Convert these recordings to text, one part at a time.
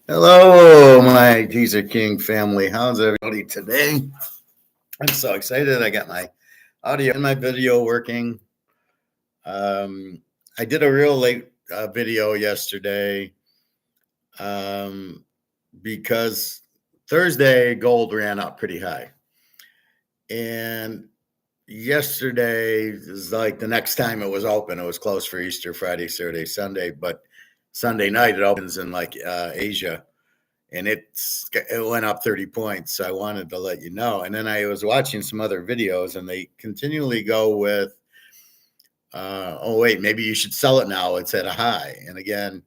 Hello, my Teaserking family. How's everybody today? I'm so excited. I got my audio and my video working. I did a real late video yesterday um, because Thursday gold ran up pretty high. And yesterday is like the next time it was open. It was closed for Easter, Friday, Saturday, Sunday. But Sunday night it opens in like Asia. And it went up 30 points. So I wanted to let you know. And then I was watching some other videos, and they continually go with, oh wait, maybe you should sell it now. It's at a high. And again,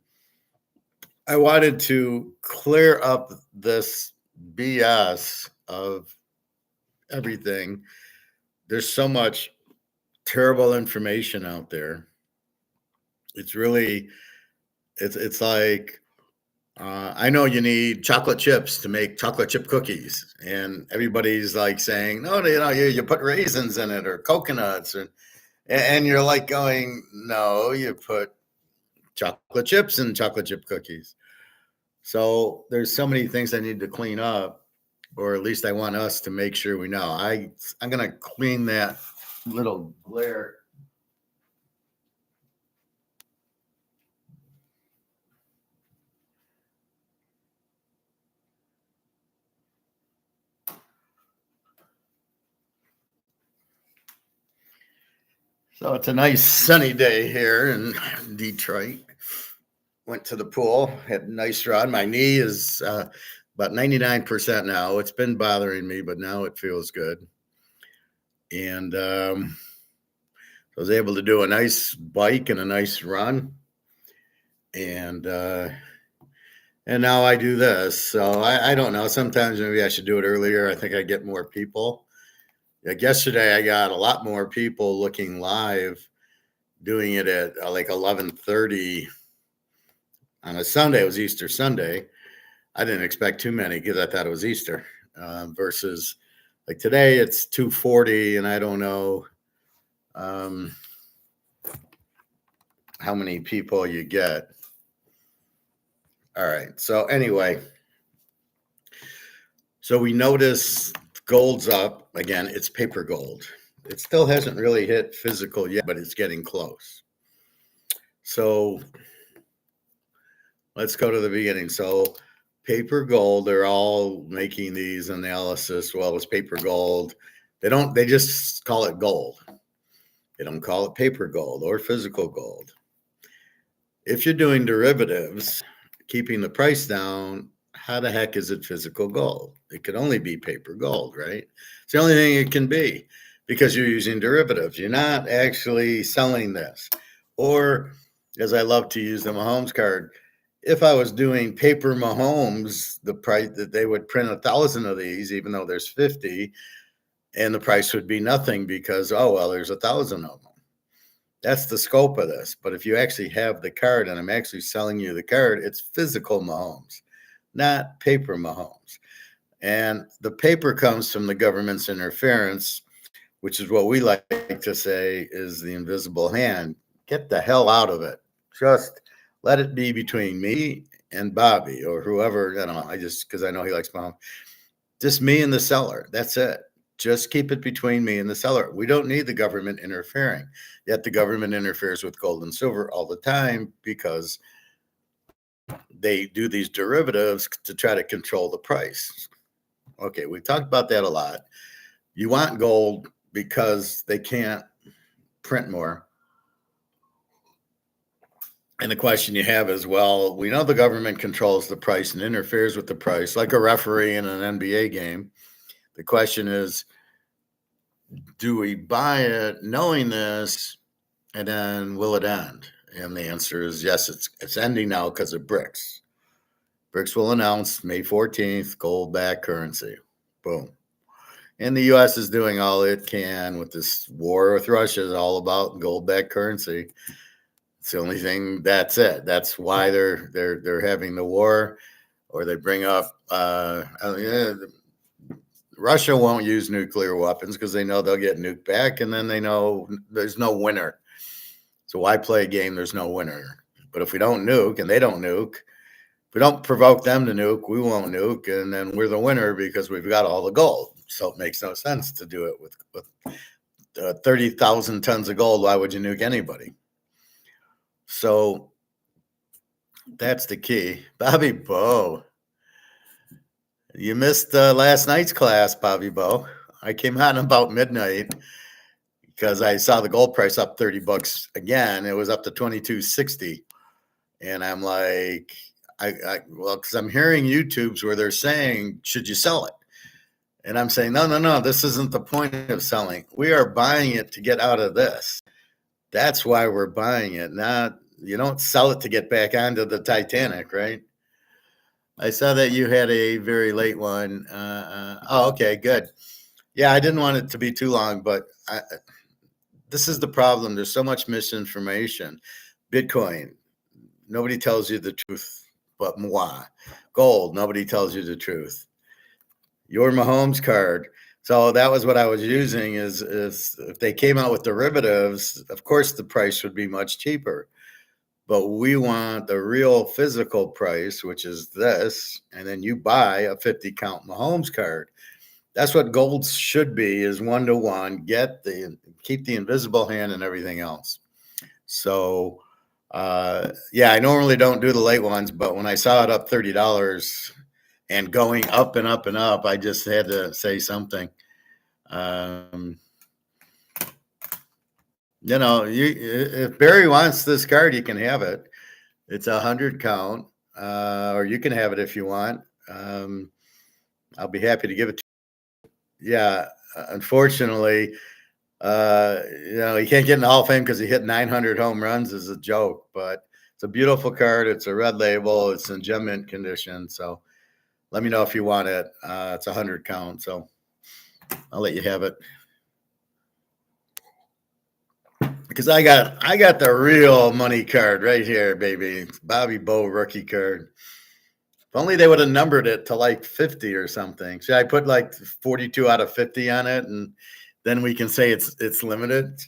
I wanted to clear up this BS of everything. There's so much terrible information out there. It's really, it's like, I know you need chocolate chips to make chocolate chip cookies, and everybody's like saying, "No, you put raisins in it or coconuts," and you're like going, "No, you put chocolate chips in chocolate chip cookies." So there's so many things I need to clean up, or at least I want us to make sure we know. I'm gonna clean that little glare. So it's a nice sunny day here in Detroit. Went to the pool, had a nice run. My knee is about 99% now. It's been bothering me, but now it feels good. And I was able to do a nice bike and a nice run. And now I do this. So I don't know. Sometimes maybe I should do it earlier. I think I get more people. Like yesterday, I got a lot more people looking live, doing it at like 11:30 on a Sunday. It was Easter Sunday. I didn't expect too many because I thought it was Easter. Versus like today, it's 2:40, and I don't know how many people you get. All right. So anyway, so we notice gold's up again. It's paper gold. It still hasn't really hit physical yet, but it's getting close. So let's go to the beginning. So paper gold, they're all making these analysis. Well, it's paper gold. They just call it gold. They don't call it paper gold or physical gold. If you're doing derivatives, keeping the price down, how the heck is it physical gold? It could only be paper gold, right? It's the only thing it can be because you're using derivatives. You're not actually selling this. Or, as I love to use the Mahomes card, if I was doing paper Mahomes, the price that they would print 1,000 of these, even though there's 50, and the price would be nothing because, oh, well, there's 1,000 of them. That's the scope of this. But if you actually have the card and I'm actually selling you the card, it's physical Mahomes, not paper Mahomes. And the paper comes from the government's interference, which is what we like to say is the invisible hand. Get the hell out of it. Just let it be between me and Bobby or whoever, because I know he likes Mahomes. Just me and the seller. That's it. Just keep it between me and the seller. We don't need the government interfering. Yet the government interferes with gold and silver all the time because they do these derivatives to try to control the price. Okay, we talked about that a lot. You want gold because they can't print more. And the question you have is, well, we know the government controls the price and interferes with the price like a referee in an NBA game. The question is, do we buy it knowing this, and then will it end? And the answer is yes, it's ending now because of BRICS. BRICS will announce May 14th, gold-backed currency. Boom. And the U.S. is doing all it can with this war with Russia. Is all about gold-backed currency. It's the only thing. That's it. That's why they're having the war, or they bring up. Russia won't use nuclear weapons because they know they'll get nuked back, and then they know there's no winner. So why play a game there's no winner? But if we don't nuke and they don't nuke, If we don't provoke them to nuke, we won't nuke, and then we're the winner because we've got all the gold. So it makes no sense to do it with 30,000 tons of gold. Why would you nuke anybody? So that's the key. Bobby Bo, you missed last night's class, Bobby Bo. I came on about midnight because I saw the gold price up 30 bucks again. It was up to 22.60. And I'm like, well, because I'm hearing YouTubes where they're saying, should you sell it? And I'm saying, no, this isn't the point of selling. We are buying it to get out of this. That's why we're buying it. Not, you don't sell it to get back onto the Titanic, right? I saw that you had a very late one. Okay, good. Yeah, I didn't want it to be too long, but this is the problem. There's so much misinformation. Bitcoin, nobody tells you the truth but moi. Gold, nobody tells you the truth. Your Mahomes card. So that was what I was using is if they came out with derivatives, of course the price would be much cheaper. But we want the real physical price, which is this, and then you buy a 50 count Mahomes card. That's what gold should be, is 1-to-1. Keep the invisible hand and everything else. So yeah, I normally don't do the late ones, but when I saw it up $30 and going up and up and up, I just had to say something. If Barry wants this card, he can have it. It's 100 count, or you can have it if you want. I'll be happy to give it to you. Yeah, unfortunately, he can't get in the Hall of Fame because he hit 900 home runs is a joke, but it's a beautiful card. It's a red label. It's in gem mint condition. So let me know if you want it. It's 100 count. So I'll let you have it. Because I got the real money card right here, baby. It's Bobby Bo rookie card. If only they would have numbered it to like 50 or something. Should I put like 42 out of 50 on it, and then we can say it's limited?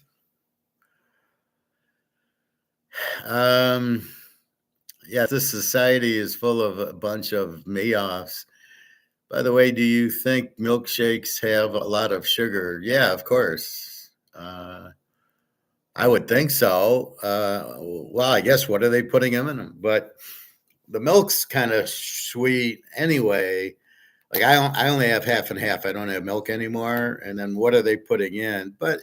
Yeah, this society is full of a bunch of mayoffs. By the way, do you think milkshakes have a lot of sugar? Yeah, of course. I would think so. Well, I guess what are they putting in them? But the milk's kind of sweet anyway. Like I only have half and half. I don't have milk anymore. And then what are they putting in? But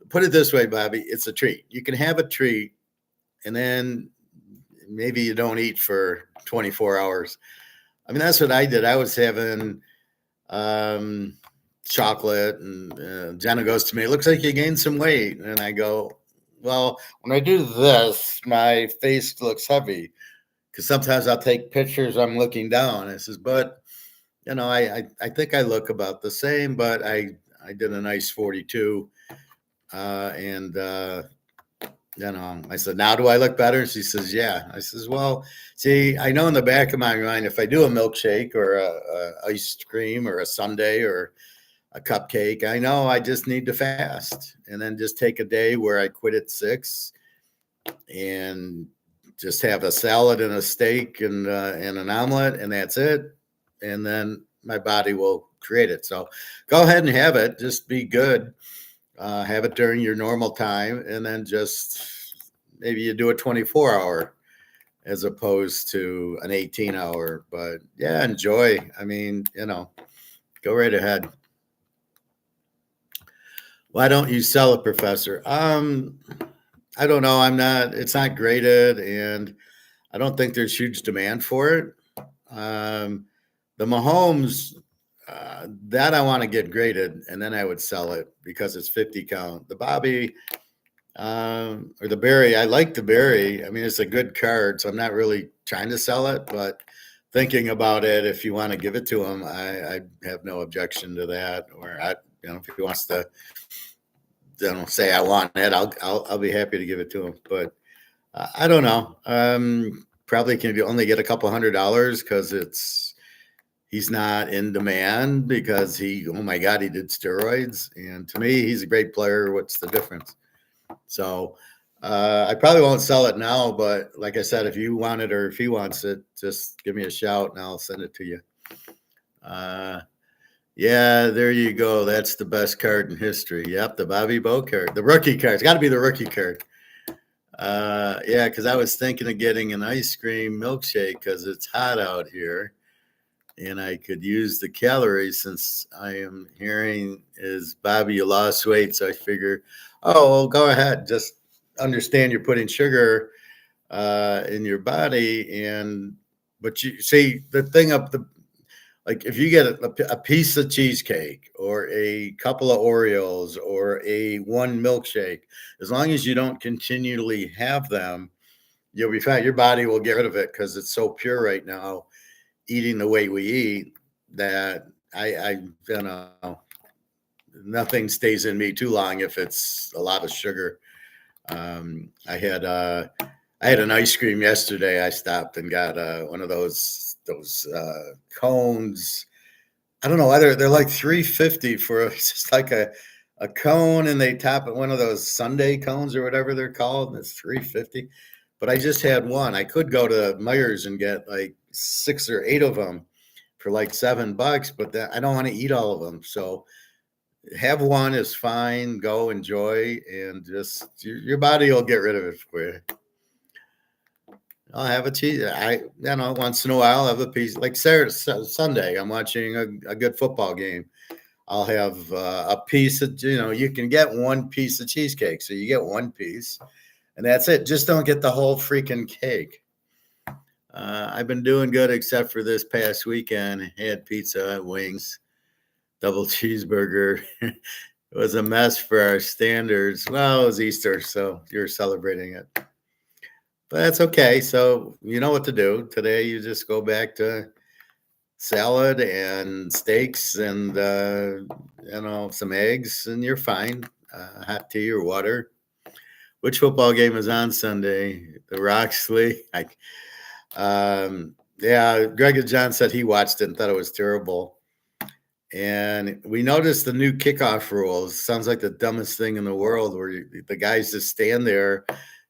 put it this way, Bobby, it's a treat. You can have a treat, and then maybe you don't eat for 24 hours. I mean, that's what I did. I was having chocolate, and Jenna goes to me, it looks like you gained some weight. And I go, well, when I do this, my face looks heavy because sometimes I'll take pictures, I'm looking down. I says, but I think I look about the same, but I did a nice 42. I said, now do I look better? She says, yeah. I says, well, see, I know in the back of my mind, if I do a milkshake or a ice cream or a sundae or a cupcake, I know I just need to fast and then just take a day where I quit at 6 and just have a salad and a steak and an omelet, and that's it. And then my body will create it. So go ahead and have it. Just be good. Have it during your normal time, and then just maybe you do a 24-hour as opposed to an 18-hour. But yeah, enjoy. I mean, go right ahead. Why don't you sell it, Professor? I don't know. It's not graded, and I don't think there's huge demand for it. The Mahomes, that I want to get graded, and then I would sell it because it's 50 count. The Bobby or the Barry, I like the Barry. I mean, it's a good card, so I'm not really trying to sell it, but thinking about it, if you want to give it to him, I have no objection to that. Or if he wants to, say I want it, I'll be happy to give it to him. But I don't know. Probably can only get a couple $100 because he's not in demand because oh my God, he did steroids. And to me, he's a great player. What's the difference? So I probably won't sell it now, but like I said, if you want it or if he wants it, just give me a shout and I'll send it to you. Uh, yeah, there you go. That's the best card in history. Yep, the Bobby Bo card, the rookie card. It's got to be the rookie card. Yeah, because I was thinking of getting an ice cream milkshake because it's hot out here, and I could use the calories since I am hearing is Bobby, you lost weight, so I figure, oh, well, go ahead. Just understand you're putting sugar in your body, but you see the thing up the like if you get a piece of cheesecake or a couple of Oreos or a one milkshake, as long as you don't continually have them, you'll be fine. Your body will get rid of it because it's so pure right now, eating the way we eat that I you know nothing stays in me too long if it's a lot of sugar. Um, I had uh, I had an ice cream yesterday. I stopped and got one of those cones. I don't know whether they're like 350 for it's just like a cone, and they top it one of those Sunday cones or whatever they're called, and it's 350. But I just had one. I could go to Myers and get like 6 or 8 of them for like $7, but I don't want to eat all of them. So have one is fine. Go enjoy, and just your body will get rid of it for you. I'll have a cheese. Once in a while, I'll have a piece. Like Saturday, Sunday, I'm watching a good football game. I'll have a piece of, you can get one piece of cheesecake. So you get one piece, and that's it. Just don't get the whole freaking cake. I've been doing good except for this past weekend. Had pizza, wings, double cheeseburger. It was a mess for our standards. Well, it was Easter, so you're celebrating it. But that's okay. So you know what to do. Today you just go back to salad and steaks and some eggs, and you're fine. Hot tea or water. Which football game is on Sunday? The Roxley. Yeah, Greg and John said he watched it and thought it was terrible. And we noticed the new kickoff rules. Sounds like the dumbest thing in the world, where the guys just stand there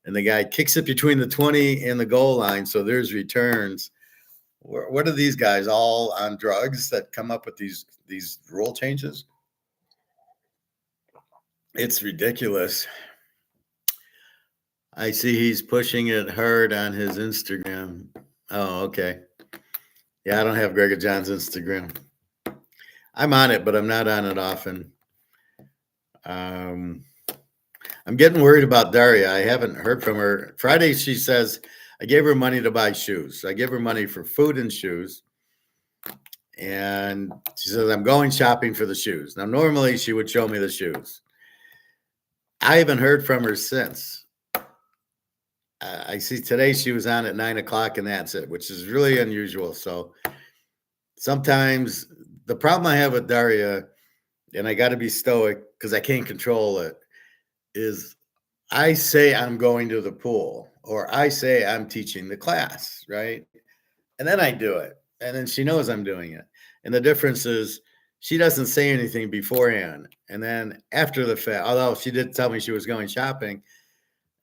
and the guy kicks it between the 20 and the goal line. So there's returns. What are these guys all on drugs that come up with these rule changes? It's ridiculous. I see he's pushing it hard on his Instagram. Oh, okay. Yeah, I don't have Gregor John's Instagram. I'm on it, but I'm not on it often. I'm getting worried about Daria. I haven't heard from her. Friday, she says, I gave her money to buy shoes. I give her money for food and shoes. And she says, I'm going shopping for the shoes. Now, normally she would show me the shoes. I haven't heard from her since. I see today she was on at 9 o'clock, and that's it, which is really unusual. So sometimes the problem I have with Daria, and I got to be stoic because I can't control it, is I say I'm going to the pool, or I say I'm teaching the class, right? And then I do it. And then she knows I'm doing it. And the difference is she doesn't say anything beforehand. And then after the fact, although she did tell me she was going shopping,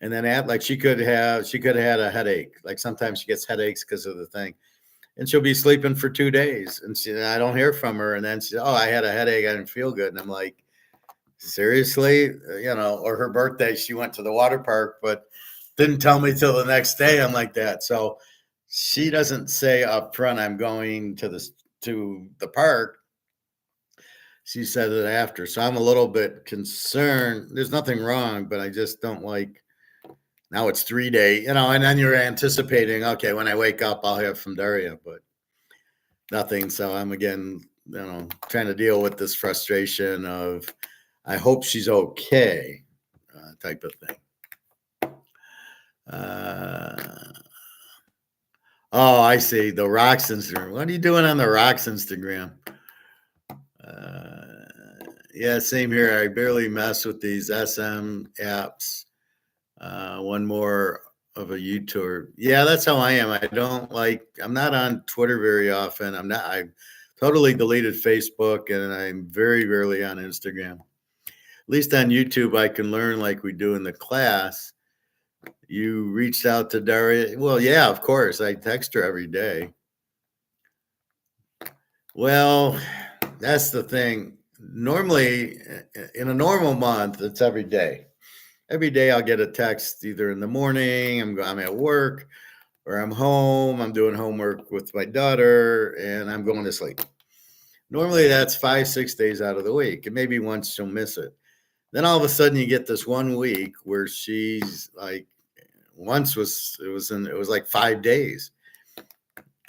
and then like she could have had a headache. Like sometimes she gets headaches because of the thing. And she'll be sleeping for 2 days. And I don't hear from her. And then I had a headache. I didn't feel good. And I'm like, seriously? Or her birthday, she went to the water park, but didn't tell me till the next day. I'm like that. So she doesn't say up front, I'm going to the park. She said it after. So I'm a little bit concerned. There's nothing wrong, but I just don't like, now it's 3 days, and then you're anticipating, okay, when I wake up, I'll have from Daria, but nothing. So I'm again, trying to deal with this frustration of, I hope she's okay, type of thing. Oh, I see. The Rocks Instagram. What are you doing on the Rocks Instagram? Yeah, same here. I barely mess with these SM apps. One more of a YouTube. Yeah, that's how I am. I'm not on Twitter very often. I totally deleted Facebook, and I'm very rarely on Instagram. At least on YouTube, I can learn like we do in the class. You reached out to Daria. Well, yeah, of course. I text her every day. Well, that's the thing. Normally, in a normal month, it's every day. Every day I'll get a text either in the morning, I'm at work, or I'm home, I'm doing homework with my daughter, and I'm going to sleep. Normally that's 5, 6 days out of the week, and maybe once she'll miss it. Then all of a sudden you get this one week where she's like, it was like 5 days.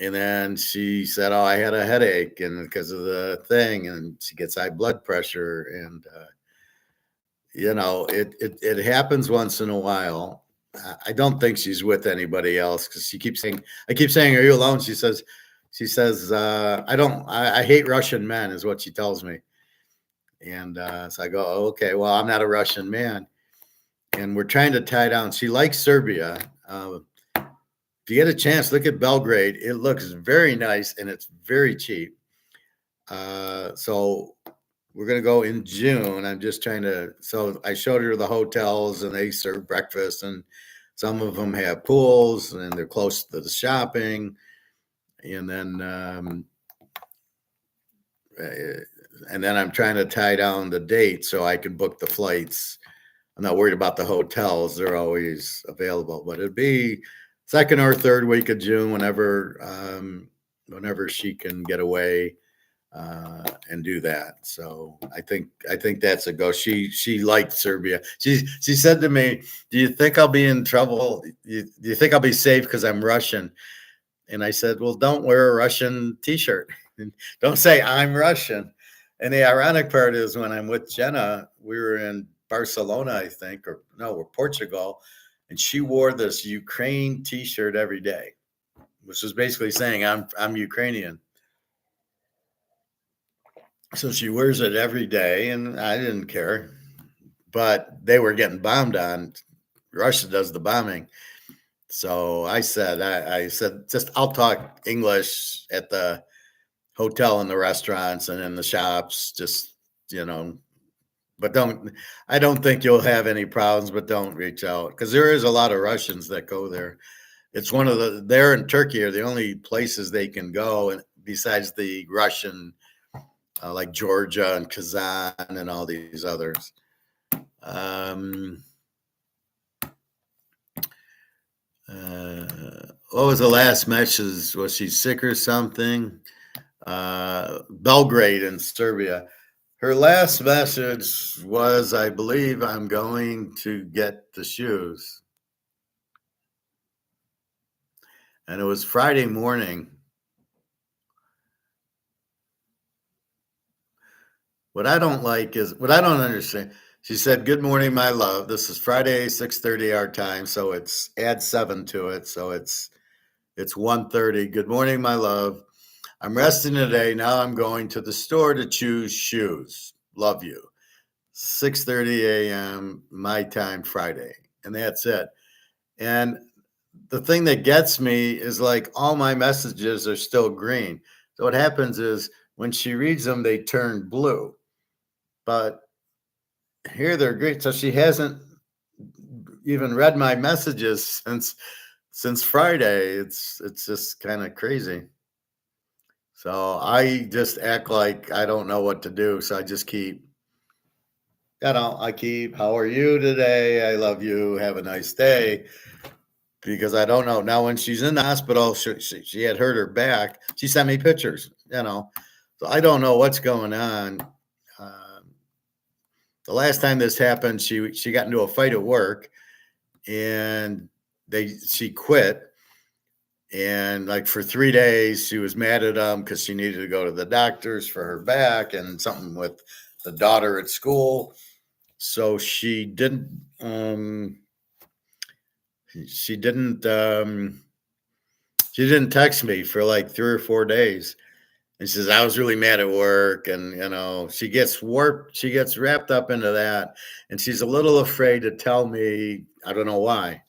And then she said, "Oh, I had a headache, and because of the thing," and she gets high blood pressure, and it happens once in a while. I don't think she's with anybody else because she keeps saying, I keep saying, "Are you alone?" She says, "I don't. I hate Russian men," is what she tells me. And so I go, "Oh, okay, well, I'm not a Russian man." And we're trying to tie down. She likes Serbia. If you get a chance, look at Belgrade. It looks very nice and it's very cheap. So we're going to go in June. I'm just trying to. So I showed her the hotels and they serve breakfast, and some of them have pools and they're close to the shopping. And then, I'm trying to tie down the date so I can book the flights. I'm not worried about the hotels; they're always available. But it'd be second or third week of June, whenever she can get away and do that. So I think that's a go. She liked Serbia. She said to me, "Do you think I'll be in trouble? Do you think I'll be safe because I'm Russian?" And I said, "Well, don't wear a Russian T-shirt. Don't say I'm Russian." And the ironic part is when I'm with Jenna, we were in Barcelona, I think, or no, we're Portugal, and she wore this Ukraine T-shirt every day, which is basically saying I'm Ukrainian. So she wears it every day, and I didn't care. But they were getting bombed on. Russia does the bombing. So I said, just I'll talk English at the hotel and the restaurants and in the shops, just, you know, but I don't think you'll have any problems, but don't reach out because there is a lot of Russians that go there. It's they're in Turkey are the only places they can go, and besides the Russian, like Georgia and Kazan and all these others. Um, what was the last message? Was she sick or something? Belgrade in Serbia. Her last message was, "I believe I'm going to get the shoes." And it was Friday morning. What I don't like is what I don't understand. She said, "Good morning, my love. This is Friday, 6:30 our time, so it's add 7 to it, so it's 1:30. Good morning, my love. I'm resting today. Now I'm going to the store to choose shoes. Love you. 6:30 a.m. my time Friday." And that's it. And the thing that gets me is like all my messages are still green. So what happens is when she reads them, they turn blue. But here they're green. So she hasn't even read my messages since Friday. It's just kind of crazy. So I just act like I don't know what to do. So I just keep, how are you today? I love you. Have a nice day. Because I don't know. Now, when she's in the hospital, she had hurt her back. She sent me pictures, So I don't know what's going on. The last time this happened, she got into a fight at work, and she quit. And like for 3 days, she was mad at them because she needed to go to the doctors for her back and something with the daughter at school. So she didn't. She didn't. She didn't text me for like 3 or 4 days. And she says, "I was really mad at work." And, she gets warped. She gets wrapped up into that. And she's a little afraid to tell me. I don't know why.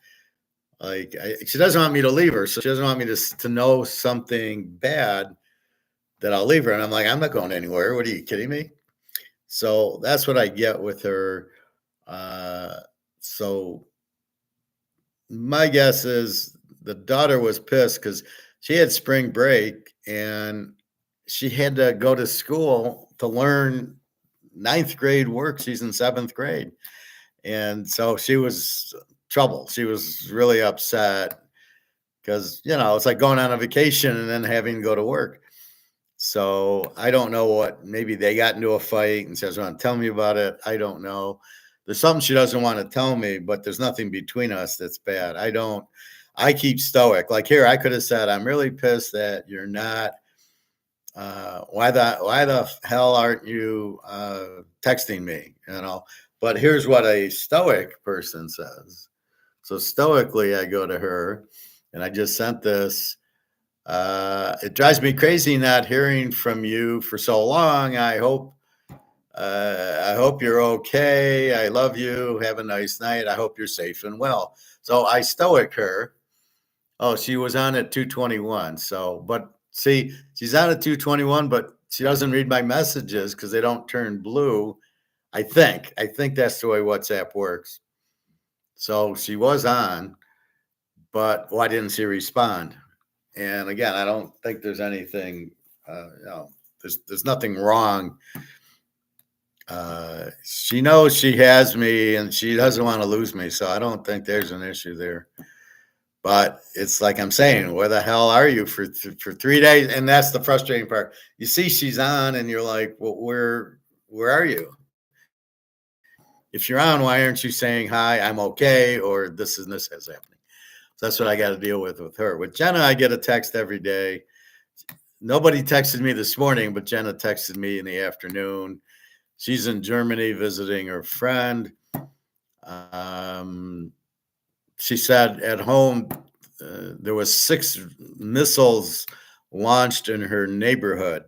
Like, she doesn't want me to leave her. So she doesn't want me to know something bad that I'll leave her. And I'm like, I'm not going anywhere. What, are you kidding me? So that's what I get with her. So my guess is the daughter was pissed because she had spring break and she had to go to school to learn ninth grade work. She's in seventh grade. And so she was trouble. She was really upset because, it's like going on a vacation and then having to go to work. So I don't know what, maybe they got into a fight and says, "Want to tell me about it?" I don't know. There's something she doesn't want to tell me, but there's nothing between us that's bad. I keep stoic. Like here, I could have said, "I'm really pissed that you're not, why the hell aren't you texting me?" But here's what a stoic person says. So stoically, I go to her and I just sent this. It drives me crazy not hearing from you for so long. I hope you're okay. I love you. Have a nice night. I hope you're safe and well. So I stoic her. Oh, she was on at 2:21. So, but see, she's on at 2:21, but she doesn't read my messages because they don't turn blue. I think that's the way WhatsApp works. So she was on, but why didn't she respond? And again, I don't think there's anything, there's nothing wrong. She knows she has me and she doesn't want to lose me. So I don't think there's an issue there. But it's like I'm saying, where the hell are you for 3 days? And that's the frustrating part. You see she's on and you're like, well, where are you? If you're on, why aren't you saying hi, I'm okay, or this is happening? So that's what I got to deal with her. With Jenna, I get a text every day. Nobody texted me this morning, but Jenna texted me in the afternoon. She's in Germany visiting her friend. She said at home there was 6 missiles launched in her neighborhood,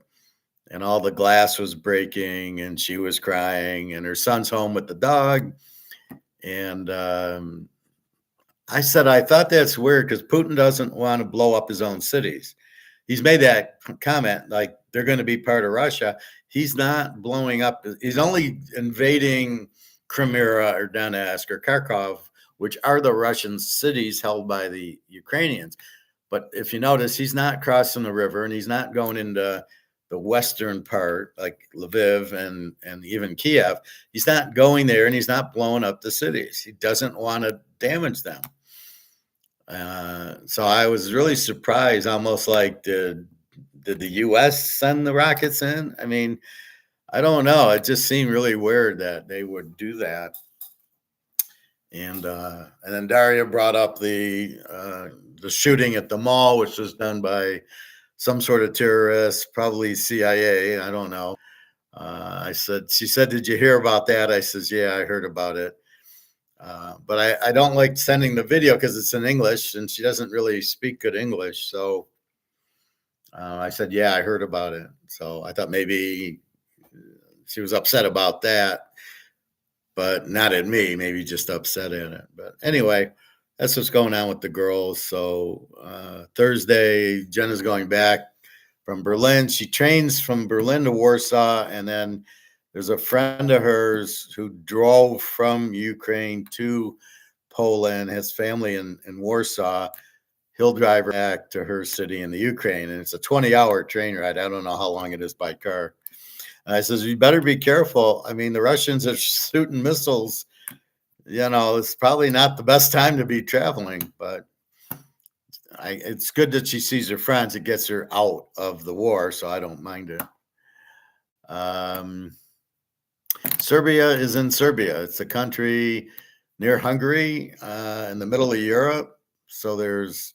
and all the glass was breaking, and she was crying, and her son's home with the dog. And I said, I thought that's weird because Putin doesn't want to blow up his own cities. He's made that comment like they're going to be part of Russia. He's not blowing up. He's only invading Crimea or Donetsk or Kharkov, which are the Russian cities held by the Ukrainians. But if you notice, he's not crossing the river and he's not going into the western part like Lviv and even Kiev. He's not going there and he's not blowing up the cities. He doesn't want to damage them. So I was really surprised, almost like did the U.S. send the rockets in? I mean, I don't know. It just seemed really weird that they would do that. And then Daria brought up the shooting at the mall, which was done by some sort of terrorist, probably CIA. I don't know. She said, "Did you hear about that?" I says, "Yeah, I heard about it." But I don't like sending the video because it's in English and she doesn't really speak good English. So I said, "Yeah, I heard about it." So I thought maybe she was upset about that, but not at me, maybe just upset at it. But anyway, that's what's going on with the girls. So Thursday, Jenna's going back from Berlin. She trains from Berlin to Warsaw, and then there's a friend of hers who drove from Ukraine to Poland, has family in Warsaw. He'll drive her back to her city in the Ukraine, and it's a 20-hour train ride. I don't know how long it is by car. And I says, you better be careful. I mean, the Russians are shooting missiles. It's probably not the best time to be traveling, but it's good that she sees her friends. It gets her out of the war, so I don't mind it. Serbia is in Serbia. It's a country near Hungary, in the middle of Europe. So there's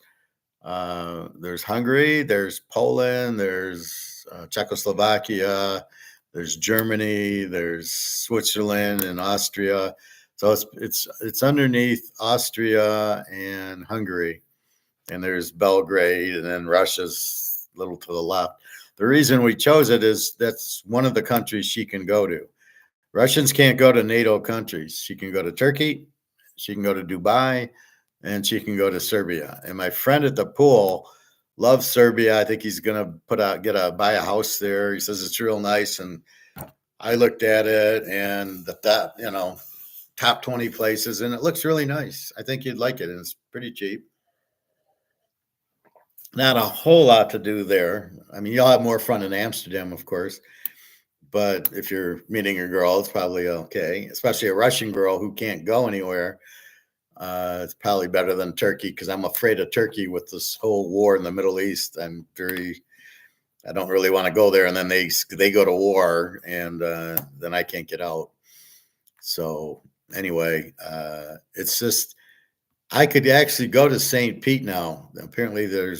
Hungary, there's Poland, there's Czechoslovakia, there's Germany, there's Switzerland and Austria. So it's underneath Austria and Hungary, and there's Belgrade, and then Russia's a little to the left. The reason we chose it is that's one of the countries she can go to. Russians can't go to NATO countries. She can go to Turkey, she can go to Dubai, and she can go to Serbia. And my friend at the pool loves Serbia. I think he's gonna buy a house there. He says it's real nice. And I looked at it and that top 20 places, and it looks really nice. I think you'd like it, and it's pretty cheap. Not a whole lot to do there. I mean, you'll have more fun in Amsterdam, of course, but if you're meeting a girl, it's probably okay, especially a Russian girl who can't go anywhere. It's probably better than Turkey because I'm afraid of Turkey with this whole war in the Middle East. I don't really want to go there, and then they go to war, and then I can't get out. So anyway, it's just I could actually go to St. Pete now. Apparently, there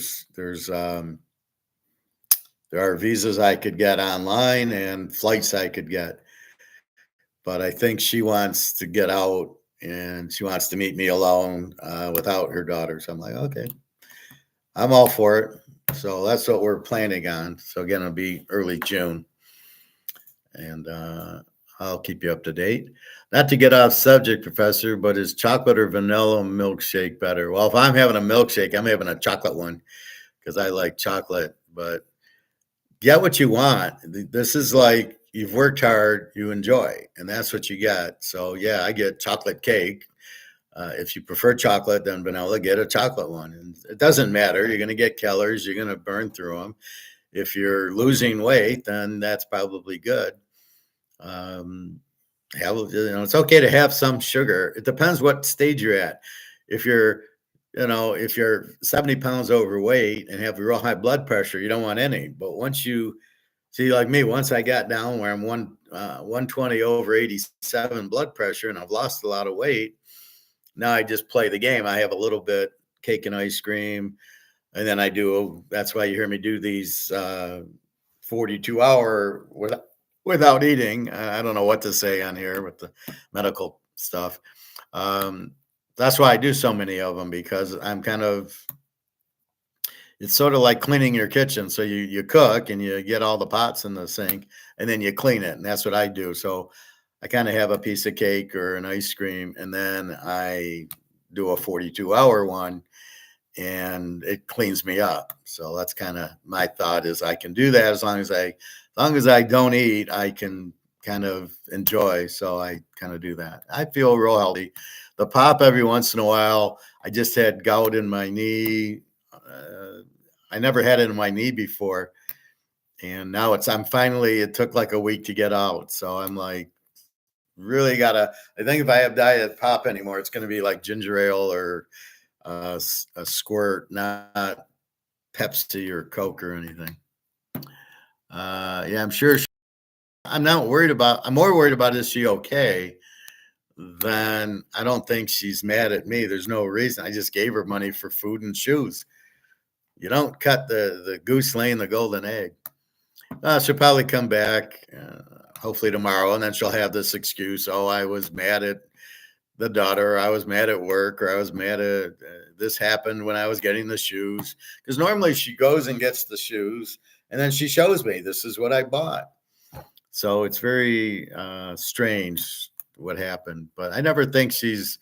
are visas I could get online and flights I could get, but I think she wants to get out and she wants to meet me alone without her daughter. So I'm like, okay, I'm all for it. So that's what we're planning on. So again, it'll be early June, and I'll keep you up to date. Not to get off subject, Professor, but is chocolate or vanilla milkshake better? Well, if I'm having a milkshake, I'm having a chocolate one because I like chocolate, but get what you want. This is like you've worked hard, you enjoy, and that's what you get. So yeah, I get chocolate cake. If you prefer chocolate, then vanilla, get a chocolate one. And it doesn't matter. You're going to get calories. You're going to burn through them. If you're losing weight, then that's probably good. It's okay to have some sugar. It depends what stage you're at. If you're, if you're 70 pounds overweight and have real high blood pressure, you don't want any. But once you see, like me, once I got down where I'm 120 over 87 blood pressure and I've lost a lot of weight, now I just play the game. I have a little bit cake and ice cream, and then that's why you hear me do these 42-hour without eating. I don't know what to say on here with the medical stuff. That's why I do so many of them, because it's sort of like cleaning your kitchen. So you cook and you get all the pots in the sink and then you clean it. And that's what I do. So I kind of have a piece of cake or an ice cream, and then I do a 42-hour one, and it cleans me up. So that's kind of my thought, is I can do that as long as I don't eat, I can kind of enjoy. So I kind of do that. I feel real healthy. The pop every once in a while. I just had gout in my knee. I never had it in my knee before. And now it took like a week to get out. So I'm like, really I think if I have diet pop anymore, it's going to be like ginger ale or a squirt, not Pepsi or Coke or anything. Yeah, I'm sure. I'm more worried about is she okay than I don't think she's mad at me. There's no reason. I just gave her money for food and shoes. You don't cut the goose laying the golden egg. She'll probably come back, hopefully tomorrow, and then she'll have this excuse. Oh, I was mad at the daughter, or I was mad at work, or I was mad at this happened when I was getting the shoes. Because normally she goes and gets the shoes, and then she shows me, this is what I bought. So it's very strange what happened. But I never think she's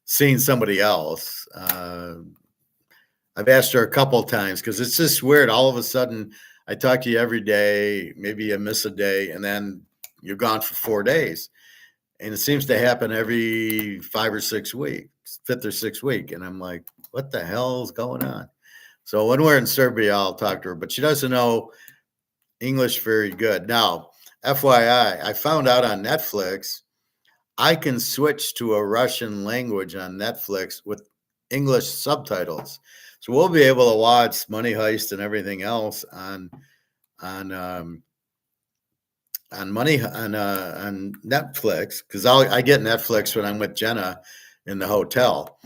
seen somebody else. I've asked her a couple of times, because it's just weird. All of a sudden, I talk to you every day, maybe you miss a day, and then you're gone for 4 days. And it seems to happen every 5 or 6 weeks, 5th or 6th week. And I'm like, what the hell is going on? So when we're in Serbia, I'll talk to her, but she doesn't know English very good. Now, FYI, I found out on Netflix, I can switch to a Russian language on Netflix with English subtitles. So we'll be able to watch Money Heist and everything else on Netflix, because I get Netflix when I'm with Jenna in the hotel,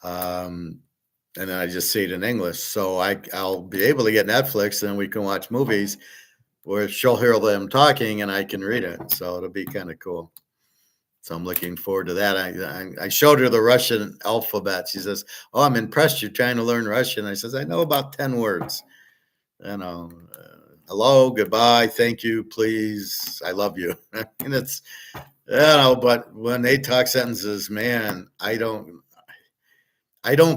and then I just see it in English. So I'll be able to get Netflix, and then we can watch movies where she'll hear them talking and I can read it. So it'll be kind of cool. So I'm looking forward to that. I showed her the Russian alphabet. She says, "Oh, I'm impressed. You're trying to learn Russian." I says, "I know about 10 words. Hello, goodbye, thank you, please, I love you." And it's, but when they talk sentences, man, I don't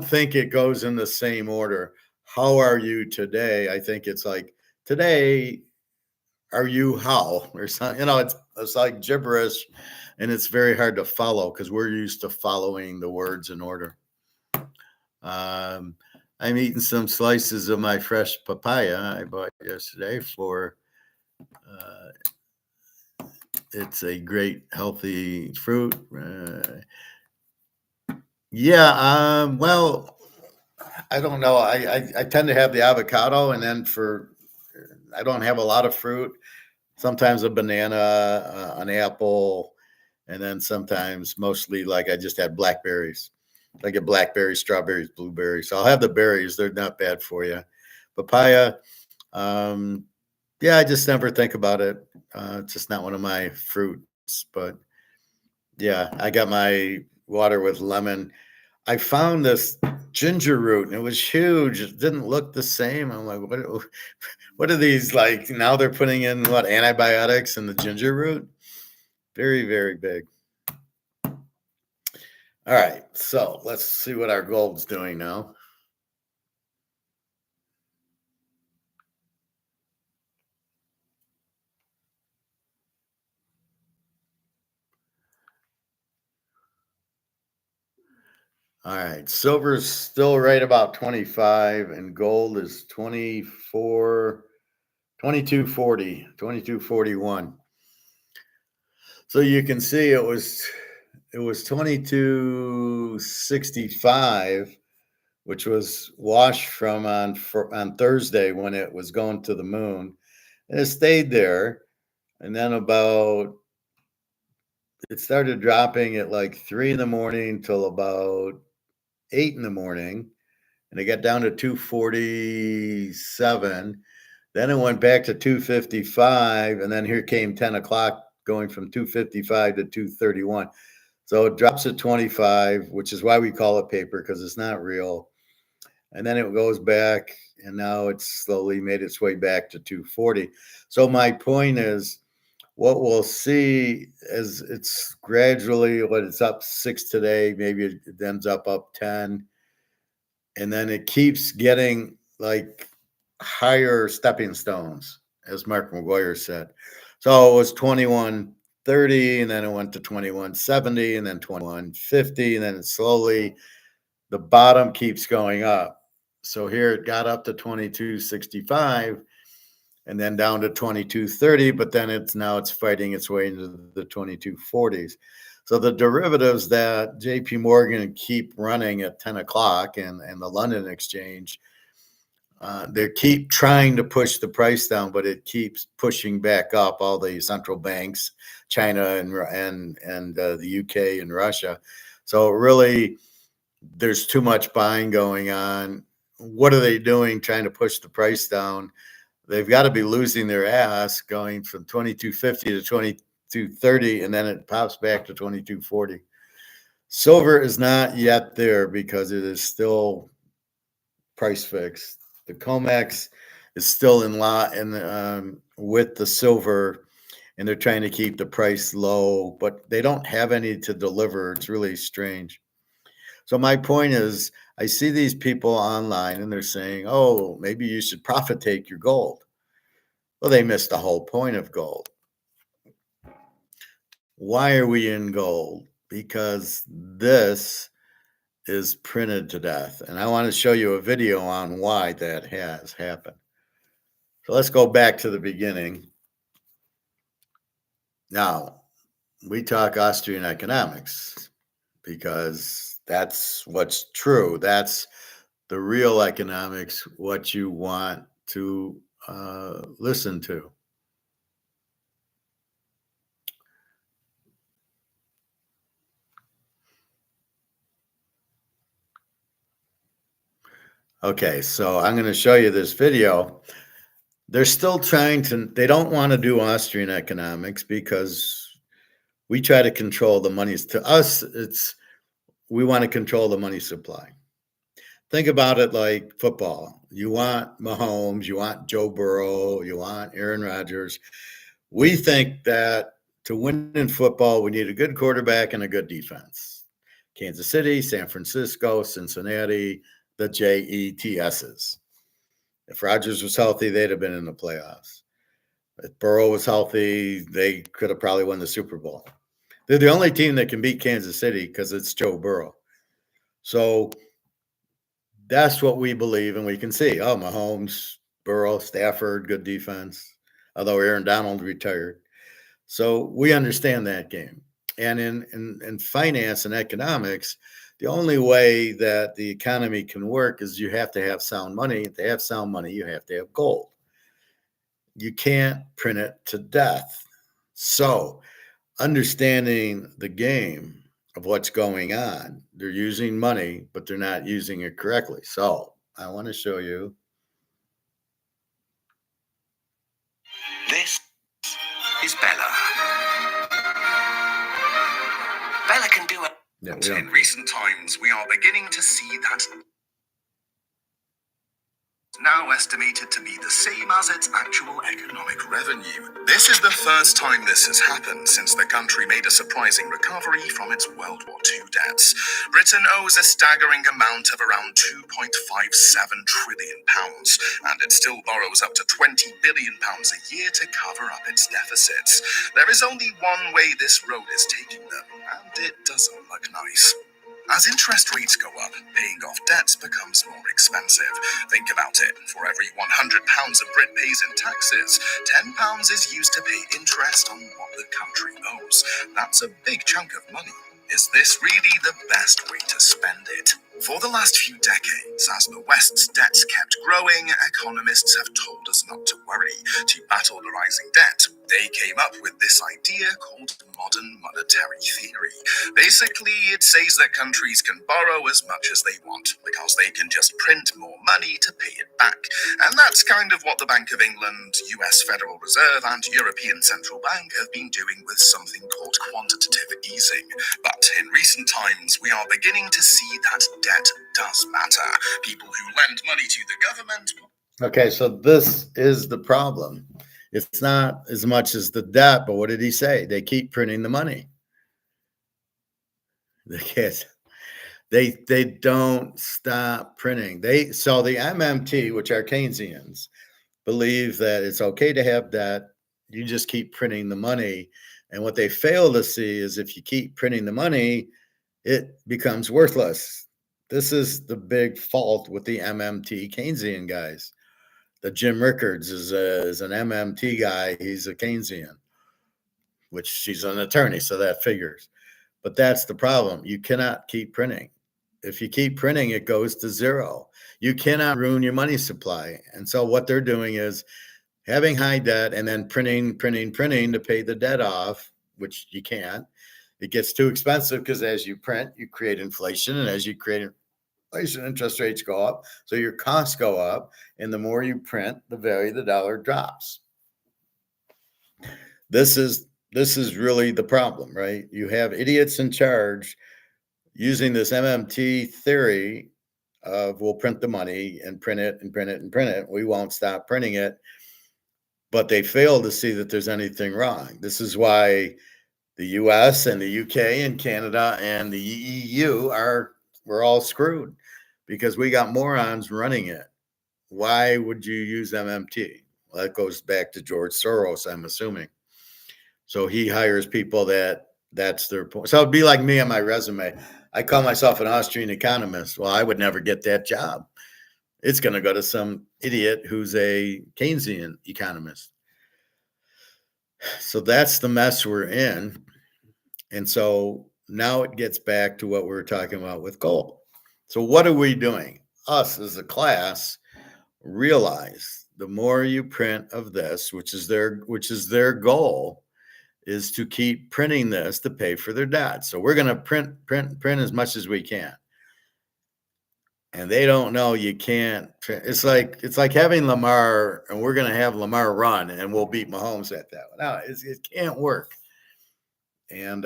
think it goes in the same order. How are you today? I think it's like, today, are you how or something, it's like gibberish, and it's very hard to follow because we're used to following the words in order. I'm eating some slices of my fresh papaya I bought yesterday for it's a great healthy fruit. Well, I don't know. I tend to have the avocado, and then I don't have a lot of fruit. Sometimes a banana, an apple, and then sometimes mostly like I just had blackberries. I get blackberries, strawberries, blueberries. So I'll have the berries. They're not bad for you. Papaya, um, yeah, I just never think about it. It's just not one of my fruits. But yeah, I got my water with lemon. I found this ginger root and it was huge. It didn't look the same. I'm like, what are these like? Now they're putting in what antibiotics in the ginger root? Very, very big. All right, so let's see what our gold's doing now. All right, silver's still right about 25 and gold is 24, 22.40, 22.41. So you can see it was 22.65, which was washed from on Thursday when it was going to the moon. And it stayed there. And then it started dropping at like 3 in the morning till about 8 in the morning. And it got down to 247. Then it went back to 255. And then here came 10 o'clock going from 255 to 231. So it drops at 25, which is why we call it paper because it's not real. And then it goes back, and now it's slowly made its way back to 240. So my point is, what we'll see is it's gradually what it's up 6 today, maybe it ends up 10, and then it keeps getting like higher stepping stones, as Mark McGuire said. So it was 21.30, and then it went to 21.70, and then 21.50, and then it slowly the bottom keeps going up. So here it got up to 22.65 and then down to 22.30, but then it's fighting its way into the 22.40s. So the derivatives that JP Morgan keep running at 10 o'clock and the London exchange, they keep trying to push the price down, but it keeps pushing back up. All the central banks, China and the UK and Russia. So really, there's too much buying going on. What are they doing trying to push the price down? They've got to be losing their ass going from 22.50 to 22.30, and then it pops back to 22.40. Silver is not yet there because it is still price fixed. The COMEX is still in with the silver, and they're trying to keep the price low, but they don't have any to deliver. It's really strange. So my point is, I see these people online and they're saying, oh, maybe you should profit take your gold. Well, they missed the whole point of gold. Why are we in gold? Because this is printed to death. And I want to show you a video on why that has happened. So let's go back to the beginning. Now, we talk Austrian economics because that's what's true. That's the real economics, what you want to listen to. Okay, so I'm going to show you this video. They're still they don't want to do Austrian economics because we try to control the monies. To us, we want to control the money supply. Think about it like football. You want Mahomes, you want Joe Burrow, you want Aaron Rodgers. We think that to win in football, we need a good quarterback and a good defense. Kansas City, San Francisco, Cincinnati, the JETSs. If Rodgers was healthy, they'd have been in the playoffs. If Burrow was healthy, they could have probably won the Super Bowl. They're the only team that can beat Kansas City because it's Joe Burrow. So that's what we believe, and we can see. Oh, Mahomes, Burrow, Stafford, good defense. Although Aaron Donald retired, so we understand that game. And in finance and economics, the only way that the economy can work is you have to have sound money. To have sound money, you have to have gold. You can't print it to death. So understanding the game of what's going on. They're using money, but they're not using it correctly. So I want to show you. This is Bella. Bella can do it. Yeah, in recent times, we are beginning to see that now estimated to be the same as its actual economic revenue. This is the first time this has happened since the country made a surprising recovery from its World War II debts. Britain owes a staggering amount of around £2.57 trillion, and it still borrows up to £20 billion a year to cover up its deficits. There is only one way this road is taking them, and it doesn't look nice. As interest rates go up, paying off debts becomes more expensive. Think about it. For every £100 a Brit pays in taxes, £10 is used to pay interest on what the country owes. That's a big chunk of money. Is this really the best way to spend it? For the last few decades, as the West's debts kept growing, economists have told us not to worry. To battle the rising debt, they came up with this idea called modern monetary theory. Basically, it says that countries can borrow as much as they want because they can just print more money to pay it back. And that's kind of what the Bank of England, US Federal Reserve, and European Central Bank have been doing with something called quantitative easing. But in recent times, we are beginning to see that debt does matter. People who lend money to the government. Okay, so this is the problem. It's not as much as the debt, but what did he say? They keep printing the money. They can't. They don't stop printing. So the MMT, which are Keynesians, believe that it's okay to have debt. You just keep printing the money. And what they fail to see is if you keep printing the money, it becomes worthless. This is the big fault with the MMT Keynesian guys. The Jim Rickards is an MMT guy. He's a Keynesian, which she's an attorney, so that figures. But that's the problem. You cannot keep printing. If you keep printing, it goes to zero. You cannot ruin your money supply. And so what they're doing is having high debt and then printing to pay the debt off, which you can't. It gets too expensive because as you print, you create inflation. And as you create inflation, interest rates go up. So your costs go up. And the more you print, the value of the dollar drops. This is really the problem, right? You have idiots in charge using this MMT theory of we'll print the money and print it and print it and print it. We won't stop printing it. But they fail to see that there's anything wrong. This is why the US and the UK and Canada and the EU we're all screwed because we got morons running it. Why would you use MMT? Well, that goes back to George Soros, I'm assuming. So he hires people that's their point. So it'd be like me on my resume. I call myself an Austrian economist. Well, I would never get that job. It's going to go to some idiot who's a Keynesian economist. So that's the mess we're in. And so now it gets back to what we were talking about with gold. So what are we doing? Us as a class realize the more you print of this, which is their goal, is to keep printing this to pay for their debt. So we're going to print as much as we can. And they don't know you can't. It's like having Lamar, and we're going to have Lamar run, and we'll beat Mahomes at that. No, it can't work. And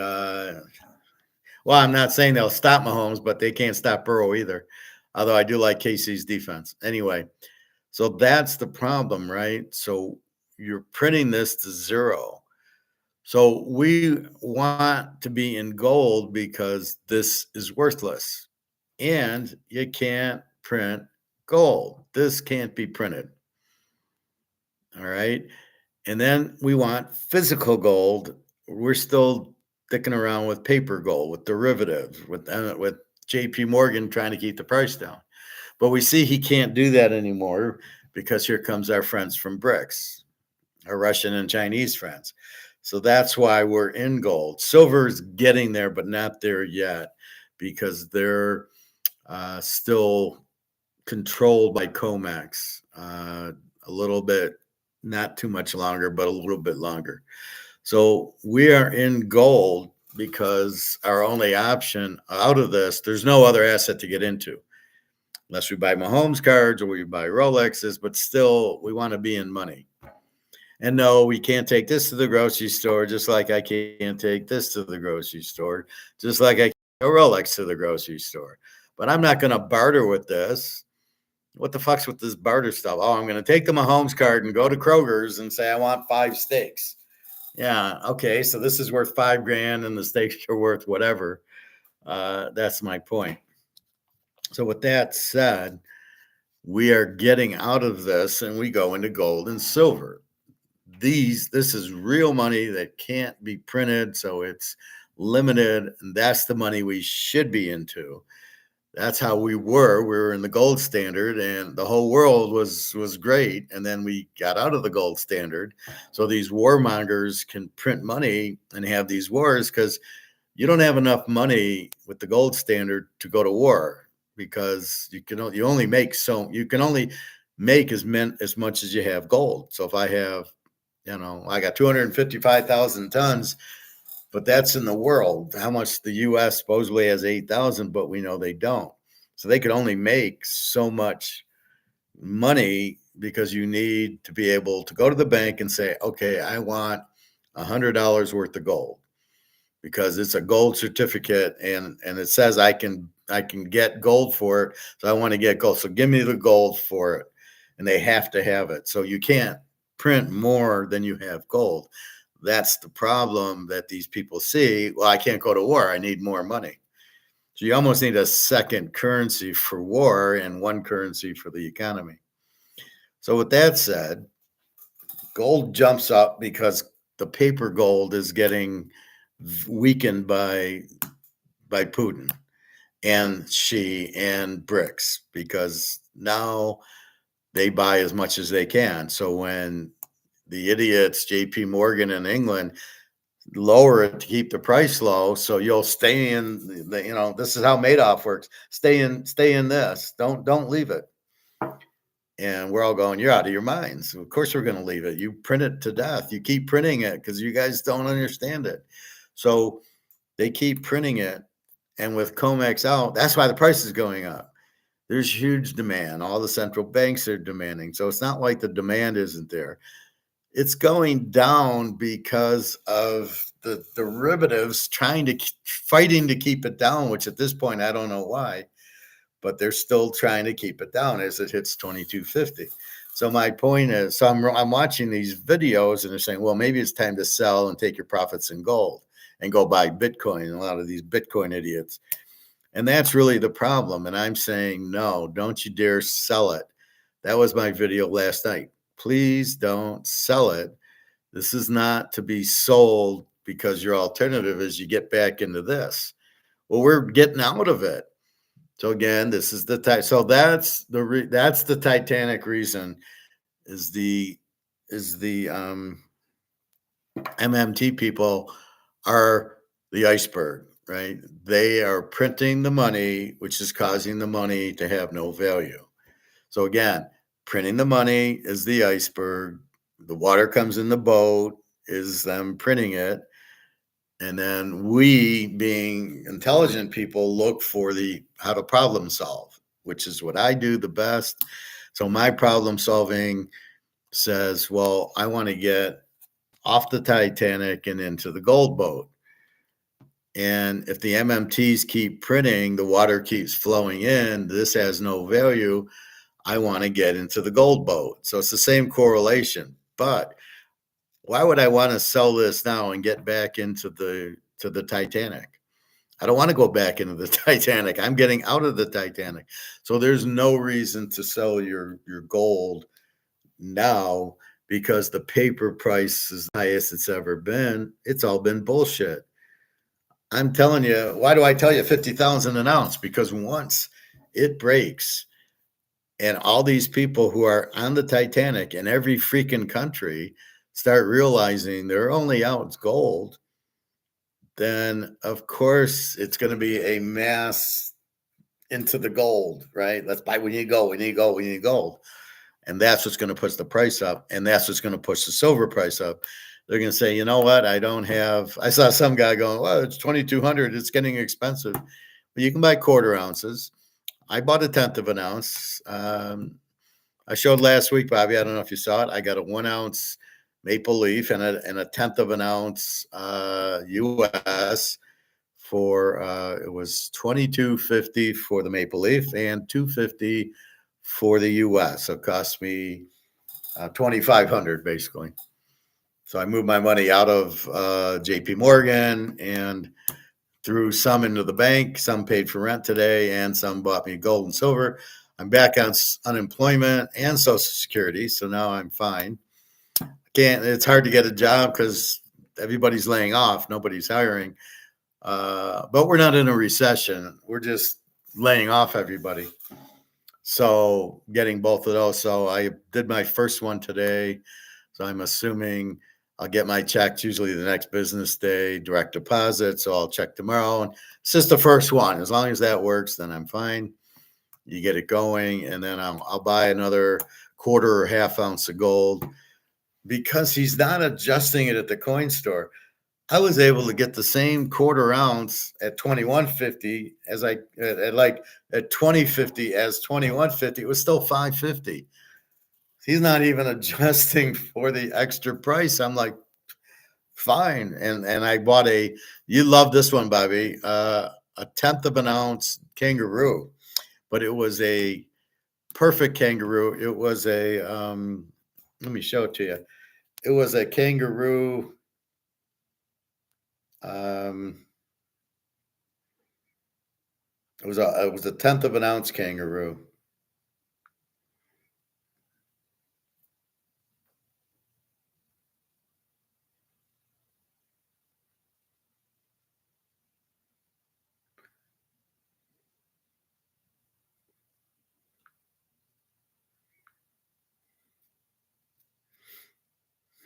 well, I'm not saying they'll stop Mahomes, but they can't stop Burrow either. Although I do like KC's defense. Anyway, so that's the problem, right? So you're printing this to zero. So we want to be in gold because this is worthless. And you can't print gold. This can't be printed. All right. And then we want physical gold. We're still sticking around with paper gold, with derivatives, with JP Morgan trying to keep the price down. But we see he can't do that anymore because here comes our friends from BRICS, our Russian and Chinese friends. So that's why we're in gold. Silver is getting there, but not there yet because they're still controlled by COMEX a little bit, not too much longer, but a little bit longer. So we are in gold because our only option out of this, there's no other asset to get into unless we buy Mahomes cards or we buy Rolexes, but still we want to be in money. And no, we can't take this to the grocery store, just like I can't take this to the grocery store, just like I can't take a Rolex to the grocery store. But I'm not going to barter with this. What the fuck's with this barter stuff? Oh, I'm going to take the Mahomes card and go to Kroger's and say I want 5 steaks. Yeah, okay, so this is worth $5,000 and the steaks are worth whatever. That's my point. So with that said, we are getting out of this and we go into gold and silver. This is real money that can't be printed, so it's limited, and that's the money we should be into. That's how we were in the gold standard, and the whole world was great, and then we got out of the gold standard. So these warmongers can print money and have these wars because you don't have enough money with the gold standard to go to war, because you can only make as much as you have gold. So if I have, I got 255,000 tons, but that's in the world. How much the U.S. supposedly has 8,000, but we know they don't. So they could only make so much money because you need to be able to go to the bank and say, okay, I want $100 worth of gold because it's a gold certificate and it says I can get gold for it. So I want to get gold. So give me the gold for it. And they have to have it. So you can't print more than you have gold. That's the problem that these people see. Well, I can't go to war. I need more money. So you almost need a second currency for war and one currency for the economy. So with that said, gold jumps up because the paper gold is getting weakened by Putin and Xi and BRICS, because now they buy as much as they can. So when the idiots, JP Morgan in England, lower it to keep the price low, so you'll stay in this is how Madoff works. Stay in this. Don't leave it. And we're all going, you're out of your minds. Of course we're going to leave it. You print it to death. You keep printing it because you guys don't understand it. So they keep printing it. And with COMEX out, that's why the price is going up. There's huge demand. All the central banks are demanding. So it's not like the demand isn't there. It's going down because of the derivatives fighting to keep it down, which at this point, I don't know why, but they're still trying to keep it down as it hits 2250. So my point is, so I'm watching these videos and they're saying, well, maybe it's time to sell and take your profits in gold and go buy Bitcoin. A lot of these Bitcoin idiots. And that's really the problem. And I'm saying, no, don't you dare sell it. That was my video last night. Please don't sell it. This is not to be sold because your alternative is you get back into this. Well, we're getting out of it. So again, this is the so that's the Titanic reason is the MMT people are the iceberg, right? They are printing the money, which is causing the money to have no value. So again, printing the money is the iceberg. The water comes in the boat is them printing it. And then we, being intelligent people, look for how to problem solve, which is what I do the best. So my problem solving says, well, I want to get off the Titanic and into the gold boat. And if the MMTs keep printing, the water keeps flowing in, this has no value. I want to get into the gold boat. So it's the same correlation. But why would I want to sell this now and get back into the Titanic? I don't want to go back into the Titanic. I'm getting out of the Titanic. So there's no reason to sell your gold now, because the paper price is the highest it's ever been. It's all been bullshit. I'm telling you, why do I tell you 50,000 an ounce? Because once it breaks, and all these people who are on the Titanic in every freaking country start realizing they're only out gold, then of course it's going to be a mass into the gold, right? Let's buy, we need gold, we need gold, we need gold. And that's what's going to push the price up. And that's what's going to push the silver price up. They're going to say, you know what? I saw some guy going, well, it's 2,200. It's getting expensive. But you can buy quarter ounces. I bought a tenth of an ounce. I showed last week, Bobby. I don't know if you saw it. I got a 1 ounce maple leaf and a tenth of an ounce US for it was $22.50 for the maple leaf and $2.50 for the US. So it cost me $2,500 basically. So I moved my money out of JP Morgan and threw some into the bank. Some paid for rent today, and some bought me gold and silver. I'm back on unemployment and Social Security, so now I'm fine. It's hard to get a job because everybody's laying off, nobody's hiring. But we're not in a recession. We're just laying off everybody. So getting both of those. So I did my first one today. So I'm assuming I'll get my checks usually the next business day, direct deposit. So I'll check tomorrow. And it's just the first one. As long as that works, then I'm fine. You get it going. And then I'll buy another quarter or half ounce of gold because he's not adjusting it at the coin store. I was able to get the same quarter ounce at 21.50 as at 20.50 as 21.50. It was still 5.50. He's not even adjusting for the extra price. I'm like, fine. And I bought you love this one, Bobby, a tenth of an ounce kangaroo, but it was a perfect kangaroo. It was let me show it to you. It was a kangaroo. It was a tenth of an ounce kangaroo.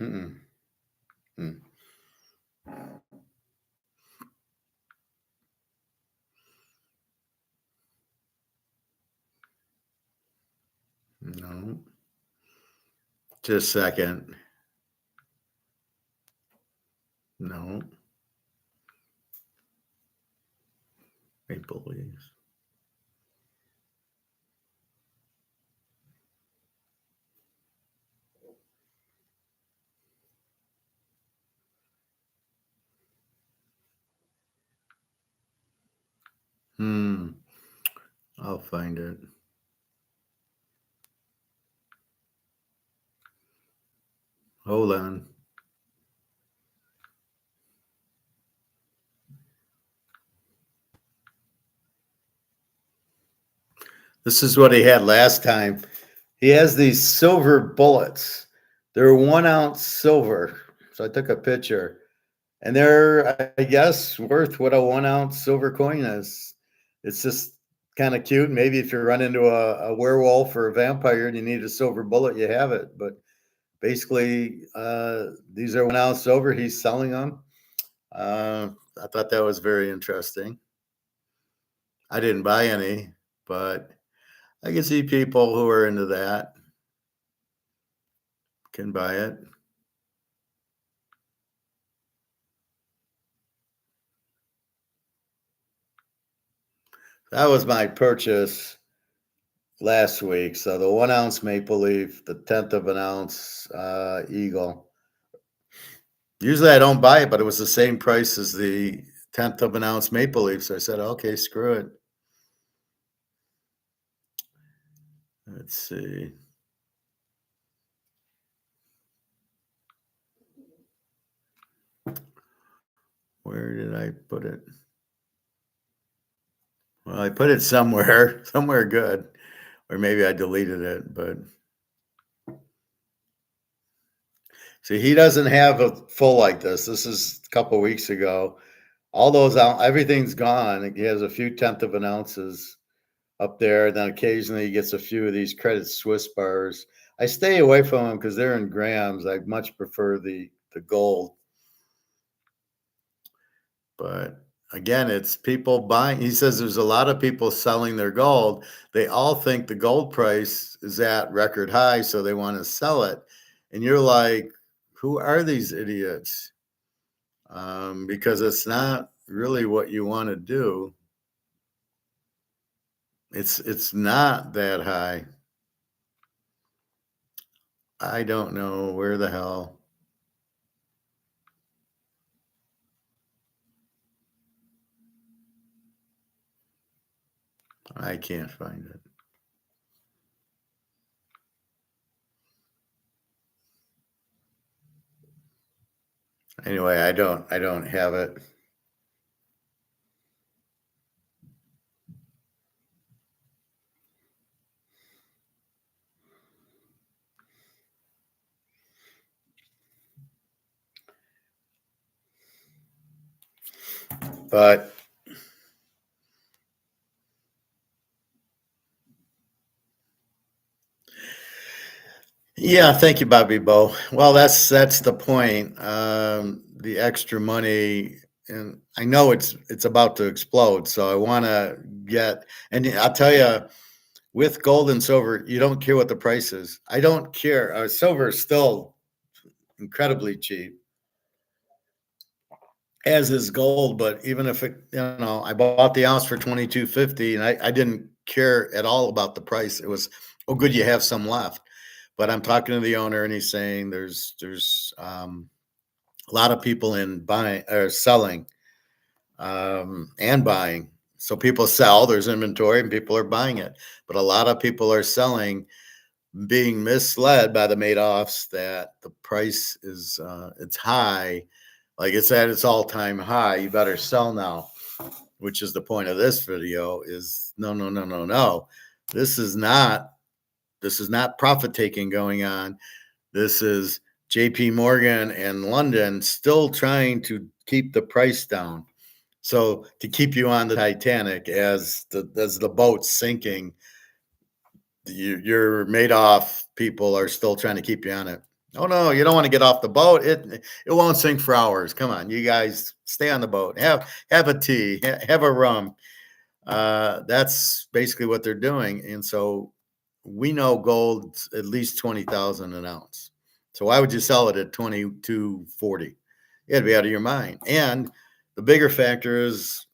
Mm-mm. Mm. No, just a second. No, maple leaves. I'll find it. Hold on. This is what he had last time. He has these silver bullets. They're 1 ounce silver. So I took a picture, and they're, I guess, worth what a 1 ounce silver coin is. It's just kind of cute. Maybe if you run into a werewolf or a vampire and you need a silver bullet, you have it. But basically, these are 1 ounce silver. He's selling them. I thought that was very interesting. I didn't buy any, but I can see people who are into that can buy it. That was my purchase last week. So the 1 ounce maple leaf, the tenth of an ounce eagle. Usually I don't buy it, but it was the same price as the tenth of an ounce maple leaf. So I said, okay, screw it. Let's see. Where did I put it? Well, I put it somewhere, somewhere good, or maybe I deleted it, but See, he doesn't have a full like this. This is a couple weeks ago. All those out, everything's gone. He has a few tenth of an ounces up there. Then occasionally he gets a few of these Credit Swiss bars. I stay away from them because they're in grams. I much prefer the gold. But again, it's people buying. He says there's a lot of people selling their gold. They all think the gold price is at record high, so they want to sell it. And you're like, who are these idiots? Because it's not really what you want to do. It's not that high. I don't know where the hell. I can't find it. Anyway, I don't have it. But yeah, thank you, Bobby Bo. Well, that's the point. The extra money, and I know it's about to explode, so I want to get. And I'll tell you, with gold and silver, you don't care what the price is. I don't care. Silver is still incredibly cheap, as is gold. But even if I bought the ounce for $22.50, and I didn't care at all about the price. It was, oh, good, you have some left. But I'm talking to the owner, and he's saying there's a lot of people in buying or selling and buying. So people sell, there's inventory, and people are buying it. But a lot of people are selling, being misled by the Madoffs that the price is it's high, like it's at its all-time high. You better sell now, which is the point of this video. Is no, no, no, no, no. This is not profit taking going on. This is JP Morgan and London still trying to keep the price down. So to keep you on the Titanic as the boat's sinking, your Madoff people are still trying to keep you on it. Oh no, you don't want to get off the boat. It won't sink for hours. Come on, you guys, stay on the boat. Have a tea, have a rum. That's basically what they're doing. And so we know gold's at least 20,000 an ounce. So why would you sell it at 22.40? You got to be out of your mind. And the bigger factor is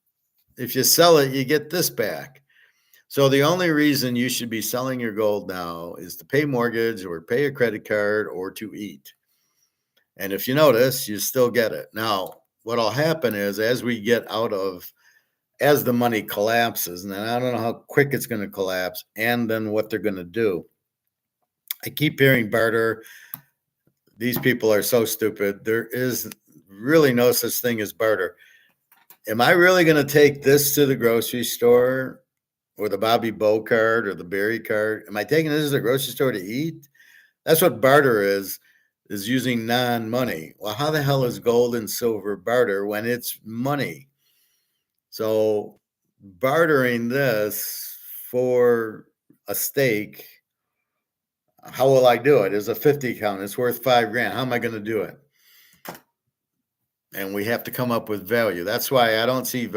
if you sell it, you get this back. So the only reason you should be selling your gold now is to pay mortgage or pay a credit card or to eat. And if you notice, you still get it. Now, what'll happen is as the money collapses, and I don't know how quick it's going to collapse, and then what they're going to do. I keep hearing barter. These people are so stupid. There is really no such thing as barter. Am I really going to take this to the grocery store or the Bobby Bo card or the Berry card? Am I taking this to the grocery store to eat? That's what barter is using non-money. Well, how the hell is gold and silver barter when it's money? So bartering this for a steak, how will I do it? It's a 50 count. It's worth $5,000. How am I going to do it? And we have to come up with value. That's why I don't see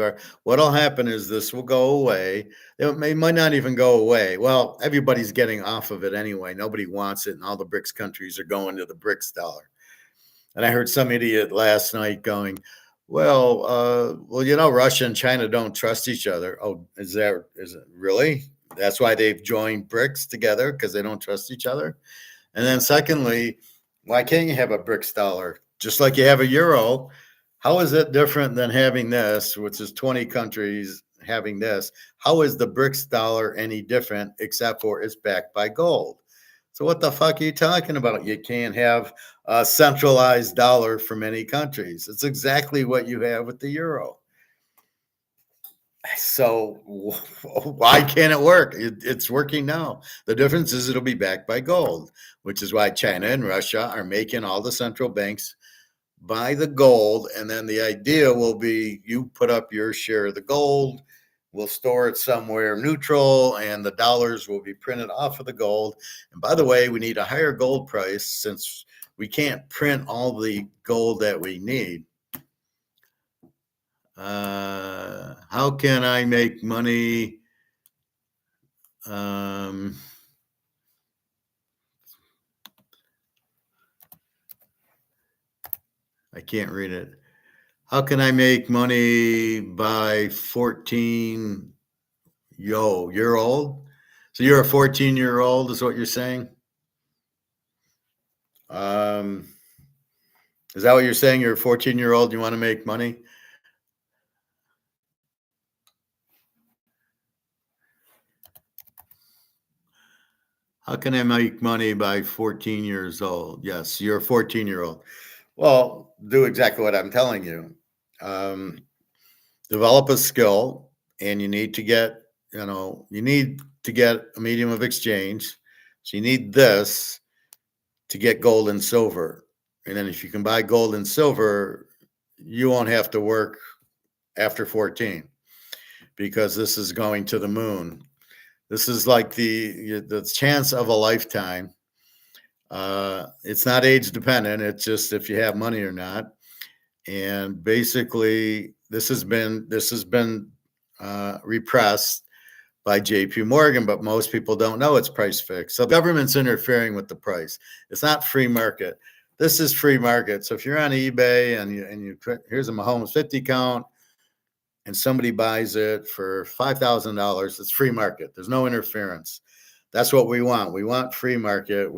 what'll happen is this will go away. It might not even go away. Well, everybody's getting off of it anyway. Nobody wants it, and all the BRICS countries are going to the BRICS dollar. And I heard some idiot last night going, well, Russia and China don't trust each other. Oh, is it really? That's why they've joined BRICS together, because they don't trust each other. And then secondly, why can't you have a BRICS dollar just like you have a euro? How is it different than having this, which is 20 countries having this? How is the BRICS dollar any different except for it's backed by gold? So what the fuck are you talking about? You can't have a centralized dollar for many countries. It's exactly what you have with the euro. So why can't it work? It's working now. The difference is it'll be backed by gold, which is why China and Russia are making all the central banks buy the gold. And then the idea will be you put up your share of the gold, we'll store it somewhere neutral, and the dollars will be printed off of the gold. And by the way, we need a higher gold price since we can't print all the gold that we need. How can I make money? I can't read it. How can I make money by 14-year-old? So you're a 14-year-old is what you're saying? Is that what you're saying? You're a 14-year-old, you want to make money? How can I make money by 14 years old? Yes, you're a 14-year-old. Well, do exactly what I'm telling you. Develop a skill, and you need to get, you need to get a medium of exchange. So you need this to get gold and silver. And then if you can buy gold and silver, you won't have to work after 14 because this is going to the moon. This is like the chance of a lifetime. It's not age dependent. It's just if you have money or not. And basically, this has been repressed by J.P. Morgan, but most people don't know it's price fixed. So the government's interfering with the price. It's not free market. This is free market. So if you're on eBay and you here's a Mahomes 50 count, and somebody buys it for $5,000, it's free market. There's no interference. That's what we want. We want free market.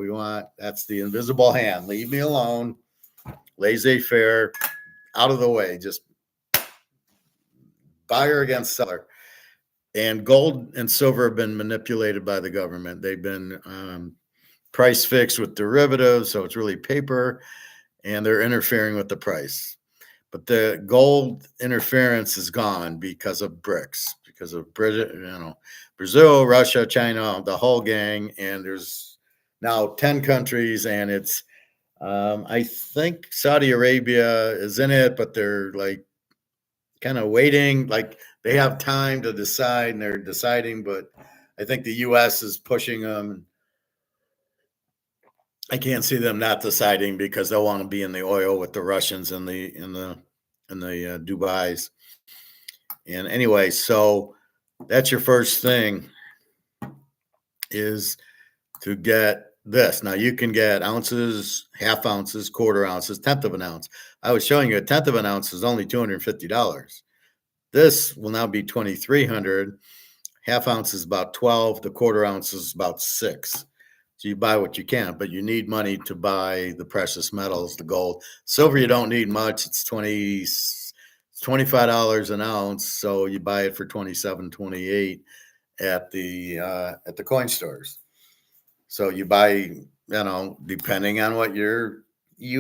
That's the invisible hand. Leave me alone. Laissez-faire, out of the way. Just buyer against seller. And gold and silver have been manipulated by the government. They've been price fixed with derivatives, so it's really paper, and they're interfering with the price. But the gold interference is gone because of BRICS, because of Brazil, Russia, China, the whole gang. And there's now 10 countries, and it's I think Saudi Arabia is in it, but they're like kind of waiting, like they have time to decide, and they're deciding. But I think the U.S. is pushing them. I can't see them not deciding because they'll want to be in the oil with the Russians and the Dubai's. And anyway, so that's your first thing is to get this. Now you can get ounces, half ounces, quarter ounces, tenth of an ounce. I was showing you a tenth of an ounce is only $250. This will now be $2,300. Half ounce is about 12. The quarter ounce is about 6. So you buy what you can, but you need money to buy the precious metals, the gold. Silver, you don't need much. It's $25 an ounce. So you buy it for 27, 28 at the coin stores. So you buy, depending on what you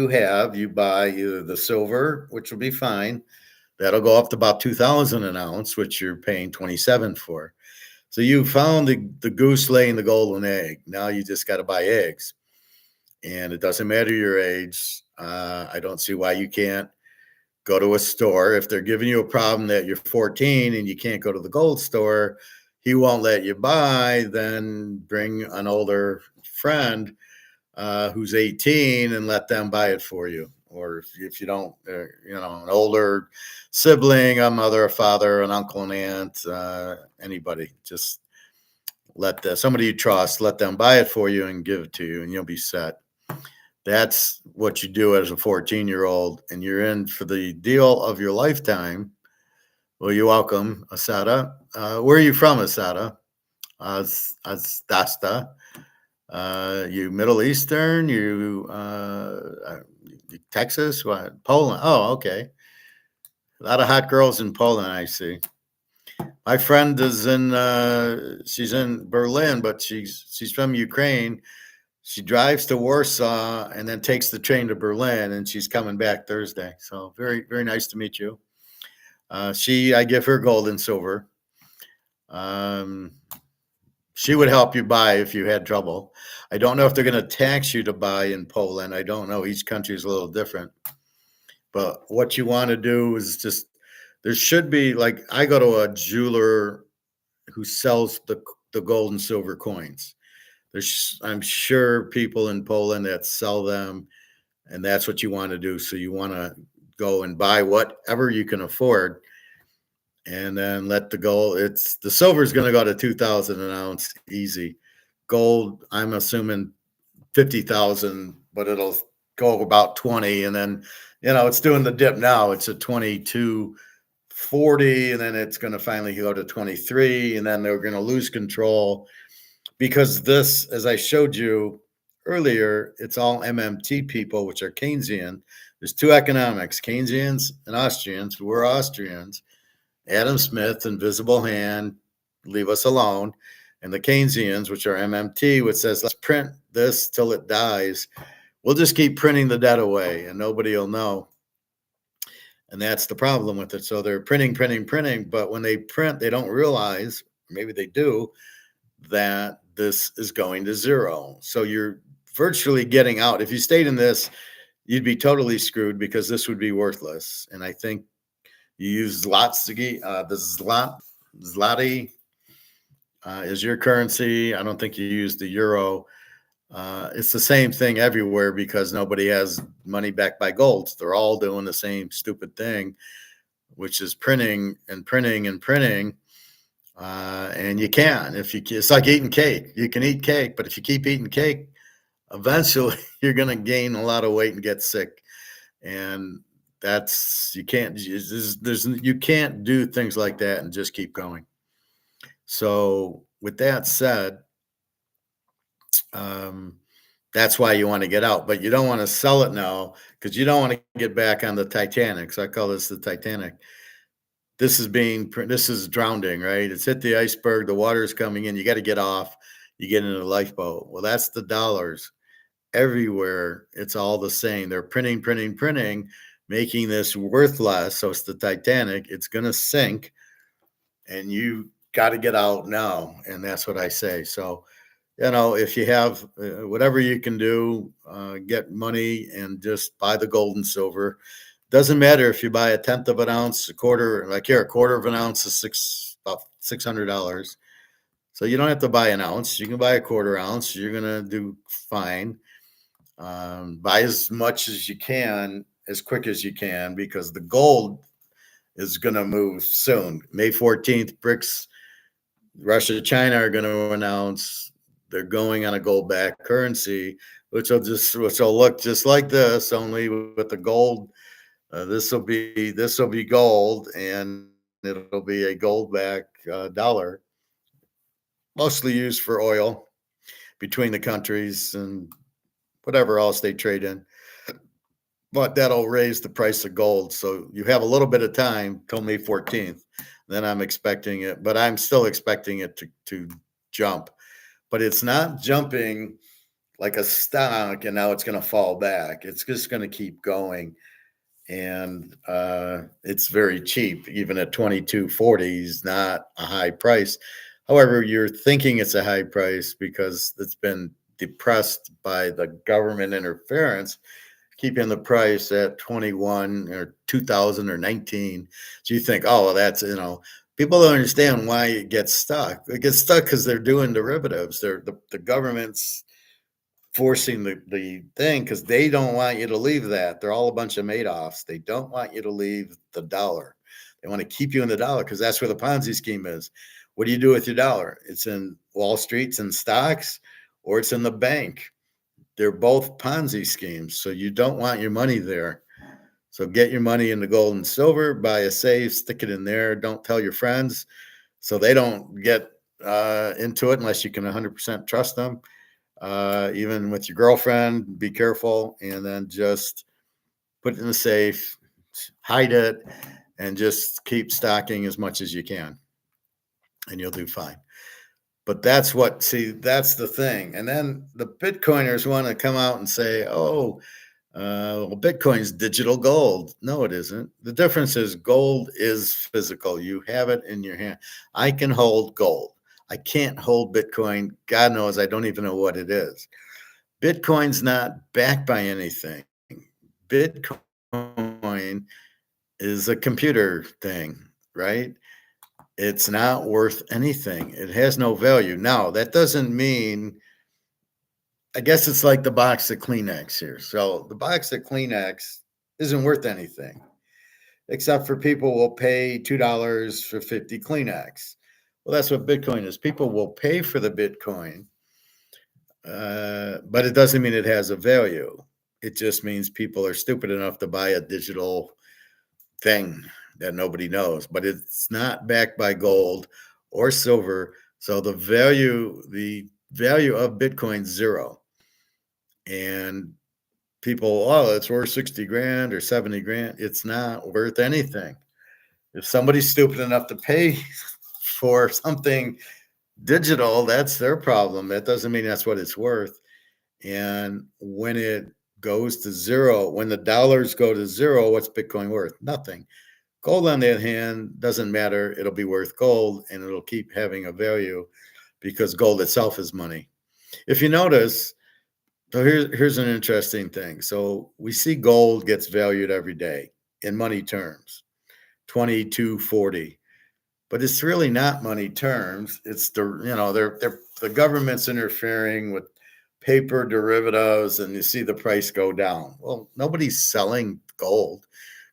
have, you buy either the silver, which will be fine. That'll go up to about 2,000 an ounce, which you're paying 27 for. So you found the goose laying the golden egg. Now you just got to buy eggs. And it doesn't matter your age. I don't see why you can't go to a store. If they're giving you a problem that you're 14 and you can't go to the gold store, he won't let you buy, then bring an older friend who's 18 and let them buy it for you. Or if you don't, an older sibling, a mother, a father, an uncle, an aunt, anybody, just let somebody you trust, let them buy it for you and give it to you, and you'll be set. That's what you do as a 14-year-old, and you're in for the deal of your lifetime. Well, you're welcome, Asada. Where are you from, Asada? Dasta. You Middle Eastern? You Texas? What? Poland? Oh, okay. A lot of hot girls in Poland, I see. My friend is she's in Berlin, but she's from Ukraine. She drives to Warsaw and then takes the train to Berlin, and she's coming back Thursday. So very, very nice to meet you. I give her gold and silver. Um, she would help you buy if you had trouble. I don't know if they're going to tax you to buy in Poland. I don't know. Each country is a little different. But what you want to do is just, there should be, like, I go to a jeweler who sells the gold and silver coins. There's, I'm sure, people in Poland that sell them, and that's what you want to do. So you want to go and buy whatever you can afford, and then let the gold. It's the silver is going to go to 2,000 an ounce easy. Gold, I'm assuming 50,000, but it'll go about 20, and then it's doing the dip now. It's at 22.40, and then it's going to finally go to 23, and then they're going to lose control because this, as I showed you earlier, it's all MMT people, which are Keynesian. There's two economics, Keynesians and Austrians. We're Austrians. Adam Smith, Invisible Hand, leave us alone. And the Keynesians, which are MMT, which says, let's print this till it dies. We'll just keep printing the debt away and nobody will know. And that's the problem with it. So they're printing, but when they print, they don't realize, maybe they do, that this is going to zero. So you're virtually getting out. If you stayed in this, you'd be totally screwed because this would be worthless. And I think you use Zlotsky, the Zloty is your currency. I don't think you use the euro. It's the same thing everywhere because nobody has money backed by gold. They're all doing the same stupid thing, which is printing and printing and printing. And you can, it's like eating cake. You can eat cake, but if you keep eating cake, eventually you're going to gain a lot of weight and get sick. And you can't do things like that and just keep going. So with that said, that's why you want to get out, but you don't want to sell it now because you don't want to get back on the Titanic. So I call this the Titanic. This is drowning, right? It's hit the iceberg. The water is coming in. You got to get off. You get in a lifeboat. Well, that's the dollars everywhere. It's all the same. They're printing, making this worth less. So it's the Titanic. It's going to sink and you got to get out now. And that's what I say. So, if you have whatever you can do, get money and just buy the gold and silver. Doesn't matter if you buy a tenth of an ounce, a quarter of an ounce is about $600. So you don't have to buy an ounce. You can buy a quarter ounce. You're going to do fine. Buy as much as you can, as quick as you can, because the gold is going to move soon. May 14th, BRICS, Russia, China are going to announce they're going on a gold-backed currency, which will look just like this, only with the gold. This will be gold, and it'll be a gold-backed dollar, mostly used for oil between the countries and whatever else they trade in. But that'll raise the price of gold. So you have a little bit of time till May 14th. Then I'm expecting it, but I'm still expecting it to jump. But it's not jumping like a stock and now it's going to fall back. It's just going to keep going. And it's very cheap. Even at 22.40 is not a high price. However, you're thinking it's a high price because it's been depressed by the government interference, keeping the price at 21 or 2000 or 19. So you think, oh, well, that's, people don't understand why it gets stuck. It gets stuck because they're doing derivatives. The government's forcing the thing because they don't want you to leave that. They're all a bunch of Madoffs. They don't want you to leave the dollar. They want to keep you in the dollar because that's where the Ponzi scheme is. What do you do with your dollar? It's in Wall Street, it's in stocks, or it's in the bank. They're both Ponzi schemes. So you don't want your money there. So get your money into gold and silver, buy a safe, stick it in there. Don't tell your friends so they don't get into it unless you can 100% trust them. Even with your girlfriend, be careful, and then just put it in the safe, hide it, and just keep stocking as much as you can, and you'll do fine. But that's the thing. And then the Bitcoiners want to come out and say, oh, Well, Bitcoin's digital gold. No, it isn't. The difference is gold is physical. You have it in your hand. I can hold gold. I can't hold Bitcoin. God knows I don't even know what it is. Bitcoin's not backed by anything. Bitcoin is a computer thing, right? It's not worth anything. It has no value. Now, that doesn't mean, I guess it's like the box of Kleenex here. So the box of Kleenex isn't worth anything, except for people will pay $2 for 50 Kleenex. Well, that's what Bitcoin is. People will pay for the Bitcoin, but it doesn't mean it has a value. It just means people are stupid enough to buy a digital thing that nobody knows, but it's not backed by gold or silver. So the value of Bitcoin zero. And people, oh, it's worth 60 grand or 70 grand. It's not worth anything. If somebody's stupid enough to pay for something digital, that's their problem. That doesn't mean that's what it's worth. And when it goes to zero, when the dollars go to zero, what's Bitcoin worth? Nothing. Gold, on the other hand, doesn't matter. It'll be worth gold and it'll keep having a value because gold itself is money. If you notice, so here's an interesting thing. So we see gold gets valued every day in money terms, 2240. But it's really not money terms. It's the government's interfering with paper derivatives, and you see the price go down. Well, nobody's selling gold.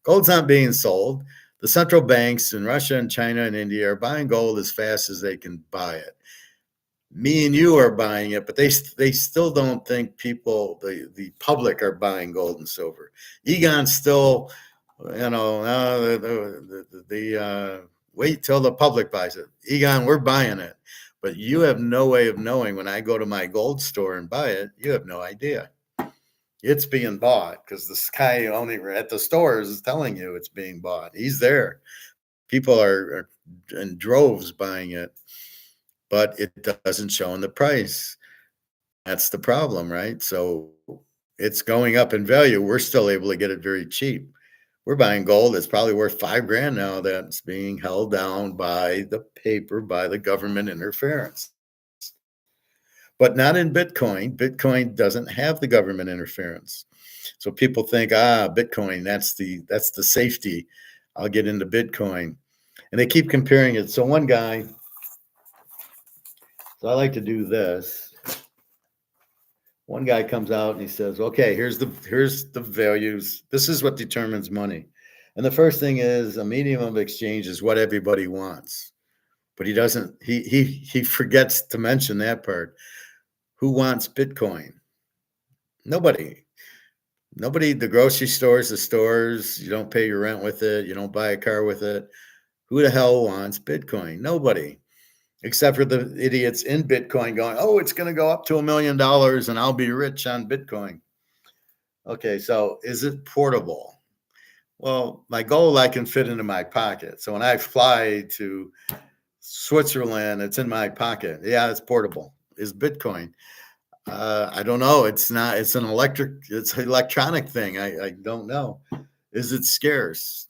Gold's not being sold. The central banks in Russia and China and India are buying gold as fast as they can buy it. Me and you are buying it, but they still don't think the public are buying gold and silver. Egon's still, wait till the public buys it. Egon, we're buying it, but you have no way of knowing. When I go to my gold store and buy it, you have no idea. It's being bought because this guy only at the stores is telling you it's being bought. He's there. People are in droves buying it, but it doesn't show in the price. That's the problem, right? So it's going up in value. We're still able to get it very cheap. We're buying gold that's probably worth 5 grand now that's being held down by the paper, by the government interference. But not in Bitcoin. Bitcoin doesn't have the government interference. So people think, Bitcoin, that's the safety. I'll get into Bitcoin. And they keep comparing it. So one guy, so I like to do this. One guy comes out and he says, okay, here's the values. This is what determines money. And the first thing is a medium of exchange is what everybody wants. But he doesn't, he forgets to mention that part. Who wants Bitcoin? Nobody. Nobody, the grocery stores, the stores, you don't pay your rent with it. You don't buy a car with it. Who the hell wants Bitcoin? Nobody. Except for the idiots in Bitcoin going, oh, it's going to go up to $1 million and I'll be rich on Bitcoin. Okay, so is it portable? Well, my gold I can fit into my pocket. So when I fly to Switzerland, it's in my pocket. Yeah, it's portable. Is Bitcoin? I don't know. It's not. It's an electronic thing. I don't know. Is it scarce?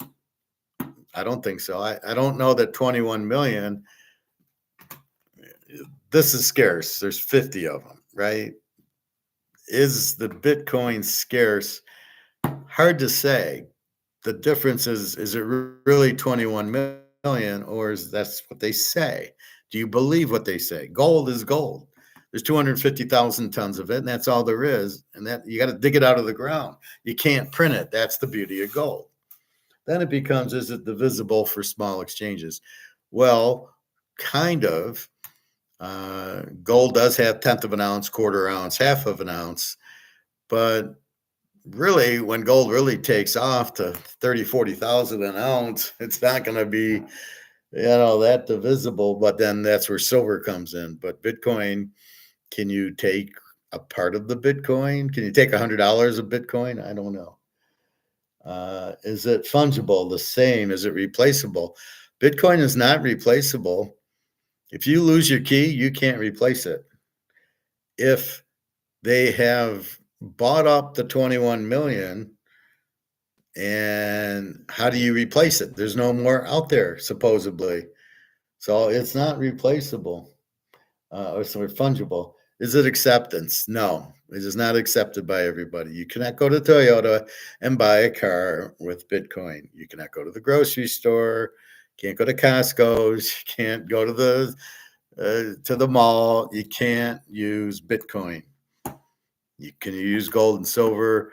I don't think so. I don't know that 21 million. This is scarce. There's 50 of them, right? Is the Bitcoin scarce? Hard to say. The difference is it really 21 million, or is that's what they say? Do you believe what they say? Gold is gold. There's 250,000 tons of it, and that's all there is. And that you got to dig it out of the ground. You can't print it. That's the beauty of gold. Then it becomes, is it divisible for small exchanges? Well, kind of. Gold does have 1/10 of an ounce, 1/4 ounce, 1/2 of an ounce. But really, when gold really takes off to 30, 40,000 an ounce, it's not going to be, that divisible. But then that's where silver comes in. But Bitcoin, can you take a part of the Bitcoin? Can you take $100 of Bitcoin? I don't know. Is it fungible? The same? Is it replaceable? Bitcoin is not replaceable. If you lose your key, you can't replace it. If they have bought up the 21 million. And how do you replace it? There's no more out there, supposedly. So it's not replaceable or fungible. Is it acceptance? No, it is not accepted by everybody. You cannot go to Toyota and buy a car with Bitcoin. You cannot go to the grocery store. Can't go to Costco's. You can't go to the mall. You can't use Bitcoin. You can use gold and silver.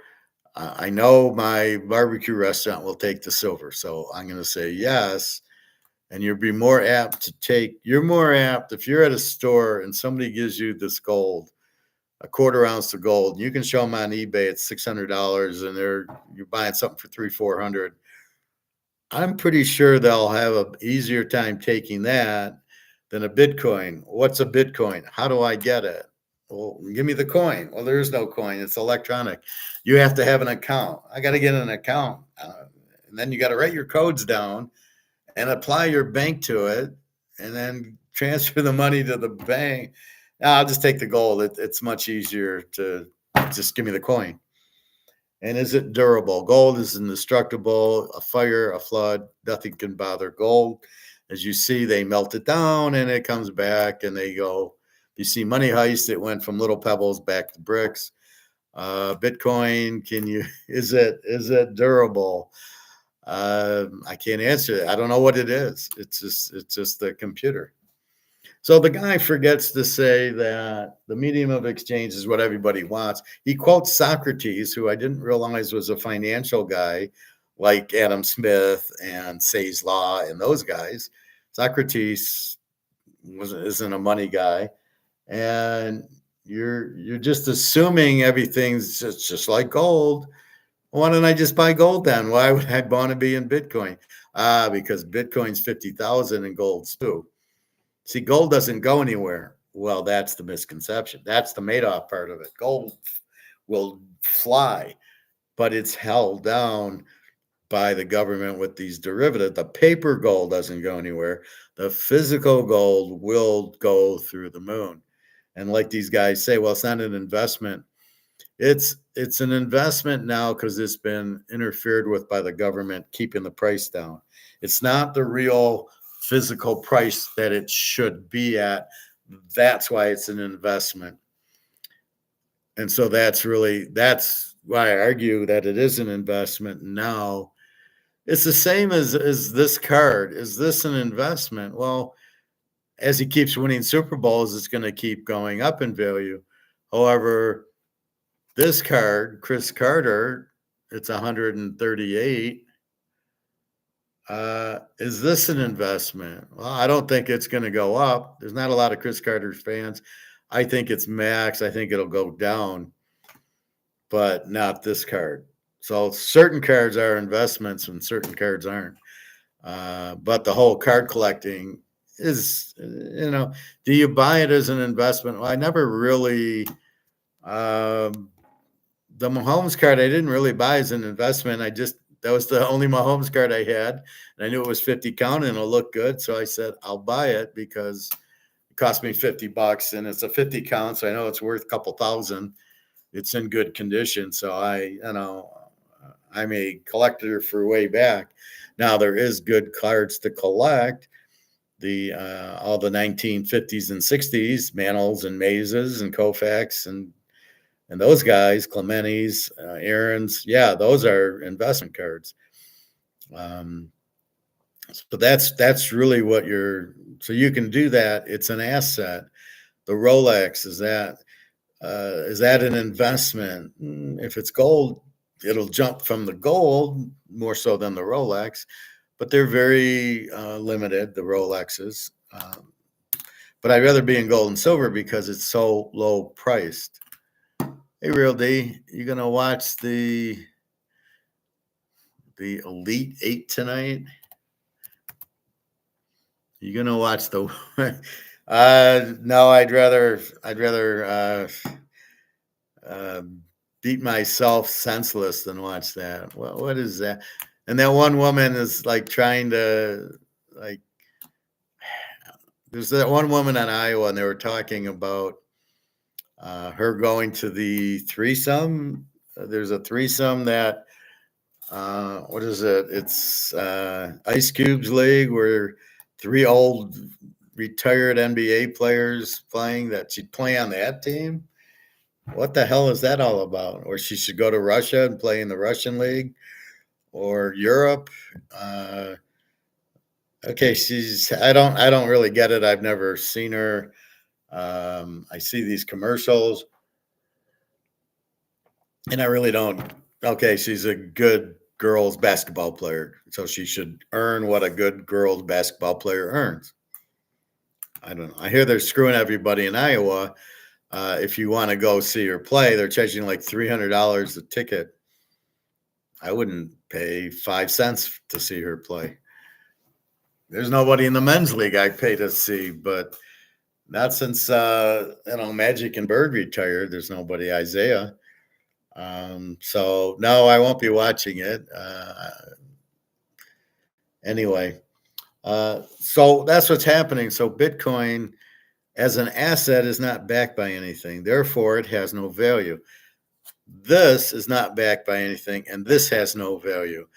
I know my barbecue restaurant will take the silver, so I'm going to say yes. And you're more apt if you're at a store and somebody gives you this gold, a quarter ounce of gold. You can show them on eBay at $600, and you're buying something for $300-400. I'm pretty sure they'll have an easier time taking that than a Bitcoin. What's a Bitcoin? How do I get it? Well, give me the coin. Well, there is no coin. It's electronic. You have to have an account. I got to get an account. And then you got to write your codes down and apply your bank to it and then transfer the money to the bank. No, I'll just take the gold. It's much easier to just give me the coin. And is it durable? Gold is indestructible. A fire, a flood, nothing can bother gold. As you see, they melt it down and it comes back and they go. You see Money Heist, it went from little pebbles back to bricks. Bitcoin, is it durable? I can't answer it. I don't know what it is. It's just the computer. So the guy forgets to say that the medium of exchange is what everybody wants. He quotes Socrates, who I didn't realize was a financial guy, like Adam Smith and Say's Law and those guys. Socrates isn't a money guy, and you're just assuming everything's just like gold. Why don't I just buy gold then? Why would I want to be in Bitcoin? Because Bitcoin's 50,000 and gold's too. See, gold doesn't go anywhere. Well, that's the misconception. That's the Madoff part of it. Gold will fly, but it's held down by the government with these derivatives. The paper gold doesn't go anywhere. The physical gold will go through the moon. And like these guys say, well, it's not an investment. It's an investment now because it's been interfered with by the government, keeping the price down. It's not the real physical price that it should be at. That's why it's an investment. And so that's why I argue that it is an investment now. It's the same as this card. Is this an investment? Well, as he keeps winning Super Bowls, it's going to keep going up in value. However, this card, Chris Carter, it's 138. Is this an investment? Well, I don't think it's going to go up. There's not a lot of Chris Carter fans. I think it's max. I think it'll go down, but not this card. So certain cards are investments and certain cards aren't. But the whole card collecting is, do you buy it as an investment? Well, I never really, the Mahomes card, I didn't really buy as an investment. That was the only Mahomes card I had. And I knew it was 50 count and it'll look good. So I said, I'll buy it because it cost me $50 and it's a 50 count. So I know it's worth a couple thousand. It's in good condition. So I'm a collector for way back. Now there is good cards to collect. All the 1950s and 60s, Mantles and Mazes and Koufax and those guys, Clementi's, Aaron's, yeah, those are investment cards. So that's really what so you can do that. It's an asset. The Rolex, is that an investment? If it's gold, it'll jump from the gold more so than the Rolex, but they're very limited, the Rolexes. But I'd rather be in gold and silver because it's so low priced. Hey, Real D, you gonna watch the Elite Eight tonight? You gonna watch the? No, I'd rather beat myself senseless than watch that. What is that? And that one woman is like trying to like. There's that one woman in Iowa, and they were talking about Her going to the threesome. There's a threesome that what is it? It's Ice Cube's league where 3 old retired NBA players playing that she'd play on that team. What the hell is that all about? Or she should go to Russia and play in the Russian league or Europe. Okay, I don't really get it. I've never seen her. I see these commercials and I really don't. Okay, she's a good girls basketball player, so she should earn what a good girls basketball player earns. I don't know. I hear they're screwing everybody in Iowa. If you want to go see her play, they're charging like $300 a ticket. I wouldn't pay 5 cents to see her play. There's nobody in the men's league I pay to see, but not since Magic and Bird retired. There's nobody. Isaiah. So no, I won't be watching it. Anyway, so that's what's happening. So Bitcoin as an asset is not backed by anything. Therefore, it has no value. This is not backed by anything, and this has no value.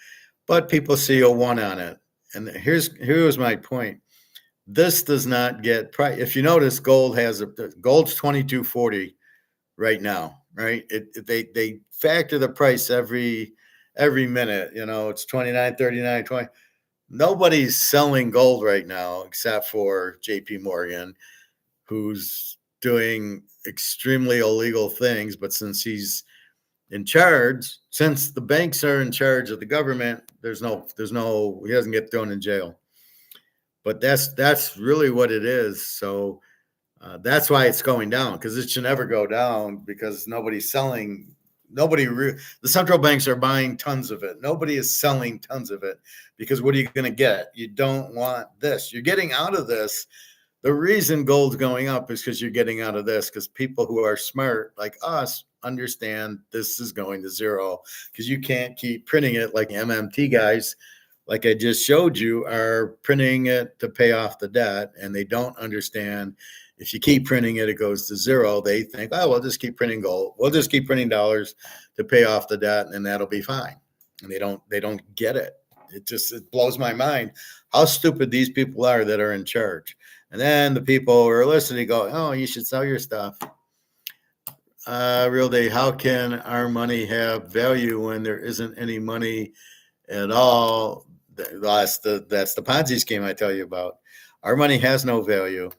But people see a 1 on it. And here's my point. This does not get price. If you notice, gold's 2240 right now, right? They factor the price every minute. It's 29, 39, 20. Nobody's selling gold right now except for JP Morgan, who's doing extremely illegal things. But since he's in charge, since the banks are in charge of the government, he doesn't get thrown in jail. But that's really what it is. So that's why it's going down, because it should never go down, because nobody's selling. The central banks are buying tons of it. Nobody is selling tons of it, because what are you going to get? You don't want this. You're getting out of this. The reason gold's going up is because you're getting out of this, because people who are smart like us understand this is going to zero, because you can't keep printing it like MMT guys, like I just showed you, are printing it to pay off the debt, and they don't understand if you keep printing it, it goes to zero. They think, oh, we'll just keep printing gold. We'll just keep printing dollars to pay off the debt, and that'll be fine. And they don't get it. It blows my mind how stupid these people are that are in charge. And then the people who are listening go, oh, you should sell your stuff. Really, how can our money have value when there isn't any money at all? That's the Ponzi scheme I tell you about. Our money has no value.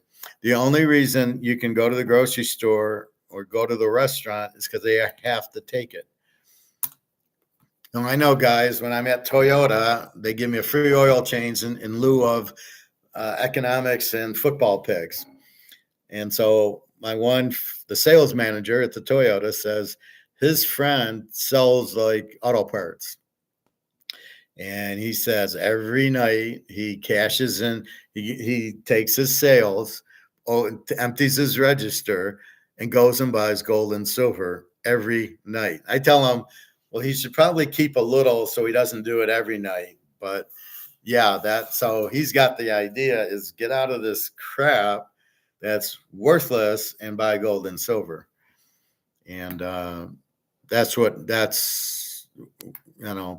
The only reason you can go to the grocery store or go to the restaurant is because they have to take it. Now, I know, guys, when I'm at Toyota, they give me a free oil change in lieu of economics and football picks. And so the sales manager at the Toyota says his friend sells like auto parts. And he says every night he cashes in, he takes his sales, empties his register, and goes and buys gold and silver every night. I tell him, well, he should probably keep a little so he doesn't do it every night. But yeah, so he's got the idea is get out of this crap that's worthless and buy gold and silver. And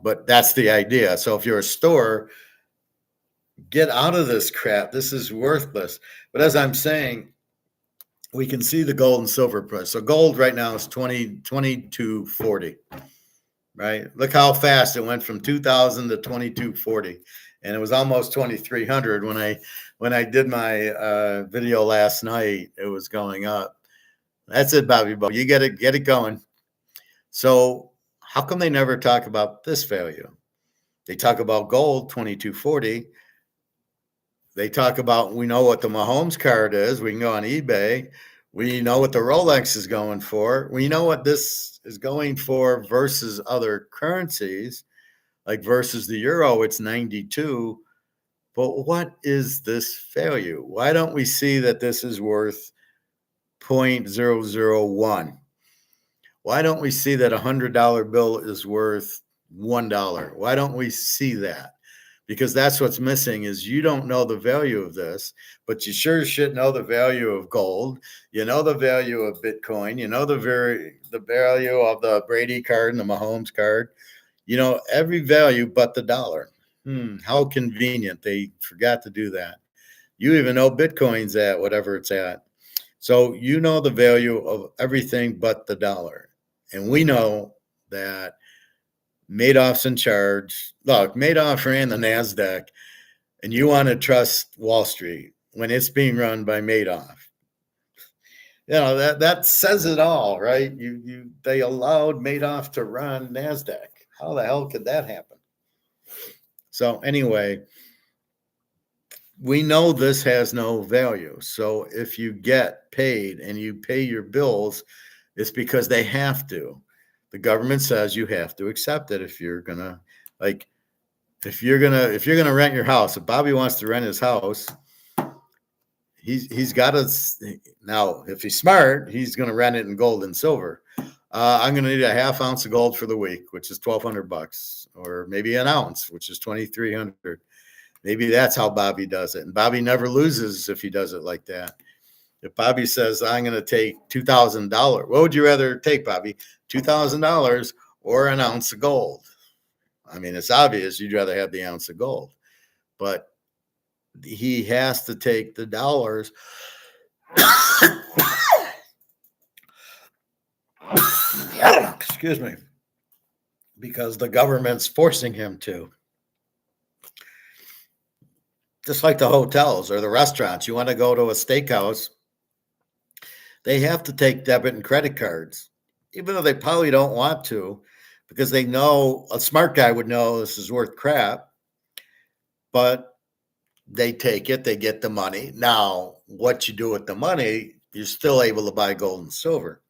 but that's the idea. So if you're a store, get out of this crap. This is worthless. But as I'm saying, we can see the gold and silver price. So gold right now is 2240, right? Look how fast it went from 2000 to 2240. And it was almost 2300 when I did my video last night. It was going up. That's it, Bobby Bo. You get it going. So how come they never talk about this value? They talk about gold, 2240. They talk about, we know what the Mahomes card is. We can go on eBay. We know what the Rolex is going for. We know what this is going for versus other currencies, like versus the euro, it's 92. But what is this value? Why don't we see that this is worth 0.001? Why don't we see that $100 bill is worth $1? Why don't we see that? because that's what's missing is you don't know the value of this, but you sure should know the value of gold. You know the value of Bitcoin. You know the value of the Brady card and the Mahomes card. You know every value but the dollar. How convenient. They forgot to do that. You even know Bitcoin's at whatever it's at. So you know the value of everything but the dollar. And we know that Madoff's in charge. Look, Madoff ran the NASDAQ, and you want to trust Wall Street when it's being run by Madoff. You know, that says it all, right? They allowed Madoff to run NASDAQ. How the hell could that happen? So anyway, we know this has no value. So if you get paid and you pay your bills, it's because they have to. The government says you have to accept it if you're gonna like if you're gonna rent your house. If Bobby wants to rent his house, he's got to now. If he's smart, he's gonna rent it in gold and silver. I'm gonna need a half ounce of gold for the week, which is $1,200, or maybe an ounce, which is $2,300. Maybe that's how Bobby does it. And Bobby never loses if he does it like that. If Bobby says, I'm going to take $2,000, what would you rather take, Bobby? $2,000 or an ounce of gold? I mean, it's obvious you'd rather have the ounce of gold. But he has to take the dollars. Excuse me. Because the government's forcing him to. Just like the hotels or the restaurants. You want to go to a steakhouse, they have to take debit and credit cards, even though they probably don't want to, because they know a smart guy would know this is worth crap, but they take it, they get the money. Now, what you do with the money, you're still able to buy gold and silver.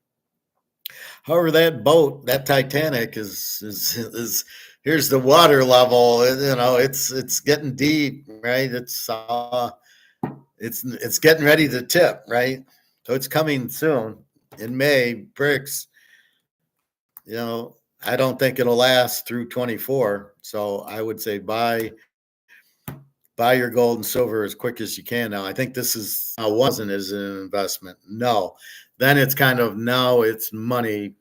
However, that boat, that Titanic is here's the water level. You know, it's getting deep, right? It's getting ready to tip, right? So it's coming soon in May. BRICS, you know, I don't think it'll last through 24. So I would say buy your gold and silver as quick as you can. Now, I think this is wasn't as an investment. No, then it's kind of now it's money.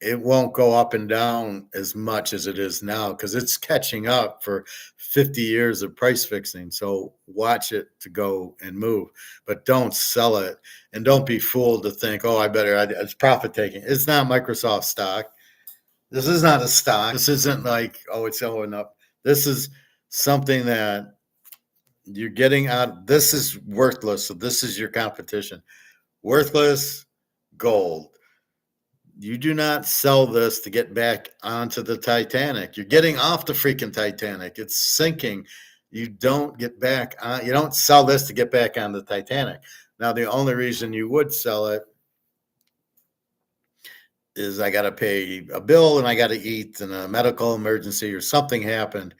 It won't go up and down as much as it is now because it's catching up for 50 years of price fixing. So watch it to go and move, but don't sell it. And don't be fooled to think, oh, it's profit taking. It's not Microsoft stock. This is not a stock. This isn't like, oh, it's going up. This is something that you're getting out. This is worthless. So this is your competition. Worthless gold. You do not sell this to get back onto the Titanic. You're getting off the freaking Titanic. It's sinking. You don't get back on. You don't sell this to get back on the Titanic. Now, the only reason you would sell it is I got to pay a bill and I got to eat and a medical emergency or something happened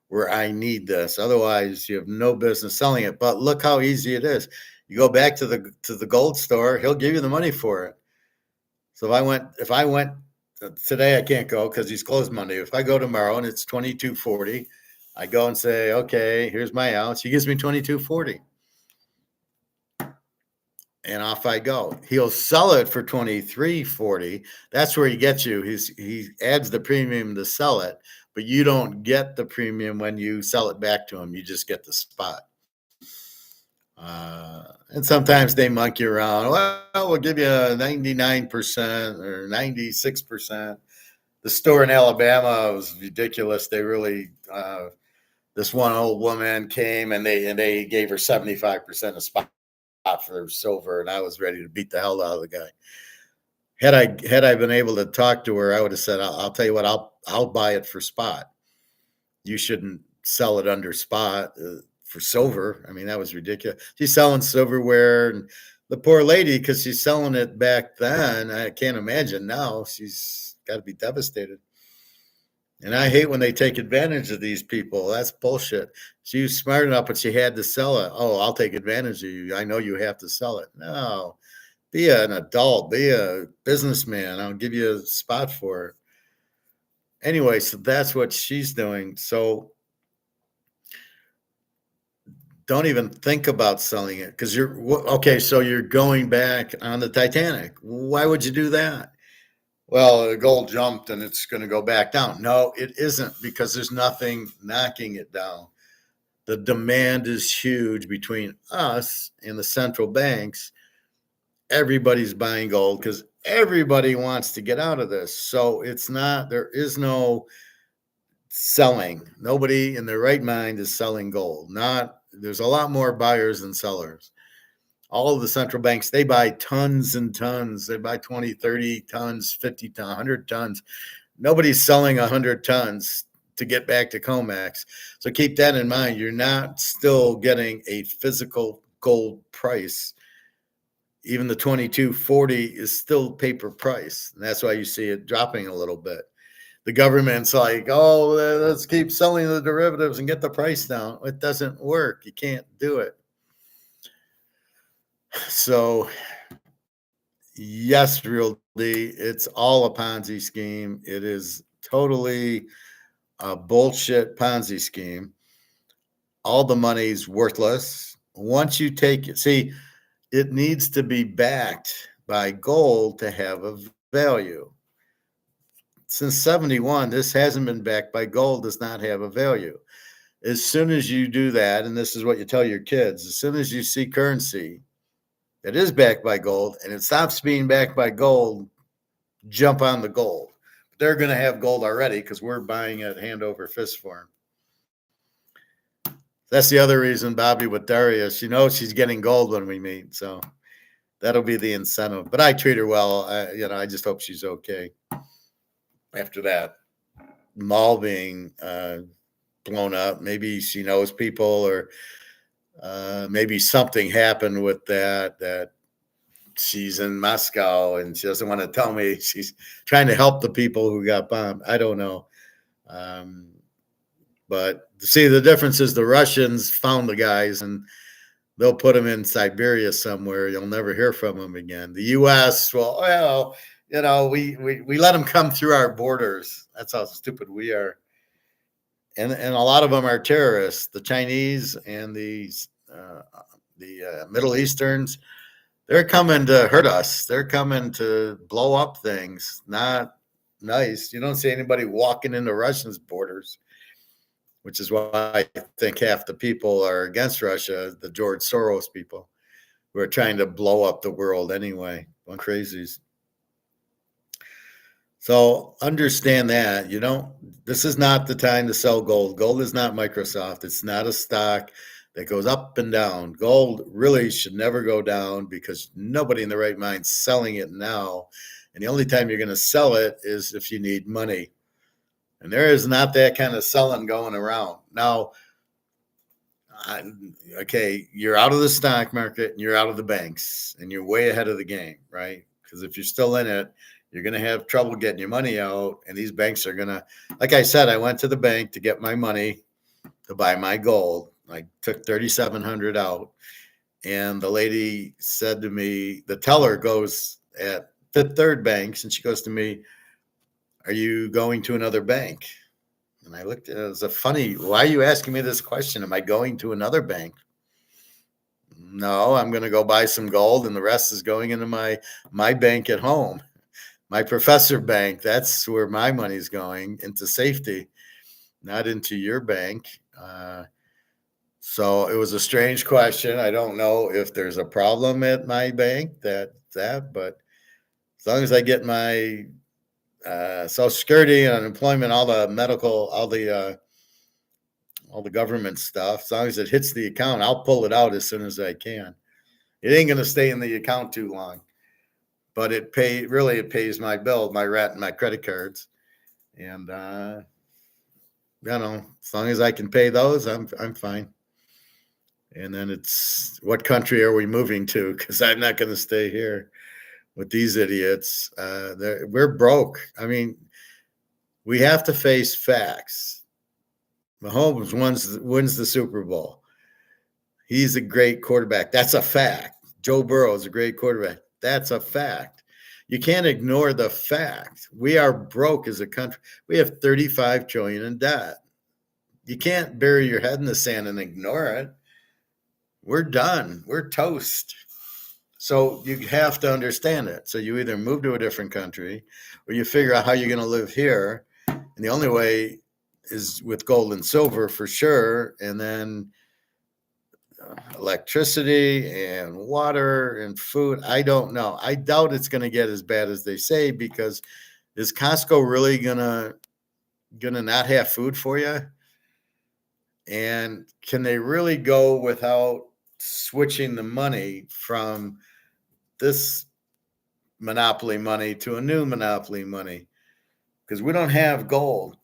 where I need this. Otherwise, you have no business selling it. But look how easy it is. You go back to the gold store, he'll give you the money for it. So if I went today, I can't go because he's closed Monday. If I go tomorrow and it's $22.40, I go and say, okay, here's my ounce. He gives me $22.40. And off I go. He'll sell it for $23.40. That's where he gets you. He adds the premium to sell it, but you don't get the premium when you sell it back to him. You just get the spot. And sometimes they monkey around. Well, we'll give you 99% or 96%. The store in Alabama was ridiculous. They really, this one old woman came and they gave her 75% of spot for silver, and I was ready to beat the hell out of the guy. Had I been able to talk to her, I would have said, "I'll tell you what, I'll buy it for spot. You shouldn't sell it under spot." For silver. I mean, that was ridiculous. She's selling silverware, and the poor lady, because she's selling it back then, I can't imagine now. She's got to be devastated. And I hate when they take advantage of these people. That's bullshit. She was smart enough, but she had to sell it. Oh, I'll take advantage of you. I know you have to sell it. No, be an adult, be a businessman. I'll give you a spot for it. Anyway, so that's what she's doing. So don't even think about selling it because okay. So you're going back on the Titanic. Why would you do that? Well, the gold jumped and it's going to go back down. No, it isn't because there's nothing knocking it down. The demand is huge between us and the central banks. Everybody's buying gold because everybody wants to get out of this. So there is no selling. Nobody in their right mind is selling gold. There's a lot more buyers than sellers. All of the central banks, they buy tons and tons. They buy 20, 30 tons, 50 tons, 100 tons. Nobody's selling 100 tons to get back to COMEX. So keep that in mind. You're not still getting a physical gold price. Even the 2240 is still paper price. And that's why you see it dropping a little bit. The government's like, oh, let's keep selling the derivatives and get the price down. It doesn't work. You can't do it. So, yes, Real D, it's all a Ponzi scheme. It is totally a bullshit Ponzi scheme. All the money's worthless. Once you take it, see, it needs to be backed by gold to have a value. Since 71, this hasn't been backed by gold, does not have a value. As soon as you do that, and this is what you tell your kids, as soon as you see currency that is backed by gold and it stops being backed by gold, jump on the gold. But they're going to have gold already because we're buying it hand over fist for them. That's the other reason, Bobby, with Darius, she's getting gold when we meet. So that'll be the incentive. But I treat her well. I just hope she's okay. After that mall being blown up, maybe she knows people, or maybe something happened with that she's in Moscow and she doesn't want to tell me. She's trying to help the people who got bombed. I don't know. But see, the difference is the Russians found the guys and they'll put them in Siberia somewhere. You'll never hear from them again. The U.S., we let them come through our borders. That's how stupid we are. And a lot of them are terrorists. The Chinese and the Middle Easterns, they're coming to hurt us. They're coming to blow up things. Not nice. You don't see anybody walking into Russians' borders, which is why I think half the people are against Russia, the George Soros people, who are trying to blow up the world anyway. One crazies. So understand that, this is not the time to sell gold. Gold is not Microsoft. It's not a stock that goes up and down. Gold really should never go down because nobody in the right mind is selling it now. And the only time you're going to sell it is if you need money. And there is not that kind of selling going around. Now, okay, you're out of the stock market and you're out of the banks and you're way ahead of the game, right? Because if you're still in it, you're going to have trouble getting your money out. And these banks are going to, like I said, I went to the bank to get my money to buy my gold. I took $3,700 out. And the lady said to me, the teller goes at Fifth Third Banks, and she goes to me, are you going to another bank? And I looked at it, it was why are you asking me this question? Am I going to another bank? No, I'm going to go buy some gold and the rest is going into my bank at home. My professor bank, that's where my money's going, into safety, not into your bank. So it was a strange question. I don't know if there's a problem at my bank but as long as I get my Social Security and unemployment, all the medical, all the government stuff, as long as it hits the account, I'll pull it out as soon as I can. It ain't going to stay in the account too long, but it pays my bill, my rent, and my credit cards. And, as long as I can pay those, I'm fine. And then it's what country are we moving to? Because I'm not going to stay here with these idiots. We're broke. I mean, we have to face facts. Mahomes wins the Super Bowl. He's a great quarterback. That's a fact. Joe Burrow is a great quarterback. That's a fact. You can't ignore the fact. We are broke as a country. We have $35 trillion in debt. You can't bury your head in the sand and ignore it. we're done. We're toast. So you have to understand it. So you either move to a different country or you figure out how you're going to live here. And the only way is with gold and silver for sure. And then electricity and water and food. I don't know. I doubt it's going to get as bad as they say, because is Costco really gonna not have food for you? And can they really go without switching the money from this monopoly money to a new monopoly money? Because we don't have gold.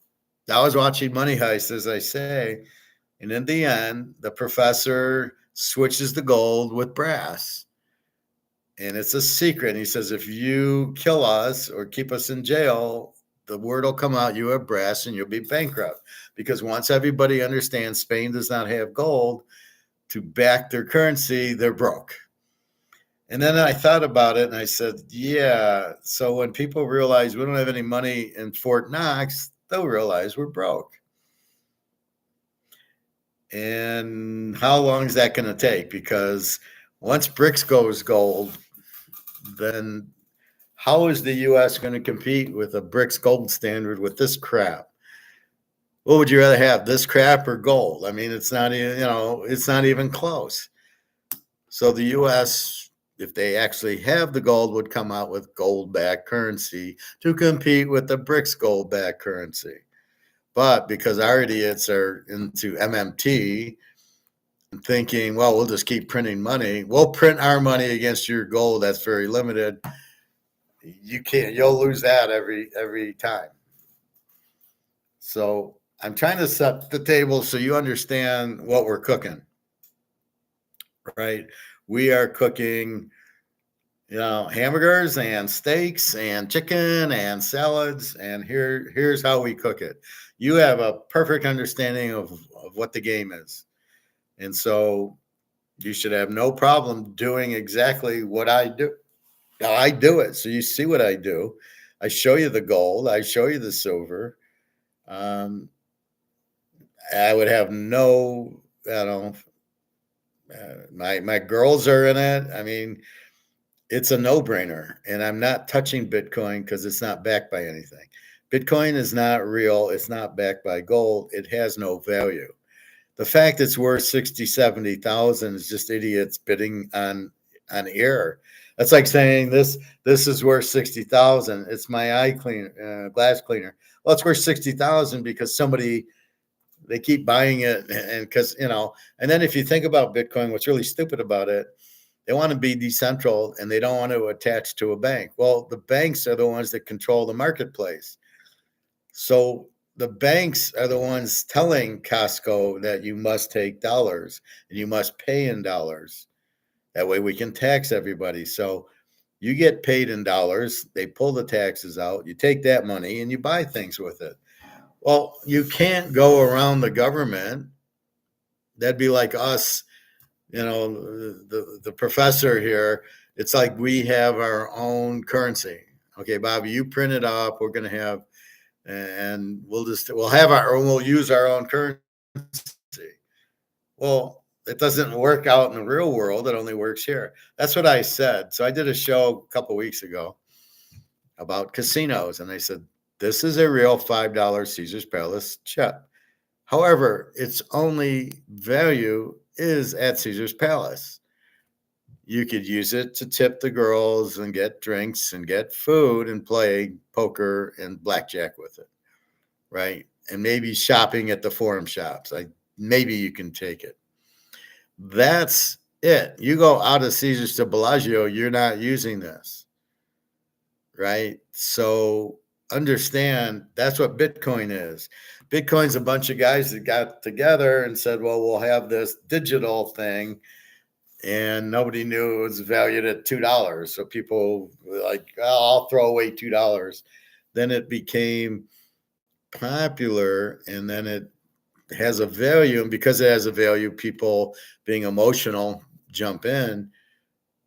I was watching Money Heist, as I say, and in the end, the professor switches the gold with brass. And it's a secret. And he says, if you kill us or keep us in jail, the word will come out you have brass and you'll be bankrupt. Because once everybody understands Spain does not have gold to back their currency, they're broke. And then I thought about it and I said, yeah. So when people realize we don't have any money in Fort Knox, they'll realize we're broke. And how long is that going to take? Because once BRICS goes gold, then how is the U.S. going to compete with a BRICS gold standard with this crap? What would you rather have, this crap or gold? I mean, it's not even, it's not even close. So the U.S., if they actually have the gold, would come out with gold-backed currency to compete with the BRICS gold-backed currency. But because our idiots are into MMT and thinking, well, we'll just keep printing money. We'll print our money against your gold. That's very limited. You'll lose that every time. So I'm trying to set the table so you understand what we're cooking, right? We are cooking, hamburgers and steaks and chicken and salads. And here's how we cook it. You have a perfect understanding of what the game is. And so you should have no problem doing exactly what I do. Now I do it. So you see what I do. I show you the gold. I show you the silver. I would have no, my girls are in it. I mean, it's a no-brainer. And I'm not touching Bitcoin because it's not backed by anything. Bitcoin is not real. It's not backed by gold. It has no value. The fact it's worth 60, 70,000 is just idiots bidding on air. That's like saying this is worth 60,000. It's my eye cleaner, glass cleaner. Well, it's worth 60,000 because they keep buying it, and because and then if you think about Bitcoin, what's really stupid about it, they want to be decentral and they don't want to attach to a bank. Well, the banks are the ones that control the marketplace. So the banks are the ones telling Costco that you must take dollars and you must pay in dollars. That way we can tax everybody. So you get paid in dollars, they pull the taxes out, you take that money and you buy things with it. Well, you can't go around the government. That'd be like us, the professor here. It's like we have our own currency. Okay, Bobby, you print it up. We're going to have, and we'll use our own currency. Well, it doesn't work out in the real world. It only works here. That's what I said. So I did a show a couple weeks ago about casinos, and I said, this is a real $5 Caesar's Palace chip. However, its only value is at Caesar's Palace. You could use it to tip the girls and get drinks and get food and play poker and blackjack with it, right? And maybe shopping at the forum shops. Maybe you can take it. That's it. You go out of Caesar's to Bellagio, you're not using this, right? So understand that's what Bitcoin is. Bitcoin's a bunch of guys that got together and said, well, we'll have this digital thing. And nobody knew it was valued at $2. So people were like, oh, I'll throw away $2. Then it became popular, and then it has a value. And because it has a value, people being emotional jump in.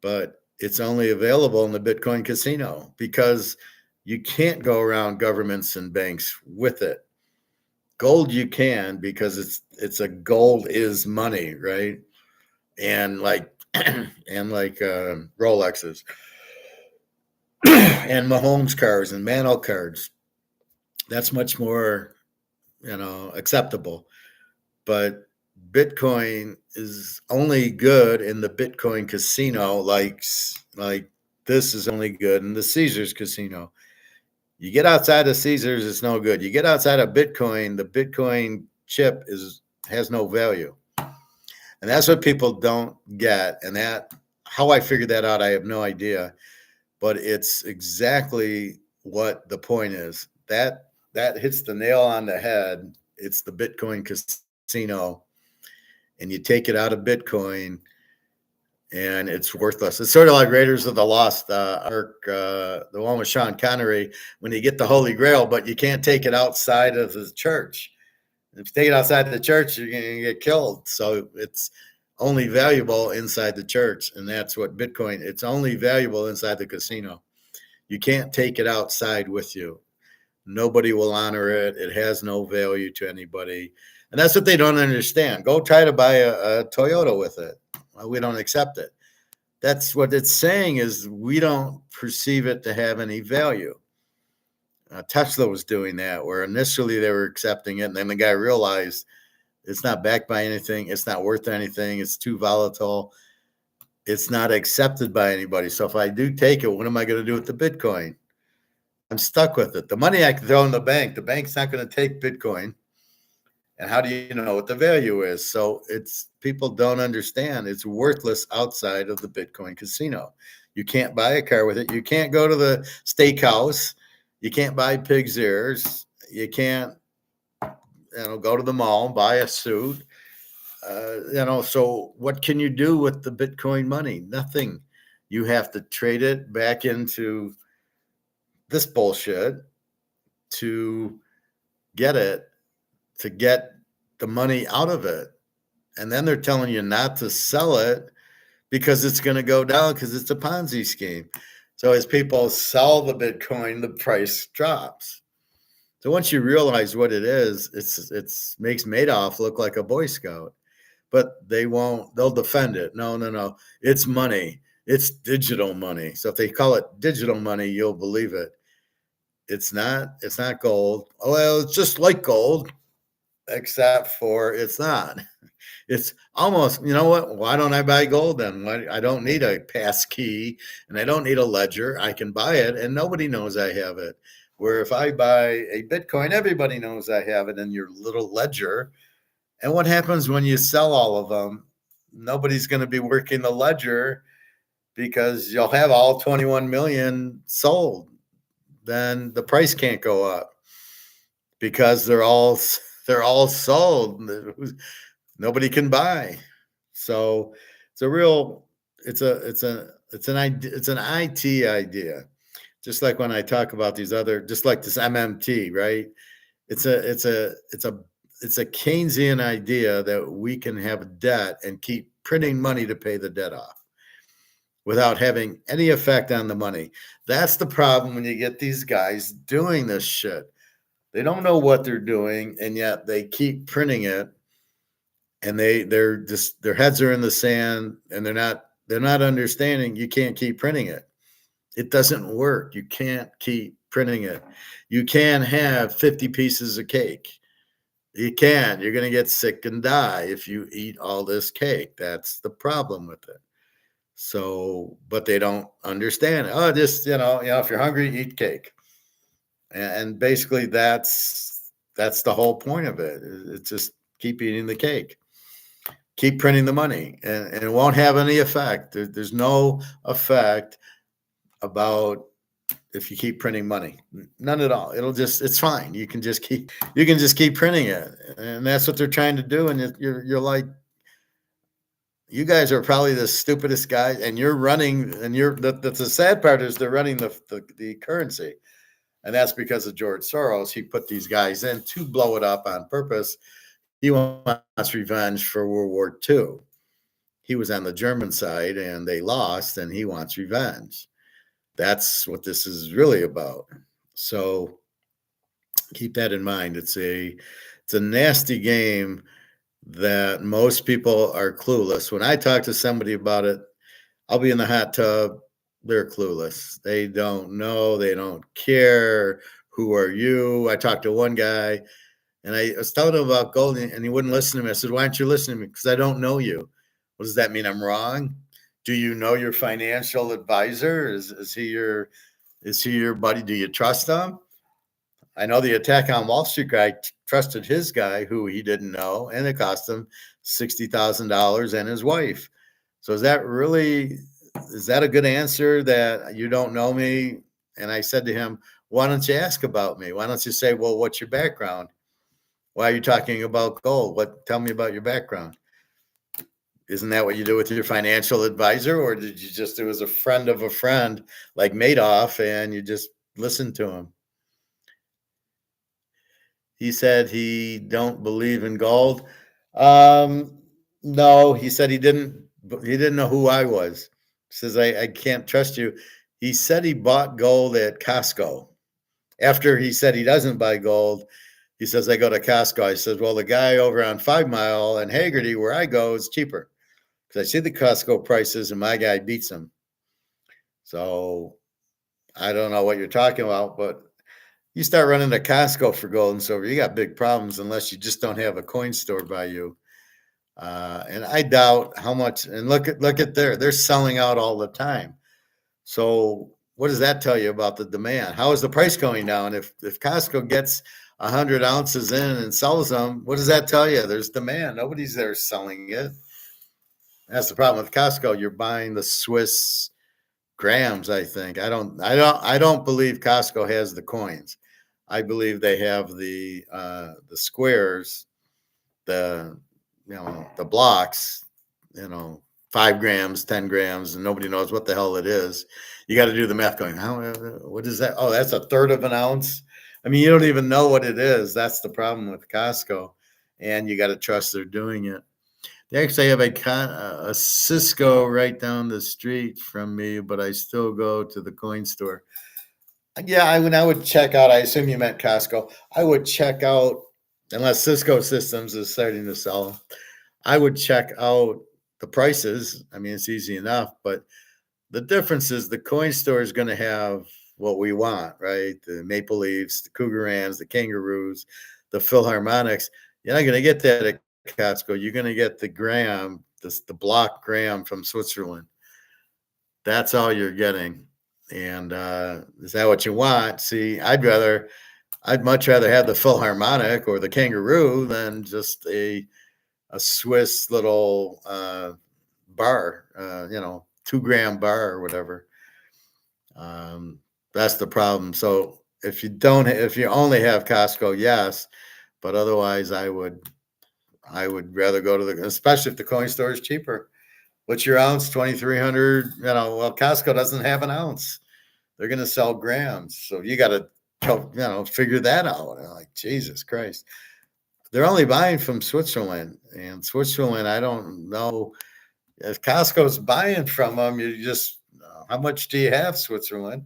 But it's only available in the Bitcoin casino because you can't go around governments and banks with it. Gold you can, because it's a gold is money, right? and like and like Rolexes and Mahomes cars and Mantle cards. That's much more, acceptable. But Bitcoin is only good in the Bitcoin casino, like this is only good in the Caesars casino. You get outside of Caesars, it's no good. You get outside of Bitcoin, the Bitcoin chip has no value. And that's what people don't get. And that how I figured that out, I have no idea. But it's exactly what the point is. That hits the nail on the head. It's the Bitcoin casino, and you take it out of Bitcoin, and it's worthless. It's sort of like Raiders of the Lost Ark, the one with Sean Connery, when you get the Holy Grail, but you can't take it outside of the church. If you take it outside the church, you're going to get killed. So it's only valuable inside the church, and that's what Bitcoin. It's only valuable inside the casino. You can't take it outside with you. Nobody will honor it. It has no value to anybody. And that's what they don't understand. Go try to buy a Toyota with it. Well, we don't accept it. That's what it's saying is we don't perceive it to have any value. Tesla was doing that, where initially they were accepting it, and then the guy realized it's not backed by anything. It's not worth anything. It's too volatile. It's not accepted by anybody. So if I do take it, what am I going to do with the Bitcoin? I'm stuck with it. The money I can throw in the bank's not going to take Bitcoin. And how do you know what the value is? So it's people don't understand it's worthless outside of the Bitcoin casino. You can't buy a car with it. You can't go to the steakhouse. You can't buy pig's ears. You can't, go to the mall and buy a suit. So what can you do with the Bitcoin money? Nothing. You have to trade it back into this bullshit to get it, to get the money out of it. And then they're telling you not to sell it because it's going to go down because it's a Ponzi scheme. So as people sell the Bitcoin, the price drops. So once you realize what it is, it's makes Madoff look like a Boy Scout, but they'll defend it. No. It's money. It's digital money. So if they call it digital money, you'll believe it. It's not gold. Oh, well, it's just like gold, except for it's not. It's almost, you know what? Why don't I buy gold then? Why, I don't need a pass key and I don't need a ledger. I can buy it and nobody knows I have it. Where if I buy a Bitcoin, everybody knows I have it in your little ledger. And what happens when you sell all of them? Nobody's going to be working the ledger because you'll have all 21 million sold. Then the price can't go up because they're all sold. Nobody can buy. So it's a real it's an idea, it's an IT idea. Just like when I talk about these other, just like this MMT, right? It's a Keynesian idea that we can have debt and keep printing money to pay the debt off without having any effect on the money. That's the problem when you get these guys doing this shit. They don't know what they're doing, and yet they keep printing it, and they're just their heads are in the sand, and they're not understanding you can't keep printing it. It doesn't work. You can't keep printing it. You can have 50 pieces of cake. You can. You're going to get sick and die if you eat all this cake. That's the problem with it. So, but they don't understand it. Oh, just, if you're hungry, eat cake. And basically that's the whole point of it. It's just keep eating the cake. Keep printing the money, and it won't have any effect. There's no effect about if you keep printing money. None at all. It's fine. You can just keep printing it. And that's what they're trying to do. And you're like, you guys are probably the stupidest guys, and you're running, and that's the sad part is they're running the currency. And that's because of George Soros. He put these guys in to blow it up on purpose. He wants revenge for World War II. He was on the German side and they lost, and he wants revenge. That's what this is really about. So keep that in mind. It's a nasty game that most people are clueless. When I talk to somebody about it, I'll be in the hot tub. They're clueless. They don't know. They don't care. Who are you? I talked to one guy and I was telling him about gold and he wouldn't listen to me. I said, why aren't you listening to me? Because I don't know you. What does that mean? I'm wrong? Do you know your financial advisor? Is he your buddy? Do you trust him? I know the attack on Wall Street guy trusted his guy who he didn't know, and it cost him $60,000 and his wife. So is that a good answer that you don't know me? And I said to him, why don't you ask about me? Why don't you say, well, what's your background? Why are you talking about gold? Tell me about your background. Isn't that what you do with your financial advisor? Or did you just, it was a friend of a friend like Madoff and you just listened to him? He said he don't believe in gold. Um, no, he said he didn't know who I was. He says I can't trust you. He said he bought gold at Costco. After he said he doesn't buy gold, he says I go to Costco. I said, well, the guy over on 5 Mile and Hagerty, where I go, is cheaper because I see the Costco prices and my guy beats them. So I don't know what you're talking about, but you start running to Costco for gold and silver, you got big problems unless you just don't have a coin store by you. And I doubt how much. And look at they're selling out all the time. So what does that tell you about the demand? How is the price going down? If Costco gets 100 ounces in and sells them, what does that tell you? There's demand. Nobody's there selling it. That's the problem with Costco. You're buying the Swiss grams. I think I don't believe Costco has the coins. I believe they have the squares, the the blocks, 5 grams, 10 grams, and nobody knows what the hell it is. You got to do the math going, what is that? Oh, that's a third of an ounce. I mean, you don't even know what it is. That's the problem with Costco. And you got to trust they're doing it. They actually have a Cisco right down the street from me, but I still go to the coin store. Yeah, I would check out. I assume you meant Costco. I would check out, unless Cisco Systems is starting to sell them. I would check out the prices. I mean, it's easy enough, but the difference is the coin store is going to have what we want, right? The Maple Leafs, the Cougarans, the Kangaroos, the Philharmonics. You're not going to get that at Costco. You're going to get the gram, the block gram from Switzerland. That's all you're getting. And is that what you want? See, I'd much rather have the Philharmonic or the Kangaroo than just a Swiss little bar, 2 gram bar or whatever. That's the problem. So if you only have Costco, yes, but otherwise, I would rather go to especially if the coin store is cheaper. What's your ounce? 2,300. Well, Costco doesn't have an ounce. They're going to sell grams, so you got to figure that out. I'm like, Jesus Christ. They're only buying from Switzerland, and Switzerland, I don't know if Costco's buying from them. You just how much do you have, Switzerland?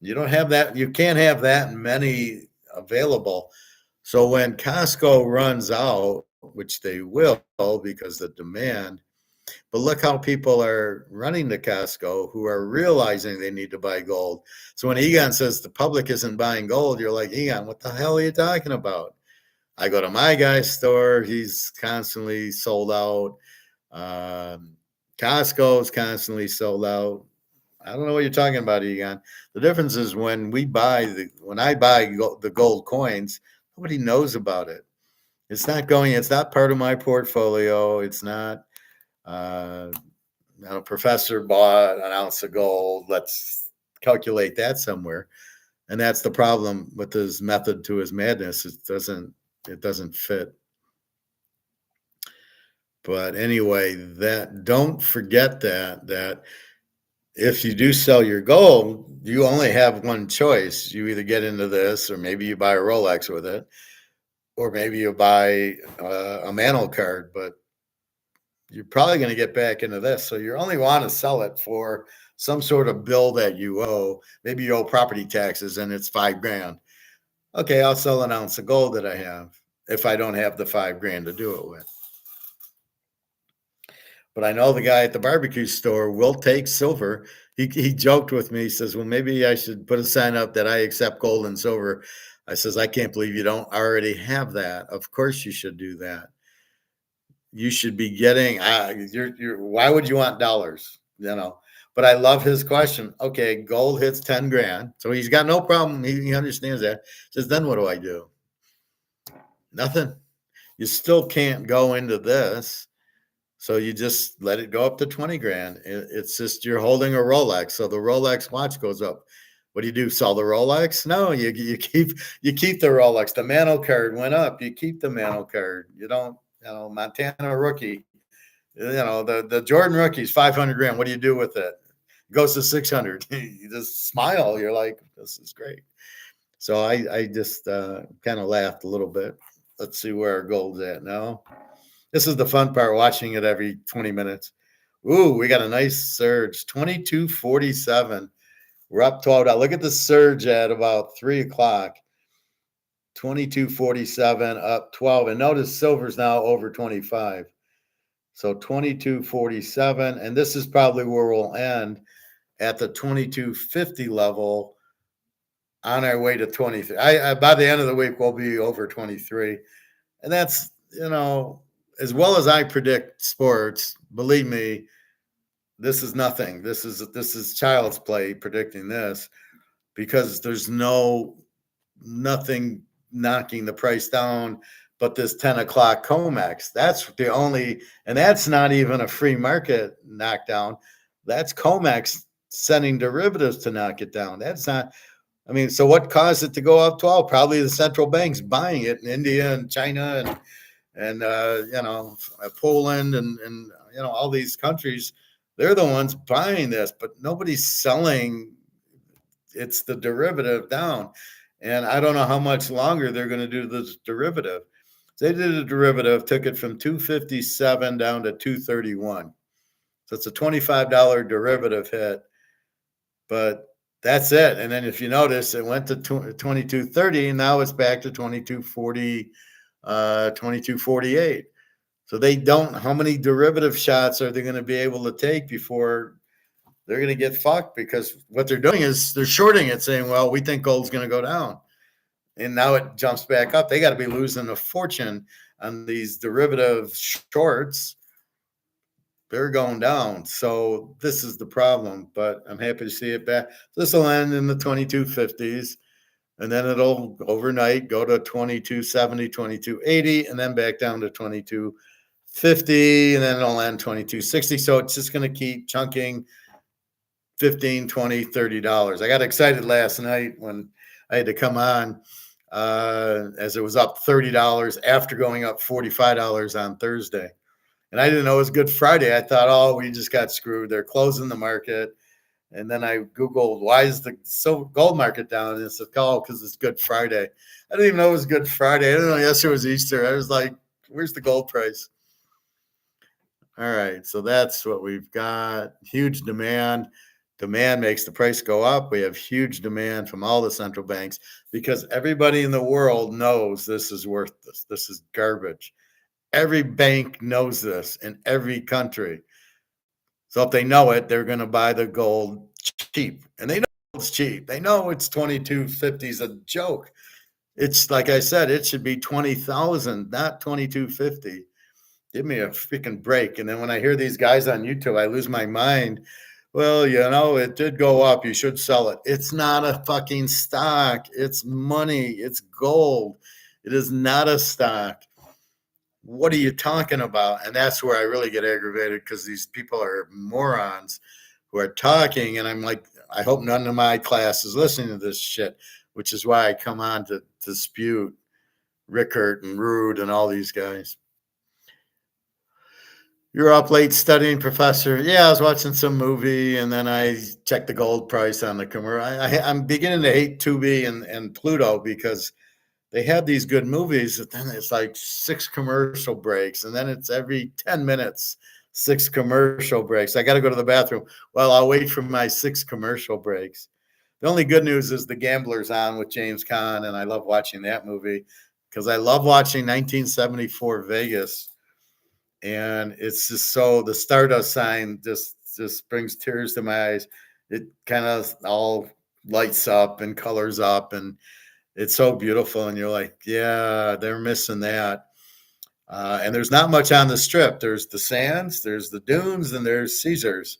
You don't have that. You can't have that many available. So when Costco runs out, which they will because the demand, but look how people are running to Costco who are realizing they need to buy gold. So when Egon says the public isn't buying gold, you're like, Egon, what the hell are you talking about? I go to my guy's store. He's constantly sold out. Costco's constantly sold out. I don't know what you're talking about, Egon. The difference is when I buy the gold coins, nobody knows about it. It's not part of my portfolio. It's not, uh, professor bought an ounce of gold. Let's calculate that somewhere. And that's the problem with his method to his madness. It doesn't fit. But anyway, that don't forget that if you do sell your gold, you only have one choice. You either get into this, or maybe you buy a Rolex with it, or maybe you buy a Mantle card. But you're probably going to get back into this. So you only want to sell it for some sort of bill that you owe. Maybe you owe property taxes and it's 5 grand. Okay, I'll sell an ounce of gold that I have if I don't have the 5 grand to do it with. But I know the guy at the barbecue store will take silver. He joked with me. He says, "Well, maybe I should put a sign up that I accept gold and silver." I says, "I can't believe you don't already have that. Of course you should do that. You should be getting. You're. Why would you want dollars? You know." But I love his question. Okay, gold hits 10 grand, so he's got no problem. He understands that. Says, then what do I do? Nothing. You still can't go into this. So you just let it go up to 20 grand. It's just you're holding a Rolex. So the Rolex watch goes up. What do you do? Sell the Rolex? No, you keep the Rolex. The Mano card went up. You keep the Mano card. You don't, Montana rookie. The Jordan rookie's 500 grand. What do you do with it? It goes to 600. You just smile. You're like, this is great. So I just kind of laughed a little bit. Let's see where our gold's at now. This is the fun part, watching it every 20 minutes. Ooh, we got a nice surge, 22.47. We're up 12. Look at the surge at about 3 o'clock. 22.47, up 12. And notice silver's now over 25. So 22.47. And this is probably where we'll end at the 22.50 level on our way to 23. By the end of the week, we'll be over 23. And that's, as well as I predict sports, believe me, this is nothing. This is child's play predicting this, because there's nothing knocking the price down but this 10 o'clock COMEX. That's the only, and that's not even a free market knockdown. That's COMEX sending derivatives to knock it down. That's not, so what caused it to go up 12? Probably the central banks buying it in India and China and Poland and all these countries. They're the ones buying this, but nobody's selling. It's the derivative down. And I don't know how much longer they're going to do this derivative. They did a derivative, took it from 257 down to 231. So it's a $25 derivative hit, but that's it. And then if you notice, it went to 2230, and now it's back to 2240, 2248. So they don't, how many derivative shots are they going to be able to take before they're going to get fucked? Because what they're doing is they're shorting it, saying, well, we think gold's going to go down. And now it jumps back up. They got to be losing a fortune on these derivative shorts. They're going down. So this is the problem, but I'm happy to see it back. This will end in the 2250s, and then it'll overnight go to 2270, 2280, and then back down to 2250, and then it'll end 2260. So it's just going to keep chunking $15, $20, $30. I got excited last night when I had to come on as it was up $30 after going up $45 on Thursday. And I didn't know it was Good Friday. I thought, oh, we just got screwed. They're closing the market. And then I Googled, why is the gold market down? And it said, oh, because it's Good Friday. I didn't even know it was Good Friday. I didn't know yesterday was Easter. I was like, where's the gold price? All right. So that's what we've got. Huge demand. Demand makes the price go up. We have huge demand from all the central banks because everybody in the world knows this is worthless. This is garbage. Every bank knows this in every country. So if they know it, they're going to buy the gold cheap. And they know it's cheap. They know it's 2250 is a joke. It's like I said, it should be 20,000, not 2250. Give me a freaking break. And then when I hear these guys on YouTube, I lose my mind. Well, it did go up. You should sell it. It's not a fucking stock. It's money. It's gold. It is not a stock. What are you talking about? And that's where I really get aggravated, because these people are morons who are talking. And I'm like, I hope none of my class is listening to this shit, which is why I come on to dispute Rickert and Rude and all these guys. You're up late studying, professor. Yeah, I was watching some movie, and then I checked the gold price on the commercial. I'm beginning to hate Tubi and Pluto, because they have these good movies, but then it's like 6 commercial breaks, and then it's every 10 minutes, 6 commercial breaks. I got to go to the bathroom. Well, I'll wait for my 6 commercial breaks. The only good news is The Gambler's on with James Caan, and I love watching that movie because I love watching 1974 Vegas. and it's just so the Stardust sign just brings tears to my eyes. It kind of all lights up and colors up, and it's so beautiful. And you're like, yeah, they're missing that. And there's not much on the strip. There's the sands, there's the dunes, and there's Caesars.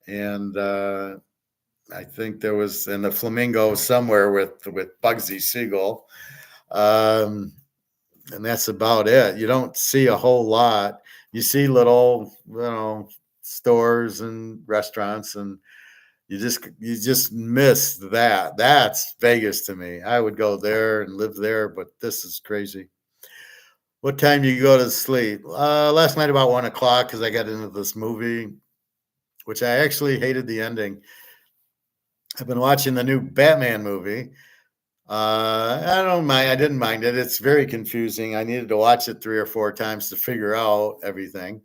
And I think there was in the flamingo somewhere with Bugsy Siegel. Um, and that's about it. You don't see a whole lot. You see little, stores and restaurants, and you just miss that. That's Vegas to me. I would go there and live there, but this is crazy. What time do you go to sleep? Last night about 1 o'clock because I got into this movie, which I actually hated the ending. I've been watching the new Batman movie. I don't mind. I didn't mind it. It's very confusing. I needed to watch it 3 or 4 times to figure out everything.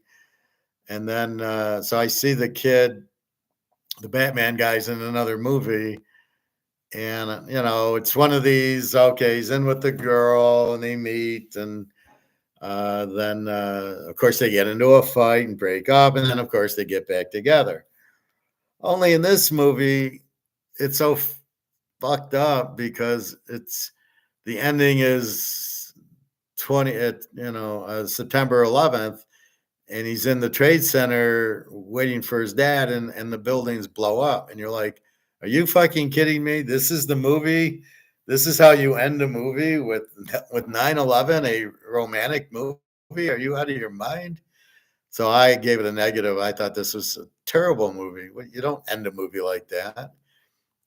And then, so I see the Batman guy's in another movie. And, it's one of these, okay, he's in with the girl and they meet. And then, of course, they get into a fight and break up. And then, of course, they get back together. Only in this movie, it's so fucked up because the ending is September 11th, and he's in the trade center waiting for his dad, and the buildings blow up, and you're like, are you fucking kidding me? This is the movie. This is how you end a movie with 9/11, a romantic movie. Are you out of your mind? So I gave it a negative. I thought this was a terrible movie. You don't end a movie like that.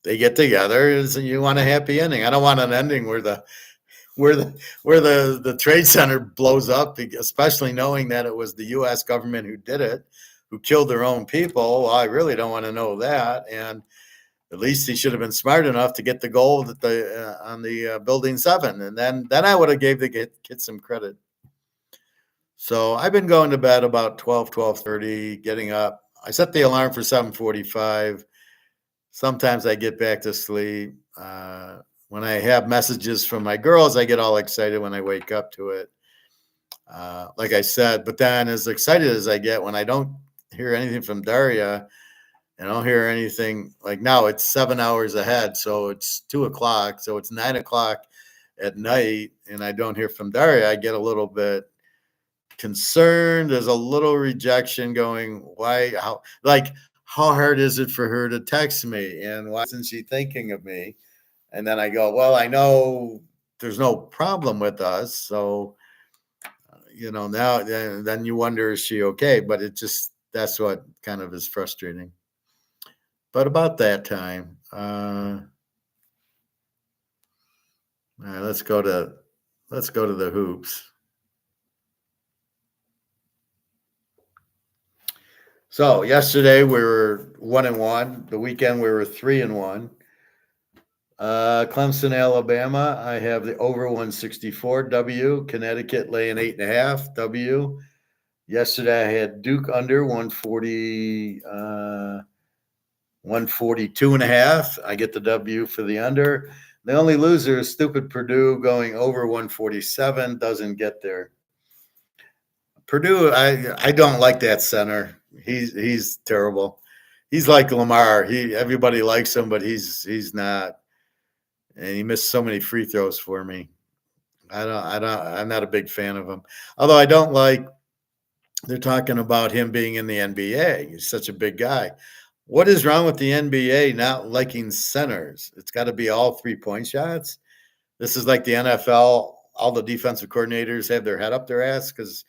They get together, and you want a happy ending. I don't want an ending where the trade center blows up, especially knowing that it was the U.S. government who did it, who killed their own people. Well, I really don't want to know that. And at least he should have been smart enough to get the gold on the building 7, and then I would have gave the kid some credit. So I've been going to bed about 12:30, getting up. I set the alarm for 7:45. Sometimes I get back to sleep. When I have messages from my girls, I get all excited when I wake up to it. Like I said, but then as excited as I get when I don't hear anything from Daria, and I don't hear anything, like now it's 7 hours ahead. So it's 2 o'clock. So it's 9 o'clock at night and I don't hear from Daria. I get a little bit concerned. There's a little rejection going, how hard is it for her to text me? And why isn't she thinking of me? And then I go, well, I know there's no problem with us. So, now then you wonder, is she okay? But that's what kind of is frustrating. But about that time, let's go to the hoops. So yesterday we were 1-1. The weekend we were 3-1. Clemson, Alabama. I have the over 164 W. Connecticut laying 8.5 W. Yesterday I had Duke under 140, 142.5. I get the W for the under. The only loser is stupid Purdue going over 147. Doesn't get there. Purdue, I don't like that center. He's terrible. He's like Lamar. Everybody likes him, but he's not. And he missed so many free throws for me. I'm not a big fan of him. Although I don't like, they're talking about him being in the NBA. He's such a big guy. What is wrong with the NBA not liking centers? It's got to be all 3-point shots. This is like the NFL. All the defensive coordinators have their head up their ass because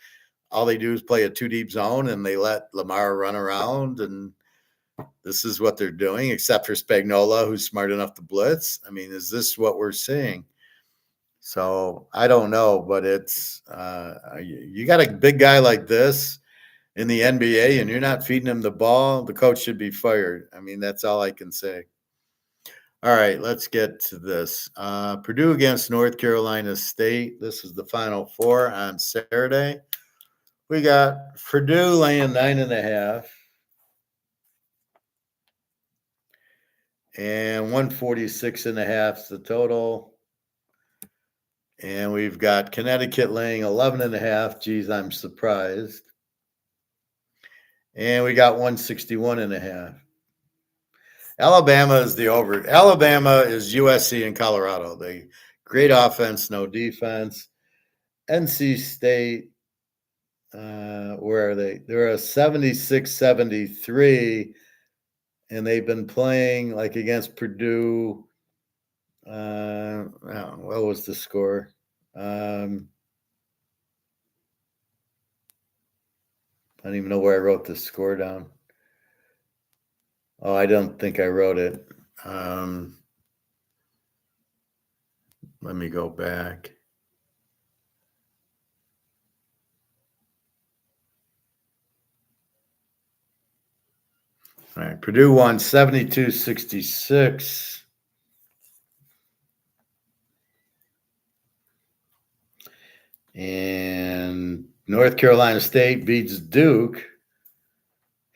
all they do is play a 2-deep zone and they let Lamar run around. And this is what they're doing, except for Spagnuolo, who's smart enough to blitz. I mean, is this what we're seeing? So I don't know, but it's you got a big guy like this in the NBA and you're not feeding him the ball, the coach should be fired. I mean, that's all I can say. All right, let's get to this. Purdue against North Carolina State. This is the Final Four on Saturday. We got Purdue laying 9.5 and 146.5 is the total. And we've got Connecticut laying 11.5. Geez, I'm surprised. And we got 161.5. Alabama is the over. Alabama is USC and Colorado. They great offense, no defense. NC State, where are they? They're a 76-73, and they've been playing like against Purdue. What was the score? I don't even know where I wrote the score down. Oh, I don't think I wrote it. Let me go back. All right, Purdue won 72-66. And North Carolina State beats Duke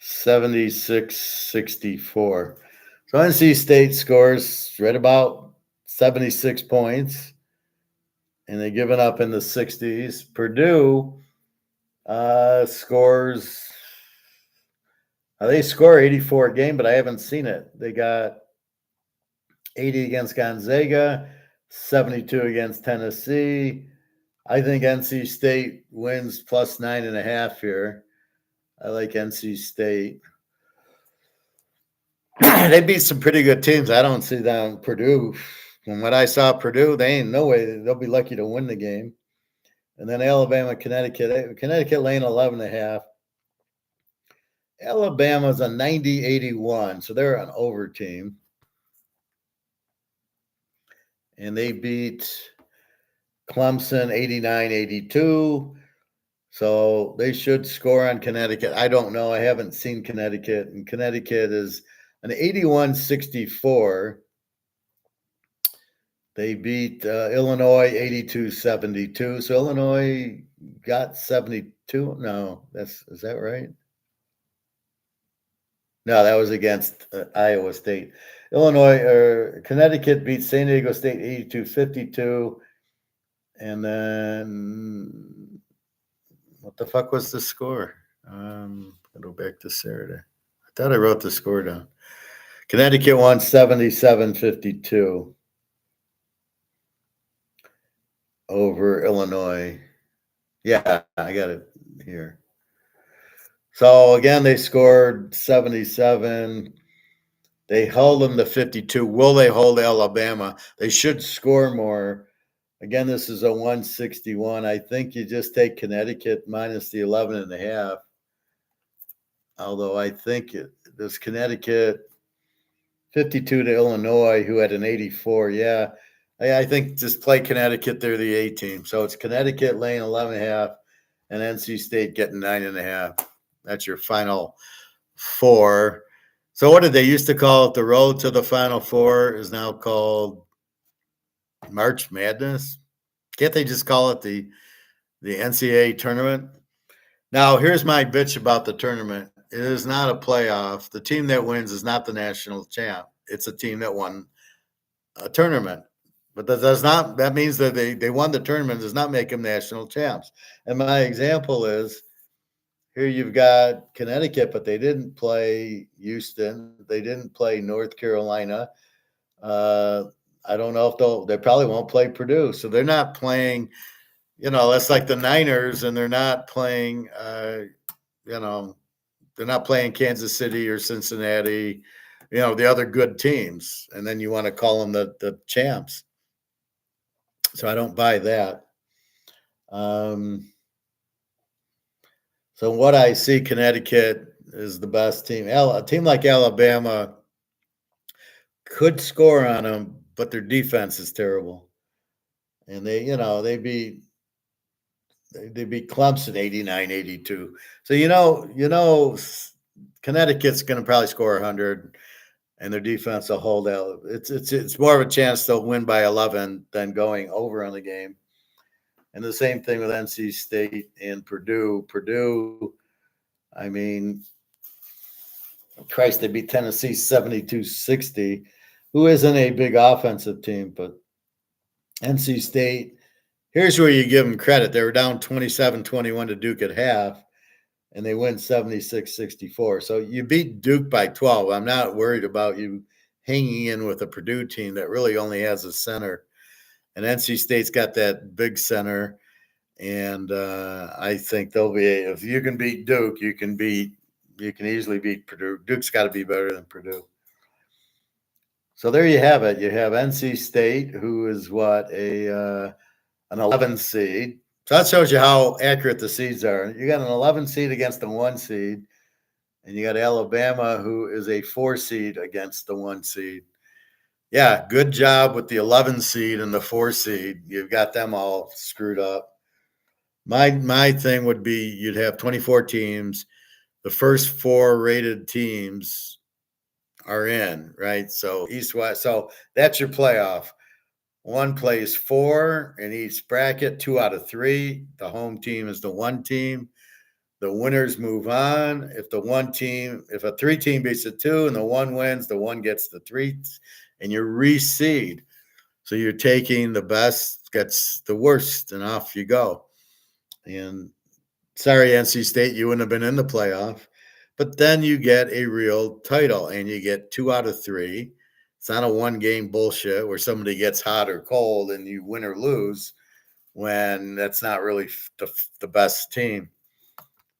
76-64. So NC State scores right about 76 points, and they're giving up in the 60s. Purdue scores. They score 84 a game, but I haven't seen it. They got 80 against Gonzaga, 72 against Tennessee. I think NC State wins plus 9.5 here. I like NC State. They beat some pretty good teams. I don't see them. Purdue. From what I saw, Purdue, they ain't no way they'll be lucky to win the game. And then Alabama, Connecticut. Connecticut laying 11.5. Alabama's a 90-81, so they're an over team. And they beat Clemson 89-82. So they should score on Connecticut. I don't know. I haven't seen Connecticut. And Connecticut is an 81-64. They beat Illinois 82-72. So Illinois got 72. No, is that right? No, that was against Iowa State. Connecticut beat San Diego State 82-52. And then what the fuck was the score? I'll go back to Saturday. I thought I wrote the score down. Connecticut won 77-52 over Illinois. Yeah, I got it here. So again, they scored 77. They held them to 52. Will they hold Alabama? They should score more. Again, this is a 161. I think you just take Connecticut minus the 11.5. Although I think there's Connecticut 52 to Illinois, who had an 84. Yeah, I think just play Connecticut. They're the A team. So it's Connecticut laying 11.5 and NC State getting 9.5. That's your final four. So what did they used to call it? The road to the Final Four is now called March Madness. Can't they just call it the NCAA tournament? Now, here's my bitch about the tournament. It is not a playoff. The team that wins is not the national champ. It's a team that won a tournament. But that means that they won the tournament does not make them national champs. And my example is here you've got Connecticut, but they didn't play Houston. They didn't play North Carolina. I don't know if they probably won't play Purdue. So they're not playing, that's like the Niners, and they're not playing, they're not playing Kansas City or Cincinnati, the other good teams. And then you want to call them the champs. So I don't buy that. So what I see, Connecticut is the best team. A team like Alabama could score on them, but their defense is terrible. And they beat Clemson 89-82. So Connecticut's going to probably score 100, and their defense will hold out. It's more of a chance they'll win by 11 than going over on the game. And the same thing with NC State and Purdue. Purdue, I mean, Christ, they beat Tennessee 72-60, who isn't a big offensive team, but NC State, here's where you give them credit. They were down 27-21 to Duke at half, and they win 76-64. So you beat Duke by 12. I'm not worried about you hanging in with a Purdue team that really only has a center. And NC State's got that big center. And I think they'll be, if you can beat Duke, you can easily beat Purdue. Duke's got to be better than Purdue. So there you have it. You have NC State, who is what, an 11 seed. So that shows you how accurate the seeds are. You got an 11 seed against the 1 seed, and you got Alabama, who is a 4 seed against the 1 seed. Yeah, good job with the 11 seed and the 4 seed. You've got them all screwed up. My thing would be you'd have 24 teams. The first 4 rated teams are in, right? So East West. So that's your playoff. 1 plays 4 in each bracket, 2 out of 3. The home team is the 1 team. The winners move on. If a 3 team beats the 2 and the 1 wins, the 1 gets the 3, and you reseed. So you're taking the best, gets the worst, and off you go. And sorry, NC State, you wouldn't have been in the playoff. But then you get a real title, and you get 2 out of 3. It's not a 1-game bullshit where somebody gets hot or cold and you win or lose when that's not really the best team.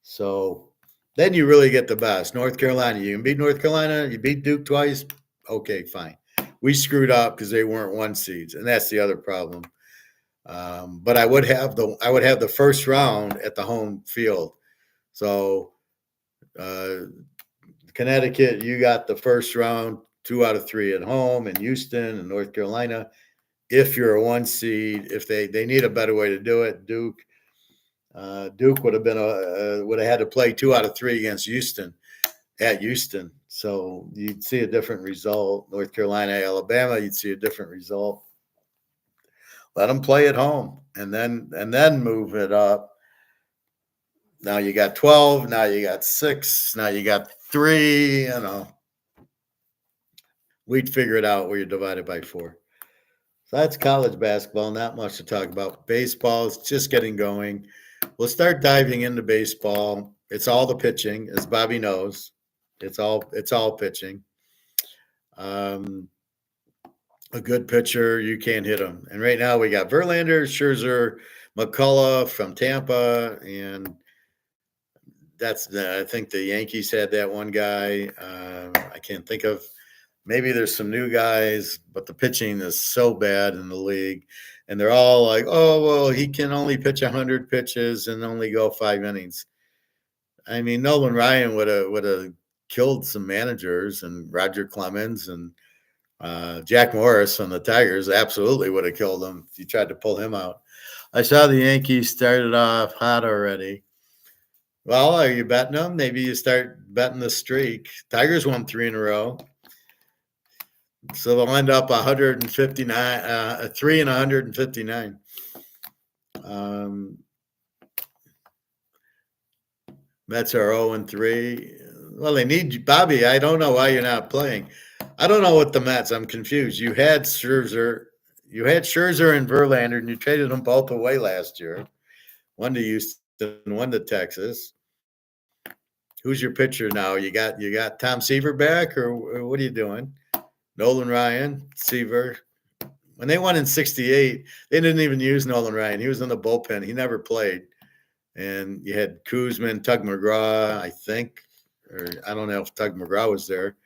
So then you really get the best. North Carolina, you can beat North Carolina. You beat Duke twice. Okay, fine. We screwed up because they weren't 1 seeds, and that's the other problem. But I would have the first round at the home field. So Connecticut, you got the first round, 2 out of 3 at home, in Houston and North Carolina. If you're a 1 seed, if they need a better way to do it, Duke would have had to play 2 out of 3 against Houston at Houston. So you'd see a different result. North Carolina, Alabama, you'd see a different result. Let them play at home and then move it up. Now you got 12. Now you got 6. Now you got 3. We'd figure it out where you're divided by 4. So that's college basketball. Not much to talk about. Baseball is just getting going. We'll start diving into baseball. It's all the pitching, as Bobby knows. It's all pitching. A good pitcher, you can't hit him. And right now we got Verlander, Scherzer, McCullough from Tampa, and I think the Yankees had that one guy. I can't think of. Maybe there's some new guys, but the pitching is so bad in the league, and they're all like, "Oh, well, he can only pitch 100 pitches and only go 5 innings." I mean, Nolan Ryan would have killed some managers, and Roger Clemens and Jack Morris on the Tigers absolutely would have killed him if you tried to pull him out. I saw the Yankees started off hot already. Well, are you betting them? Maybe you start betting the streak. Tigers won 3 in a row. So they'll end up 159, 3 and 159. Mets are 0 and 3. Well, they need Bobby. I don't know why you're not playing. I don't know what the Mets. I'm confused. You had Scherzer and Verlander, and you traded them both away last year. One to Houston, one to Texas. Who's your pitcher now? You got Tom Seaver back, or what are you doing? Nolan Ryan, Seaver. When they won in 68, they didn't even use Nolan Ryan. He was in the bullpen. He never played. And you had Kuzman, Tug McGraw, I think, or I don't know if Tug McGraw was there.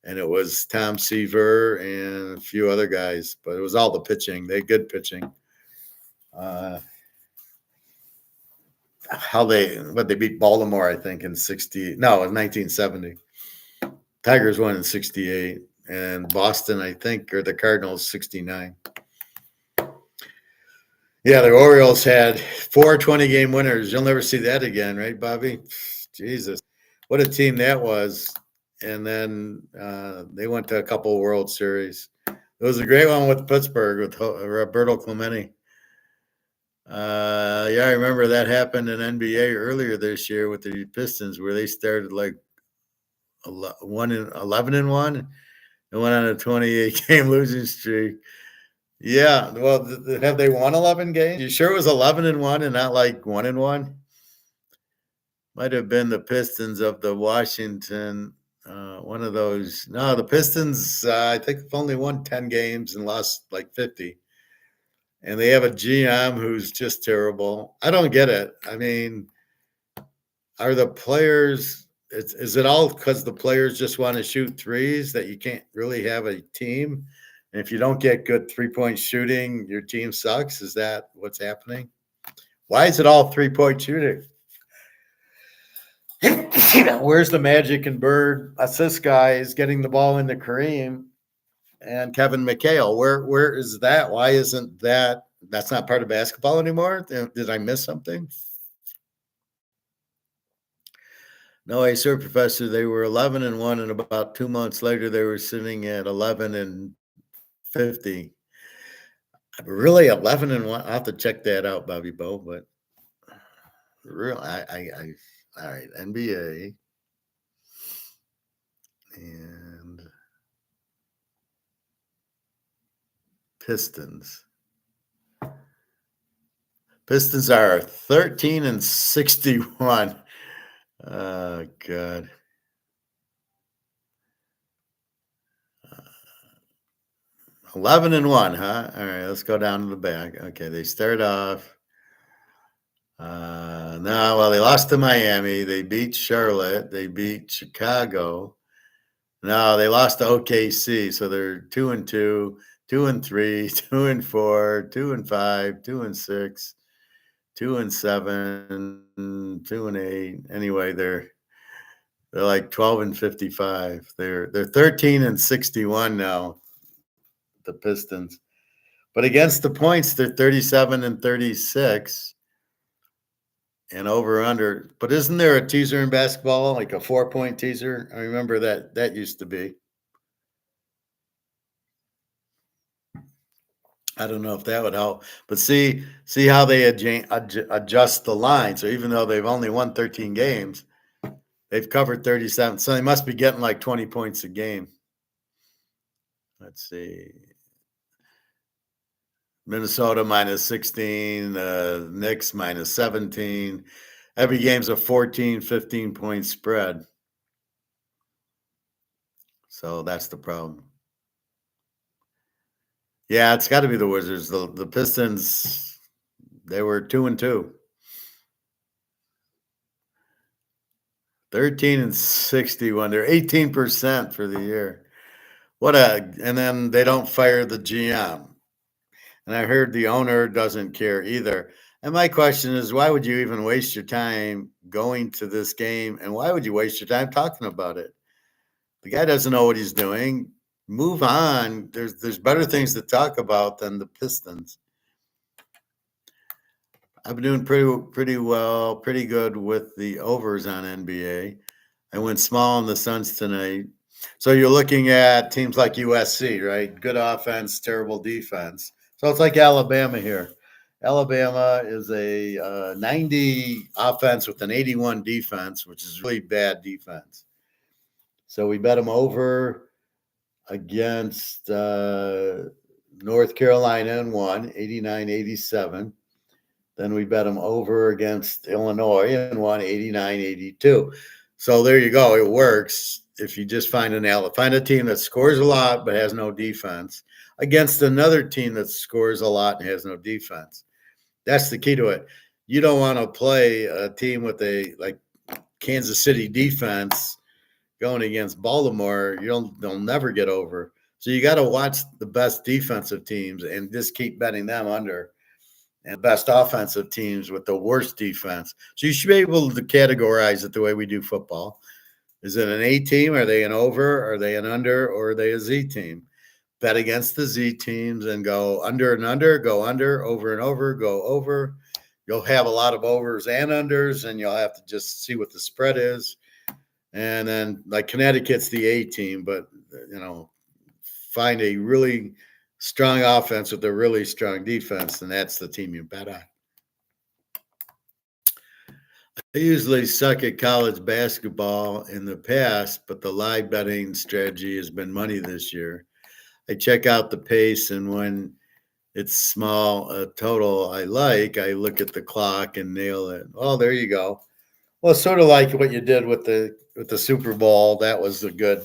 And it was Tom Seaver and a few other guys, but it was all the pitching. They had good pitching. They beat Baltimore, I think, in 1970. Tigers won in 68. And Boston, I think, or the Cardinals, 69. Yeah, the Orioles had 4 20-game winners. You'll never see that again, right, Bobby? Jesus. What a team that was. And then they went to a couple of World Series. It was a great one with Pittsburgh with Roberto Clemente. I remember that happened in NBA earlier this year with the Pistons, where they started like 11 and 1 and went on a 28-game losing streak. Yeah, well, have they won 11 games? You sure it was 11 and 1 and not like 1 and 1? Might have been the Pistons of the Washington. One of those. No, the Pistons, I think, have only won 10 games and lost like 50. And they have a GM who's just terrible. I don't get it. I mean, are the players, is it all because the players just want to shoot threes that you can't really have a team? And if you don't get good 3-point shooting, your team sucks? Is that what's happening? Why is it all 3-point shooting? Where's the Magic and Bird assist guys getting the ball into Kareem and Kevin McHale? Where is that? Why isn't that's not part of basketball anymore? Did I miss something? No, I sir, Professor. They were 11-1, and about 2 months later, they were sitting at 11-50. Really, 11-1. I'll have to check that out, Bobby Bo. But real, all right, NBA and Pistons. Pistons are 13-61. Oh, God. 11-1, huh? All right, let's go down to the back. Okay, they start off. No, well, they lost to Miami. They beat Charlotte. They beat Chicago. No, they lost to OKC. So they're 2-2, 2-3, 2-4, 2-5, 2-6, 2-7, 2-8. Anyway, they're like 12-55. They're 13-61 now, the Pistons. But against the points, they're 37-36 and over under. But isn't there a teaser in basketball, like a 4-point teaser? I remember that used to be. I don't know if that would help, but see how they adjust the line. So even though they've only won 13 games, they've covered 37. So they must be getting like 20 points a game. Let's see. Minnesota minus 16, Knicks minus 17. Every game's a 14, 15-point spread. So that's the problem. Yeah, it's got to be the Wizards. The Pistons, they were 2-2. 13-61. They're 18% for the year. And then they don't fire the GM. And I heard the owner doesn't care either. And my question is, why would you even waste your time going to this game? And why would you waste your time talking about it? The guy doesn't know what he's doing. Move on. There's better things to talk about than the Pistons. I've been doing pretty well, pretty good with the overs on NBA. I went small on the Suns tonight. So you're looking at teams like USC, right? Good offense, terrible defense. So it's like Alabama here. Alabama is a 90 offense with an 81 defense, which is really bad defense. So we bet them over against North Carolina and won 89-87. Then we bet them over against Illinois and won 89-82. So there you go. It works if you just find a team that scores a lot but has no defense against another team that scores a lot and has no defense. That's the key to it. You don't want to play a team with a like Kansas City defense going against Baltimore. They'll never get over. So you got to watch the best defensive teams and just keep betting them under. And best offensive teams with the worst defense. So you should be able to categorize it the way we do football. Is it an A team? Are they an over? Are they an under? Or are they a Z team? Bet against the Z teams and go under and under, go under, over and over, go over. You'll have a lot of overs and unders, and you'll have to just see what the spread is. And then, like, Connecticut's the A team, but, find a really strong offense with a really strong defense, and that's the team you bet on. I usually suck at college basketball in the past, but the live betting strategy has been money this year. I check out the pace, and when it's small total I look at the clock and nail it. Oh, there you go. Well, sort of like what you did with the Super Bowl. That was a good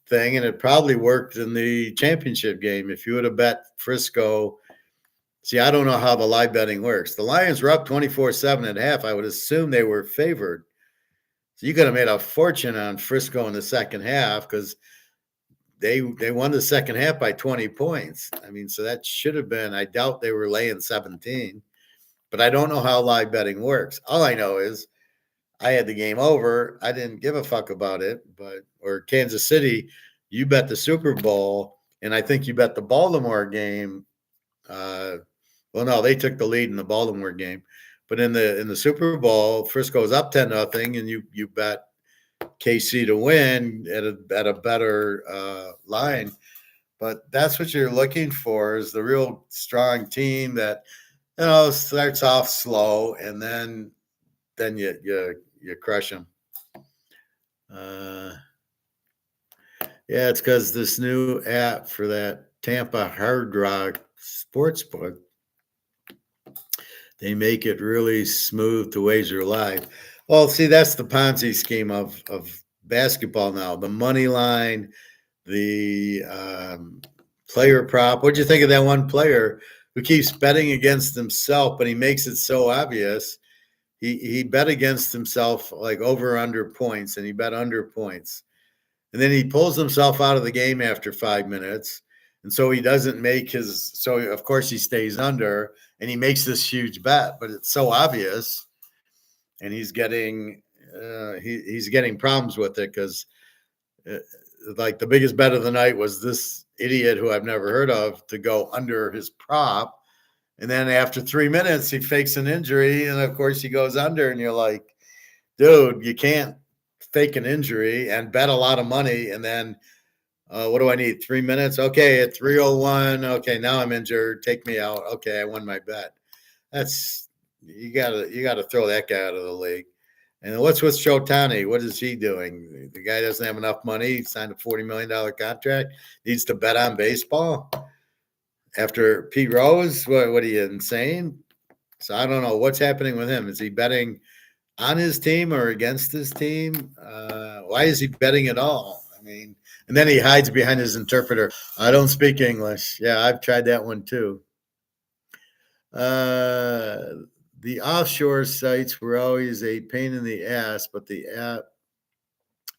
thing, and it probably worked in the championship game. If you would have bet Frisco, see, I don't know how the live betting works. The Lions were up 24-7 at half. I would assume they were favored. So you could have made a fortune on Frisco in the second half because they won the second half by 20 points. I mean, so that should have been, I doubt they were laying 17, but I don't know how live betting works. All I know is I had the game over. I didn't give a fuck about it, or Kansas City, you bet the Super Bowl, and I think you bet the Baltimore game. Well, no, they took the lead in the Baltimore game, but in the Super Bowl, Frisco's up 10-0, and you bet KC to win at a better line. But that's what you're looking for, is the real strong team that starts off slow and then you crush them. Yeah, it's because this new app for that Tampa Hard Rock Sportsbook, they make it really smooth to wager live. Well, see, that's the Ponzi scheme of basketball now. The money line, the player prop. What'd you think of that one player who keeps betting against himself, but he makes it so obvious? He bet against himself, like over under points, and he bet under points. And then he pulls himself out of the game after 5 minutes. And so he doesn't make so of course he stays under, and he makes this huge bet, but it's so obvious. And he's getting problems with it because like the biggest bet of the night was this idiot who I've never heard of to go under his prop. And then after 3 minutes, he fakes an injury. And of course he goes under, and you're like, dude, you can't fake an injury and bet a lot of money. And then what do I need? 3 minutes. Okay. At 3:01. Okay. Now I'm injured. Take me out. Okay. I won my bet. You gotta throw that guy out of the league. And what's with Shotani? What is he doing? The guy doesn't have enough money. He signed a $40 million contract. Needs to bet on baseball after Pete Rose. What are you, insane? So I don't know what's happening with him. Is he betting on his team or against his team? Why is he betting at all? I mean, and then he hides behind his interpreter. I don't speak English. Yeah, I've tried that one too. The offshore sites were always a pain in the ass, but the app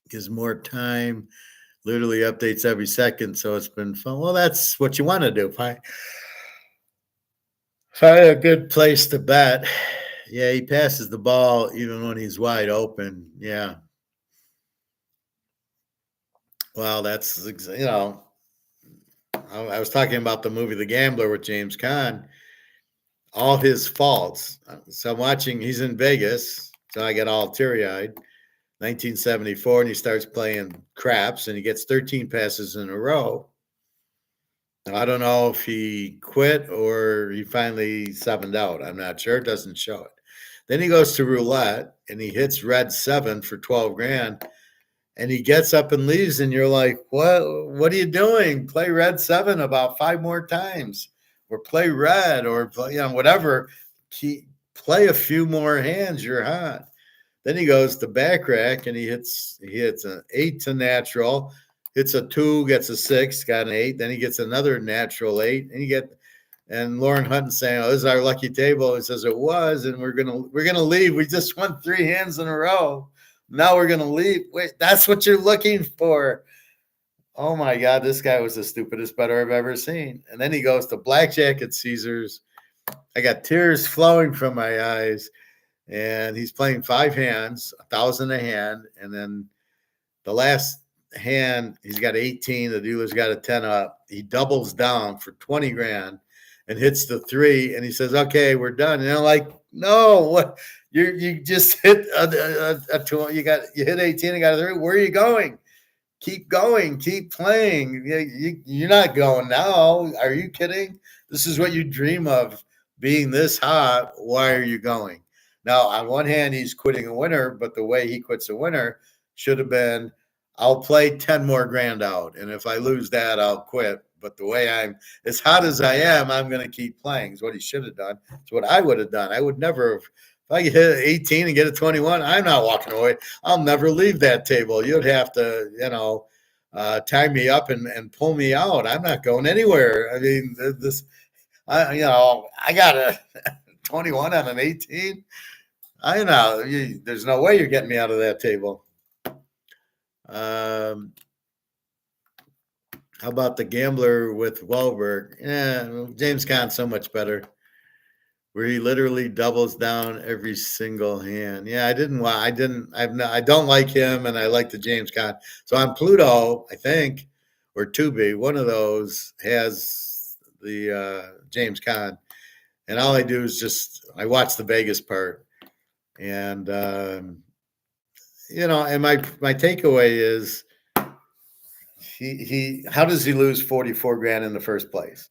gives more time, literally updates every second. So it's been fun. Well, that's what you want to do. Find a good place to bet. Yeah, he passes the ball even when he's wide open. Yeah. Well, that's, I was talking about the movie The Gambler with James Caan. All his faults. So I'm watching, he's in Vegas, so I get all teary-eyed. 1974, and he starts playing craps, and he gets 13 passes in a row. Now, I don't know if he quit or he finally 7'd out. I'm not sure. It doesn't show it. Then he goes to roulette, and he hits red 7 for 12 grand, and he gets up and leaves, and you're like, what are you doing? Play red 7 about 5 more times. Or play red, or play, whatever. Play a few more hands. You're hot. Then he goes to back rack, and he hits an 8 to natural, hits a 2, gets a 6, got an 8. Then he gets another natural 8, and Lauren Hutton saying, "Oh, this is our lucky table." He says it was, and we're gonna leave. We just won 3 hands in a row. Now we're gonna leave. Wait, that's what you're looking for. Oh my God, this guy was the stupidest better I've ever seen. And then he goes to blackjack at Caesars. I got tears flowing from my eyes. And he's playing 5 hands, 1,000 a hand. And then the last hand, he's got 18. The dealer's got a 10 up. He doubles down for 20 grand and hits the 3. And he says, "Okay, we're done." And I'm like, "No, what? You just hit a 2. You hit 18 and got a 3. Where are you going? Keep going, keep playing. You're not going now. Are you kidding? This is what you dream of, being this hot. Why are you going?" Now, on one hand, he's quitting a winner, but the way he quits a winner should have been, "I'll play 10 more grand out. And if I lose that, I'll quit. But the way I'm as hot as I am, I'm going to keep playing," is what he should have done. It's what I would have done. I would never have If I hit 18 and get a 21, I'm not walking away. I'll never leave that table. You'd have to, tie me up and pull me out. I'm not going anywhere. I mean, I got a 21 on an 18. There's no way you're getting me out of that table. How about the gambler with Wahlberg? Yeah, James Caan's so much better, where he literally doubles down every single hand. Yeah, I don't like him, and I like the James Caan. So on Pluto, I think, or Tubi, one of those has the James Caan, and all I do is I watch the Vegas part, and and my takeaway is he how does he lose 44 grand in the first place?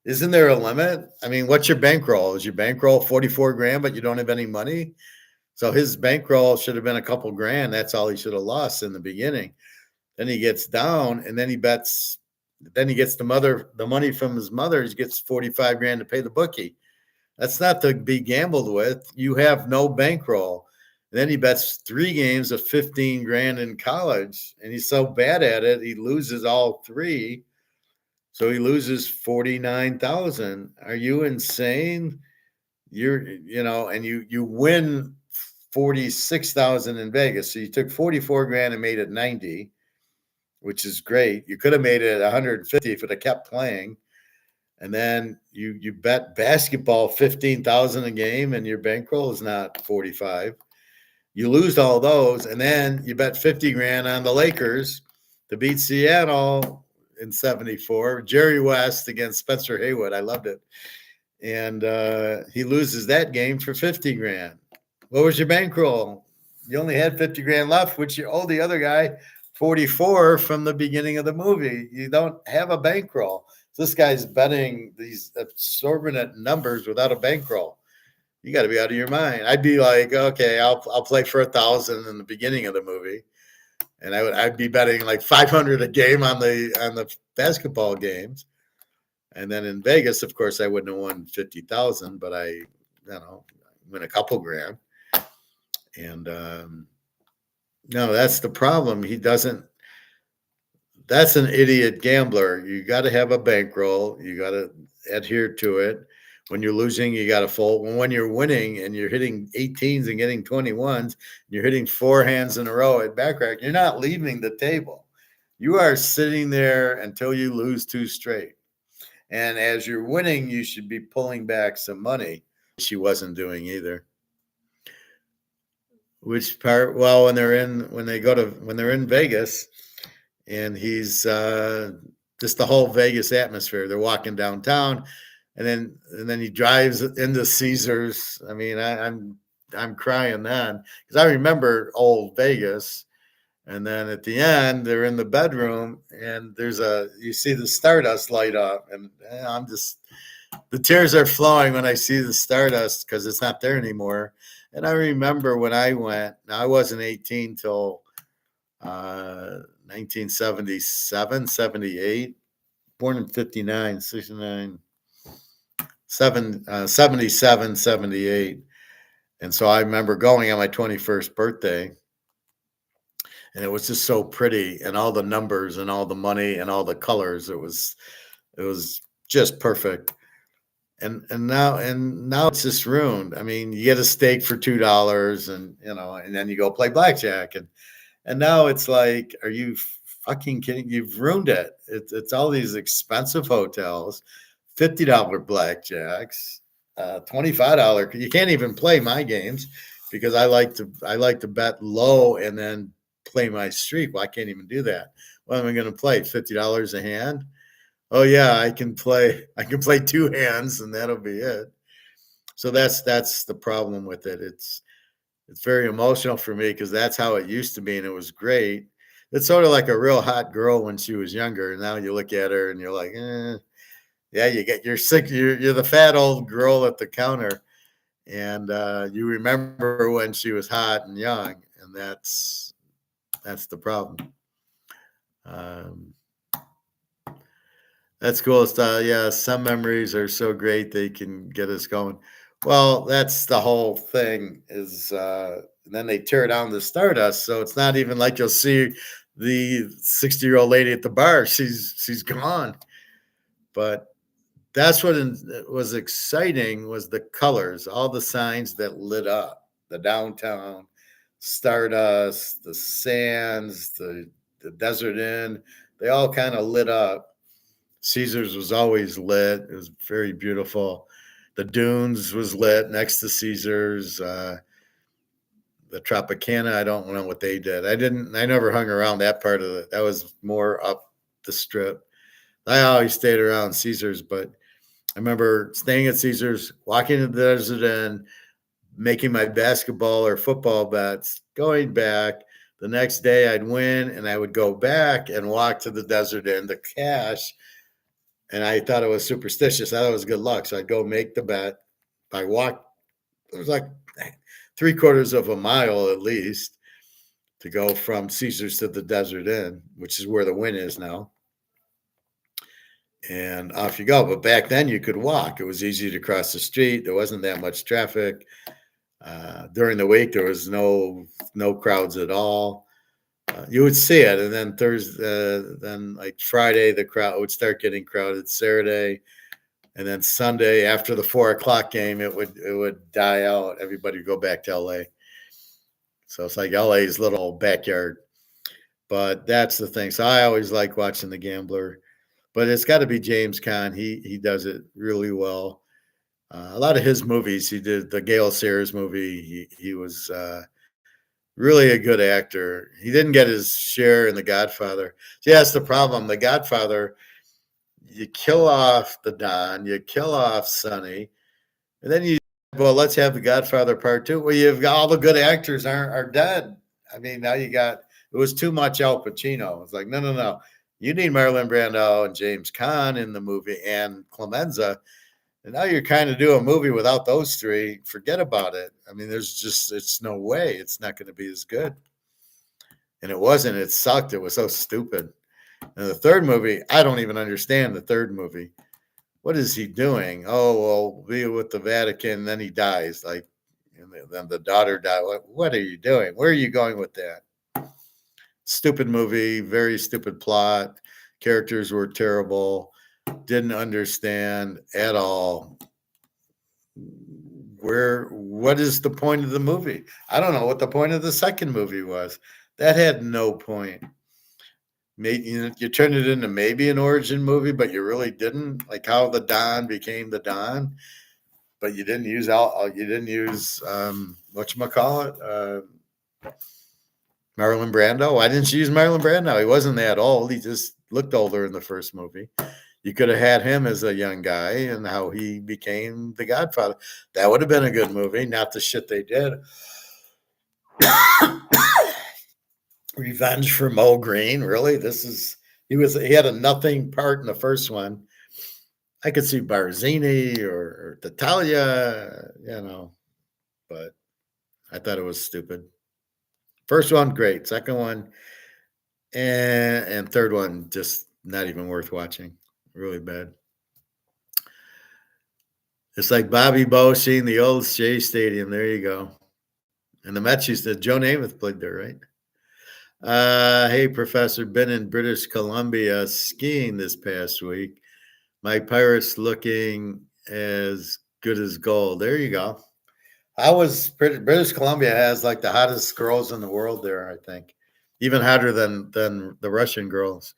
Isn't there a limit? I mean, what's your bankroll? Is your bankroll 44 grand, but you don't have any money? So his bankroll should have been a couple grand. That's all he should have lost in the beginning. Then he gets down and then he bets. Then he gets the money from his mother. He gets 45 grand to pay the bookie. That's not to be gambled with. You have no bankroll. And then he bets 3 games of 15 grand in college, and he's so bad at it, he loses all 3. So he loses 49,000. Are you insane? And you win 46,000 in Vegas. So you took 44 grand and made it 90, which is great. You could have made it 150 if it had kept playing. And then you bet basketball 15,000 a game and your bankroll is not 45. You lose all those, and then you bet 50 grand on the Lakers to beat Seattle in 74. Jerry West against Spencer Haywood. I loved it. And he loses that game for 50 grand. What was your bankroll? You only had 50 grand left, which you owe the other guy 44 from the beginning of the movie. You don't have a bankroll. So this guy's betting these exorbitant numbers without a bankroll. You got to be out of your mind. I'd be like, okay, I'll play for 1,000 in the beginning of the movie, and I'd be betting like 500 a game on the basketball games, and then in Vegas, of course, I wouldn't have won 50,000, but I win a couple grand, and no, that's the problem. He doesn't. That's an idiot gambler. You got to have a bankroll. You got to adhere to it. When you're losing, you got to fold. When you're winning and you're hitting 18s and getting 21s, you're hitting 4 hands in a row at backrack, you're not leaving the table. You are sitting there until you lose 2 straight. And as you're winning, you should be pulling back some money. She wasn't doing either. Which part? Well, when they're in Vegas, and he's just the whole Vegas atmosphere. They're walking downtown. And then he drives into Caesars. I mean, I'm crying then because I remember old Vegas. And then at the end, they're in the bedroom, and you see the Stardust light up, and the tears are flowing when I see the Stardust because it's not there anymore. And I remember when I went. Now I wasn't 18 till 1977, 78. Born in 59, 69. 77, 78. And so I remember going on my 21st birthday, and it was just so pretty, and all the numbers and all the money and all the colors. It was just perfect. And now it's just ruined. I mean, you get a steak for $2 and then you go play blackjack. And now it's like, are you fucking kidding? You've ruined it. It's all these expensive hotels. $50 blackjacks, $25. You can't even play my games because I like to bet low and then play my streak. Well, I can't even do that. What am I going to play? $50 a hand? Oh yeah, I can play 2 hands and that'll be it. So that's the problem with it. It's very emotional for me because that's how it used to be, and it was great. It's sort of like a real hot girl when she was younger, and now you look at her and you're like, yeah, you're sick. You're the fat old girl at the counter, and you remember when she was hot and young, and that's the problem. That's cool stuff. Yeah, some memories are so great they can get us going. Well, that's the whole thing is, then they tear down the Stardust, so it's not even like you'll see the 60-year-old lady at the bar. She's gone. But that's what was exciting was the colors, all the signs that lit up, the downtown, Stardust, the sands, the Desert Inn, they all kind of lit up. Caesars was always lit. It was very beautiful. The Dunes was lit next to Caesars. The Tropicana, I don't know what they did. I never hung around that part of it. That was more up the strip. I always stayed around Caesars, but I remember staying at Caesars, walking to the Desert Inn, making my basketball or football bets, going back. The next day I'd win and I would go back and walk to the Desert Inn to cash. And I thought it was superstitious. I thought it was good luck. So I'd go make the bet. I walked, it was like 3/4 of a mile at least to go from Caesars to the Desert Inn, which is where the Wynn is now. And off you go. But back then you could walk. It was easy to cross the street. There wasn't that much traffic. During the week, there was no crowds at all. You would see it, and then Thursday, then like Friday, the crowd would start getting crowded. Saturday, and then Sunday after the 4 o'clock game, it would die out. Everybody would go back to LA. So it's like LA's little backyard. But that's the thing. So I always like watching The Gambler, but it's got to be James Caan. He does it really well. A lot of his movies, he did the Gale Sayers movie. He was really a good actor. He didn't get his share in The Godfather. See, that's the problem. The Godfather, you kill off the Don, you kill off Sonny, and then well, let's have The Godfather Part Two. Well, you've got all the good actors are dead. I mean, now you got it was too much Al Pacino. It's like no, no, no. You need Marlon Brando and James Caan in the movie and Clemenza. And now you're kind of doing a movie without those three. Forget about it. I mean, it's no way. It's not going to be as good. And it wasn't. It sucked. It was so stupid. And the third movie, I don't even understand the third movie. What is he doing? Oh, well, be with the Vatican. And then he dies. Like, and then the daughter died. What are you doing? Where are you going with that? Stupid movie. Very stupid plot. Characters were terrible. Didn't understand at all what is the point of the movie. I don't know what the point of the second movie was. That had no point. Maybe you turned it into maybe an origin movie, but you really didn't. Like how the Don became the Don, but you didn't use whatchamacallit, Marlon Brando. Why didn't you use Marlon Brando? He wasn't that old. He just looked older in the first movie. You could have had him as a young guy and how he became the Godfather. That would have been a good movie, not the shit they did. Revenge for Mo Green, really? He had a nothing part in the first one. I could see Barzini or Tattaglia, but I thought it was stupid. First one, great. Second one, and third one, just not even worth watching. Really bad. It's like Bobby Boucher in the old Shea Stadium. There you go. And the Mets used to, Joe Namath played there, right? Hey, Professor, been in British Columbia skiing this past week. My Pirates looking as good as gold. There you go. British Columbia has like the hottest girls in the world there, I think. Even hotter than the Russian girls.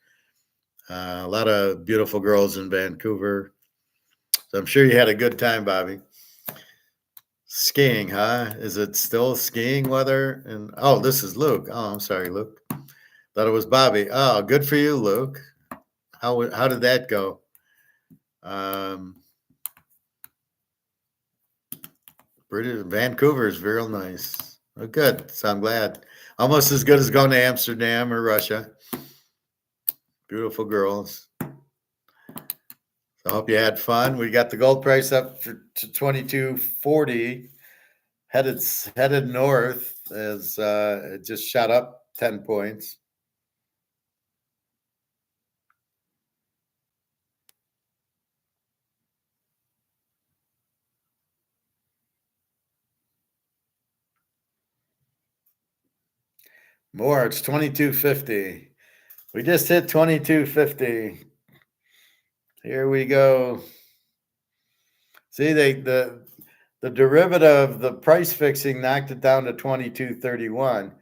A lot of beautiful girls in Vancouver. So I'm sure you had a good time, Bobby. Skiing, huh? Is it still skiing weather? And oh, this is Luke. Oh, I'm sorry, Luke. Thought it was Bobby. Oh, good for you, Luke. How did that go? Vancouver is real nice. Oh, good. So I'm glad. Almost as good as going to Amsterdam or Russia. Beautiful girls. So I hope you had fun. We got the gold price up to 22.40. Headed north as it just shot up 10 points. More. It's 22.50. We just hit 22.50. Here we go. See, the derivative, the price fixing knocked it down to 22.31.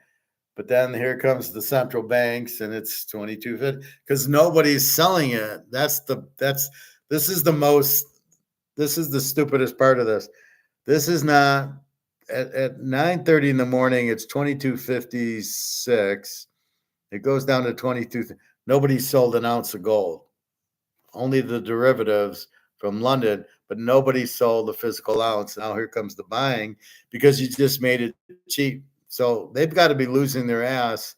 But then here comes the central banks and it's 22.50 because nobody's selling it. This is the stupidest part of this. This is not at 9:30 in the morning, it's 22.56. It goes down to 22. Nobody sold an ounce of gold. Only the derivatives from London, but nobody sold the physical ounce. Now here comes the buying because you just made it cheap. So they've got to be losing their ass,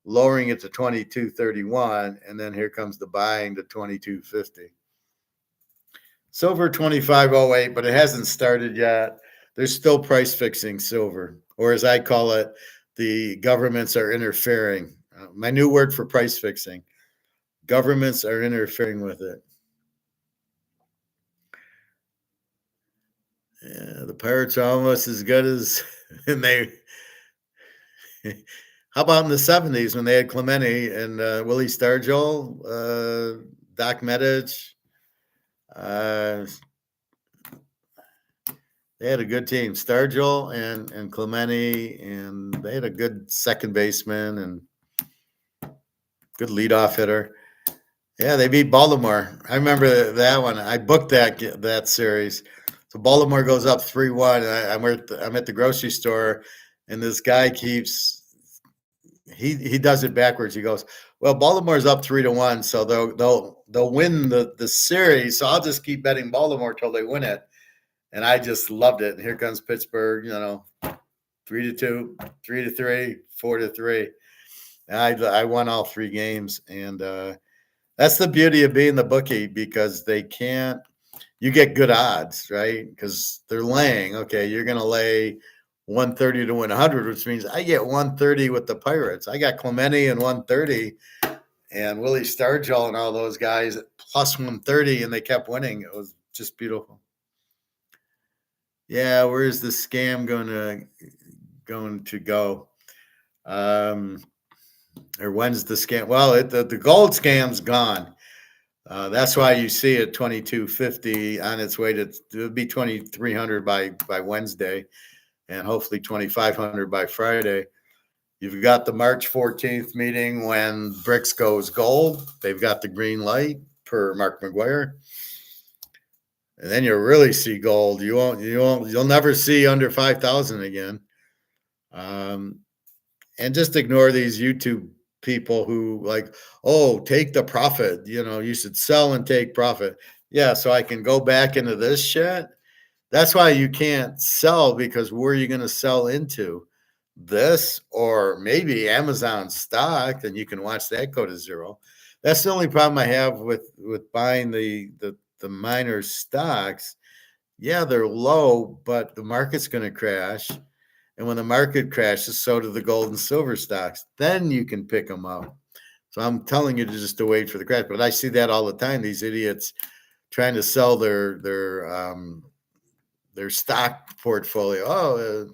lowering it to 22.31, and then here comes the buying to 22.50. Silver 25.08, but it hasn't started yet. There's still price fixing silver, or as I call it, the governments are interfering. My new word for price fixing. Governments are interfering with it. Yeah, the Pirates are almost as good as and they. How about in the '70s when they had Clemente and Willie Stargell, Doc Medich? Uh, they had a good team, Stargell and Clemente, and they had a good second baseman and good leadoff hitter. Yeah, they beat Baltimore. I remember that one. I booked that series. So Baltimore goes up 3-1. I'm at the grocery store, and this guy he does it backwards. He goes, "Well, Baltimore's up 3-1, so they'll win the series. So I'll just keep betting Baltimore till they win it." And I just loved it. And here comes Pittsburgh. 3-2, 3-3, 4-3. I won all three games, and that's the beauty of being the bookie because you get good odds, right? Because they're laying. Okay, you're going to lay 130 to win 100, which means I get 130 with the Pirates. I got Clemente and 130 and Willie Stargell and all those guys plus 130, and they kept winning. It was just beautiful. Yeah, where's the scam going to go? Or when's the scam? Well, the gold scam's gone. That's why you see it 22.50 on its way it'll be 2,300 by Wednesday, and hopefully 2,500 by Friday. You've got the March 14th meeting when BRICS goes gold. They've got the green light per Mark McGuire, and then you'll really see gold. You'll never see under 5,000 again. And just ignore these YouTube people who like, oh, take the profit. You should sell and take profit. Yeah, so I can go back into this shit. That's why you can't sell, because where are you going to sell into? This or maybe Amazon stock, and you can watch that go to zero. That's the only problem I have with buying the miners stocks. Yeah, they're low, but the market's going to crash. And when the market crashes, so do the gold and silver stocks. Then you can pick them up. So I'm telling you to wait for the crash. But I see that all the time. These idiots trying to sell their stock portfolio. Oh,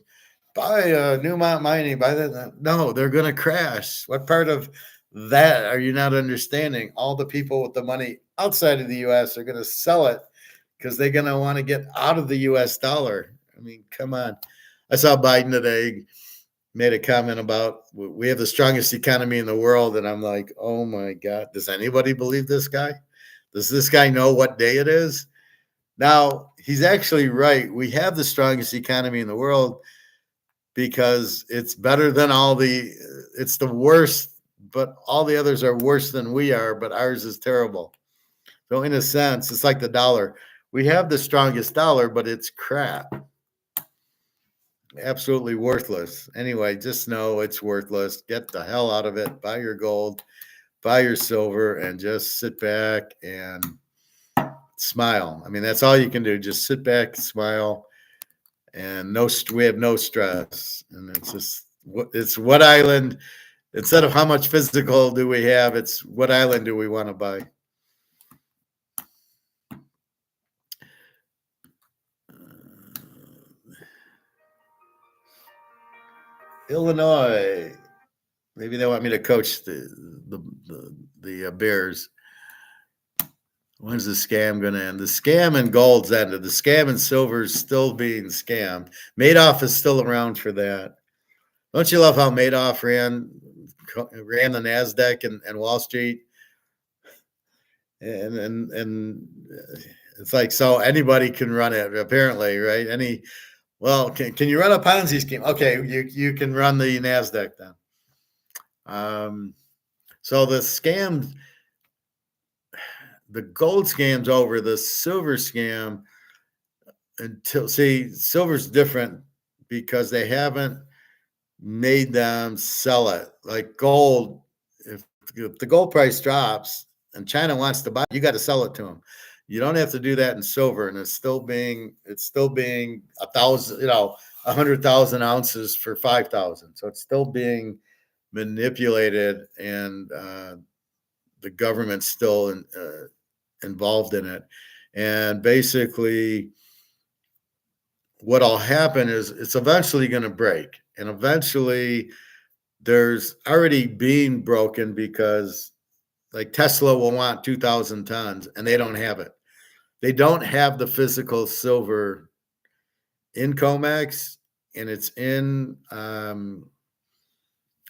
buy Newmont Mining. Buy that. No, they're going to crash. What part of that are you not understanding? All the people with the money outside of the U.S. are going to sell it because they're going to want to get out of the U.S. dollar. I mean, come on. I saw Biden today made a comment about we have the strongest economy in the world. And I'm like, oh my God, does anybody believe this guy? Does this guy know what day it is? Now, he's actually right. We have the strongest economy in the world because it's better than it's the worst, but all the others are worse than we are, but ours is terrible. So in a sense, it's like the dollar. We have the strongest dollar, but it's crap. Absolutely worthless. Anyway, just know it's worthless. Get the hell out of it. Buy your gold, buy your silver, and just sit back and smile. I mean, that's all you can do. Just sit back, smile, and we have no stress. And it's what island, instead of how much physical do we have, it's what island do we want to buy? Illinois. Maybe they want me to coach the Bears. When's the scam going to end? The scam and gold's ended. The scam and silver is still being scammed. Madoff is still around for that. Don't you love how Madoff ran the Nasdaq and Wall Street? And it's like, so anybody can run it apparently, right? Can you run a Ponzi scheme? Okay, you can run the Nasdaq then. So the scam, the gold scam's over. The silver scam, silver's different because they haven't made them sell it like gold. If the gold price drops and China wants to buy, you got to sell it to them. You don't have to do that in silver, and it's still being 1,000, 100,000 ounces for 5,000. So it's still being manipulated, and the government's still involved in it. And basically, what'll happen is it's eventually going to break, and eventually there's already being broken because like Tesla will want 2,000 tons and they don't have it. They don't have the physical silver in COMEX, and it's in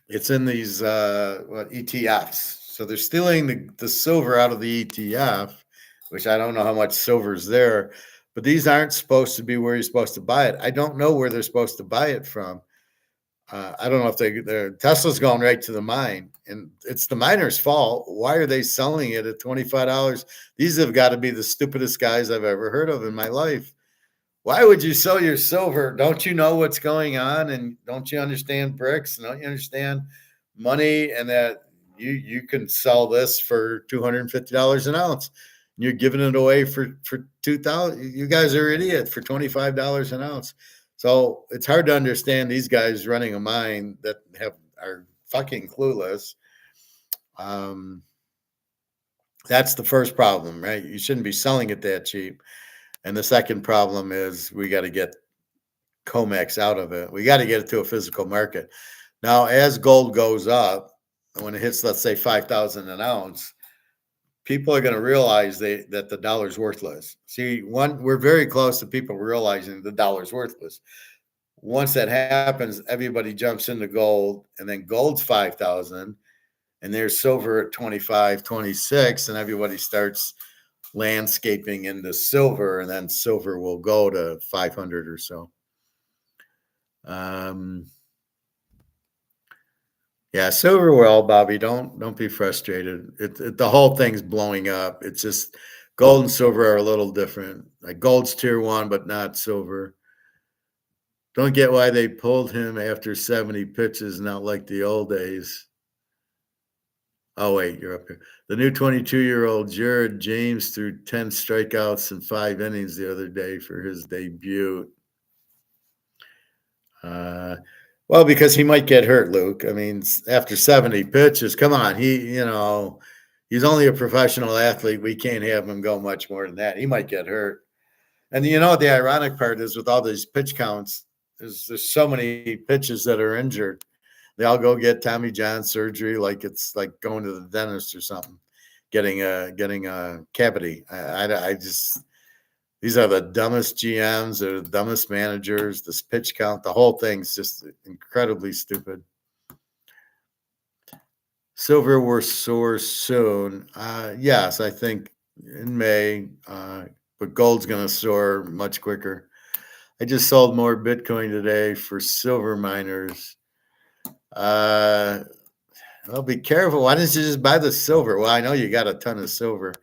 these ETFs. So they're stealing the silver out of the ETF, which I don't know how much silver is there, but these aren't supposed to be where you're supposed to buy it. I don't know where they're supposed to buy it from. I don't know if Tesla's going right to the mine, and it's the miner's fault. Why are they selling it at $25? These have got to be the stupidest guys I've ever heard of in my life. Why would you sell your silver? Don't you know what's going on? And don't you understand bricks? And don't you understand money? And that you can sell this for $250 an ounce. And you're giving it away for 2,000. You guys are idiot for $25 an ounce. So it's hard to understand these guys running a mine that are fucking clueless. That's the first problem, right? You shouldn't be selling it that cheap. And the second problem is we got to get COMEX out of it. We got to get it to a physical market. Now, as gold goes up, when it hits, let's say, 5,000 an ounce, people are going to realize that the dollar's worthless. See, we're very close to people realizing the dollar's worthless. Once that happens, everybody jumps into gold, and then gold's 5,000, and there's silver at 25, 26, and everybody starts landscaping into silver, and then silver will go to 500 or so. Yeah, silver well, Bobby. Don't be frustrated. The whole thing's blowing up. It's just gold and silver are a little different. Like gold's tier 1, but not silver. Don't get why they pulled him after 70 pitches, not like the old days. Oh, wait, you're up here. The new 22-year-old Jared James threw 10 strikeouts in 5 innings the other day for his debut. Well, because he might get hurt, Luke. I mean, after 70 pitches, come on. He's only a professional athlete. We can't have him go much more than that. He might get hurt. And you know what the ironic part is with all these pitch counts is there's so many pitches that are injured. They all go get Tommy John surgery like it's like going to the dentist or something, getting a cavity. I just these are the dumbest GMs, they're the dumbest managers. This pitch count, the whole thing's just incredibly stupid. Silver will soar soon. Yes, I think in May, but gold's going to soar much quicker. I just sold more Bitcoin today for silver miners. Well, be careful. Why didn't you just buy the silver? Well, I know you got a ton of silver.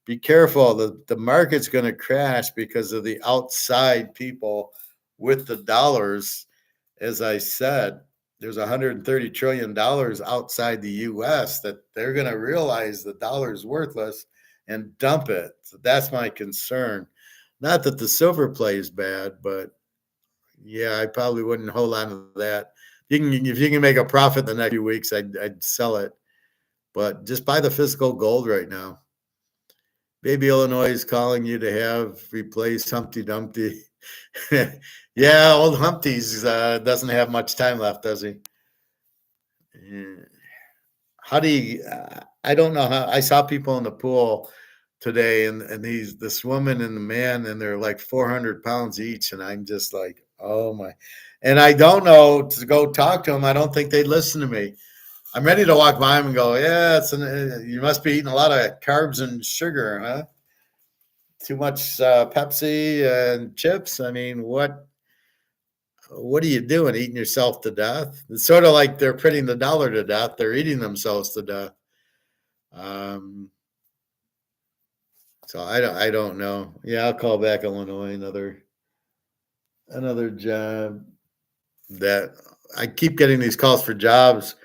Be careful. The market's going to crash because of the outside people with the dollars. As I said, there's $130 trillion outside the U.S. that they're going to realize the dollar's worthless and dump it. So that's my concern. Not that the silver play is bad, but yeah, I probably wouldn't hold on to that. If you can make a profit the next few weeks, I'd sell it. But just buy the physical gold right now. Baby Illinois is calling you to have replaced Humpty Dumpty. Yeah, old Humpty's doesn't have much time left, does he? Eh, How do you? I don't know how. I saw people in the pool today, and this woman and the man, and they're like 400 pounds each, and I'm just like, oh my. And I don't know to go talk to them. I don't think they'd listen to me. I'm ready to walk by them and go, yeah, you must be eating a lot of carbs and sugar, huh? Too much Pepsi and chips. I mean, what are you doing? Eating yourself to death? It's sort of like they're printing the dollar to death. They're eating themselves to death. Um, so I don't know. Yeah, I'll call back Illinois. Another job that I keep getting these calls for jobs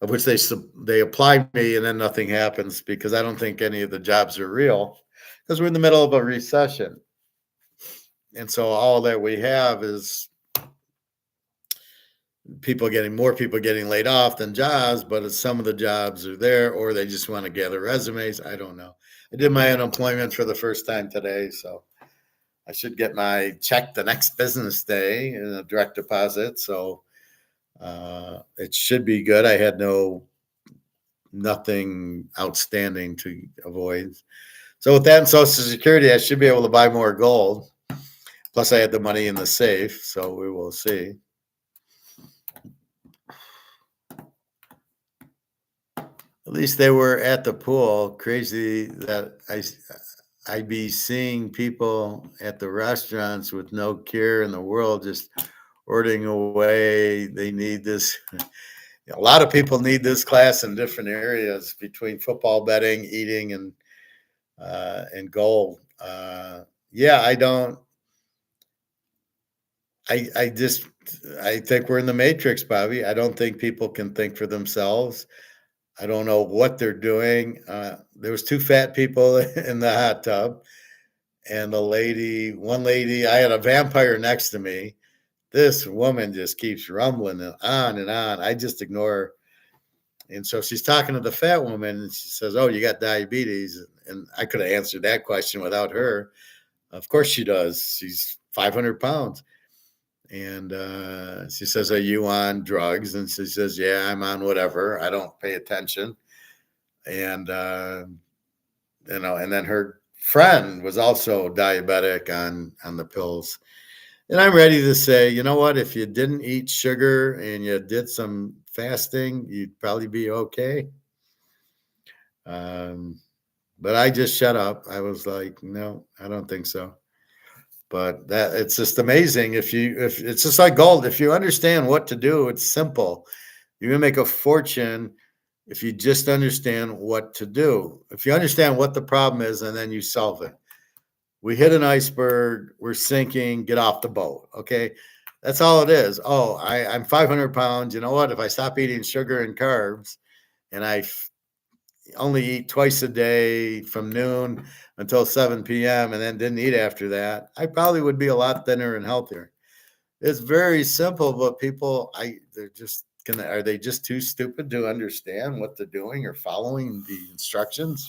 of which they apply me and then nothing happens because I don't think any of the jobs are real because we're in the middle of a recession. And so all that we have is more people getting laid off than jobs, but some of the jobs are there or they just want to gather resumes. I don't know. I did my unemployment for the first time today, so I should get my check the next business day in a direct deposit. So it should be good. I had nothing outstanding to avoid. So with that and Social Security, I should be able to buy more gold. Plus, I had the money in the safe, so we will see. At least they were at the pool. Crazy that I'd be seeing people at the restaurants with no care in the world, just ordering away. They need this. A lot of people need this class in different areas between football betting, eating, and gold. Yeah, I don't. I just I think we're in the matrix, Bobby. I don't think people can think for themselves. I don't know what they're doing. There was two fat people in the hot tub, and one lady, I had a vampire next to me. This woman just keeps rumbling on and on. I just ignore her. And so she's talking to the fat woman, and she says, "Oh, you got diabetes?" And I could have answered that question without her. Of course she does. She's 500 pounds. And she says, "Are you on drugs?" And she says, "Yeah, I'm on whatever. I don't pay attention." And and then her friend was also diabetic on the pills. And I'm ready to say, you know what? If you didn't eat sugar and you did some fasting, you'd probably be okay. Um, but I just shut up. I was like, no, I don't think so. But that it's just amazing if it's just like gold. If you understand what to do, it's simple. You're gonna make a fortune if you just understand what to do. If you understand what the problem is and then you solve it. We hit an iceberg, we're sinking, get off the boat. Okay. That's all it is. Oh, I'm 500 pounds. You know what? If I stop eating sugar and carbs and only eat twice a day from noon until 7 p.m. and then didn't eat after that, I probably would be a lot thinner and healthier. It's very simple, but they're just are they just too stupid to understand what they're doing or following the instructions?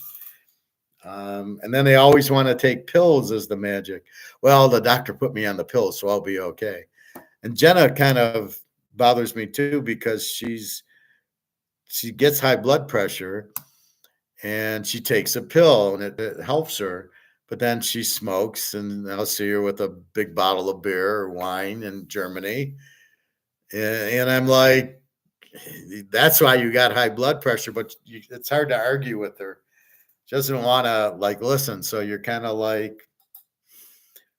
And then they always want to take pills as the magic. Well, the doctor put me on the pills, so I'll be okay. And Jenna kind of bothers me too because she gets high blood pressure and she takes a pill and it helps her. But then she smokes, and I'll see her with a big bottle of beer or wine in Germany. And I'm like, that's why you got high blood pressure, but it's hard to argue with her. She doesn't want to listen. So you're kind of like,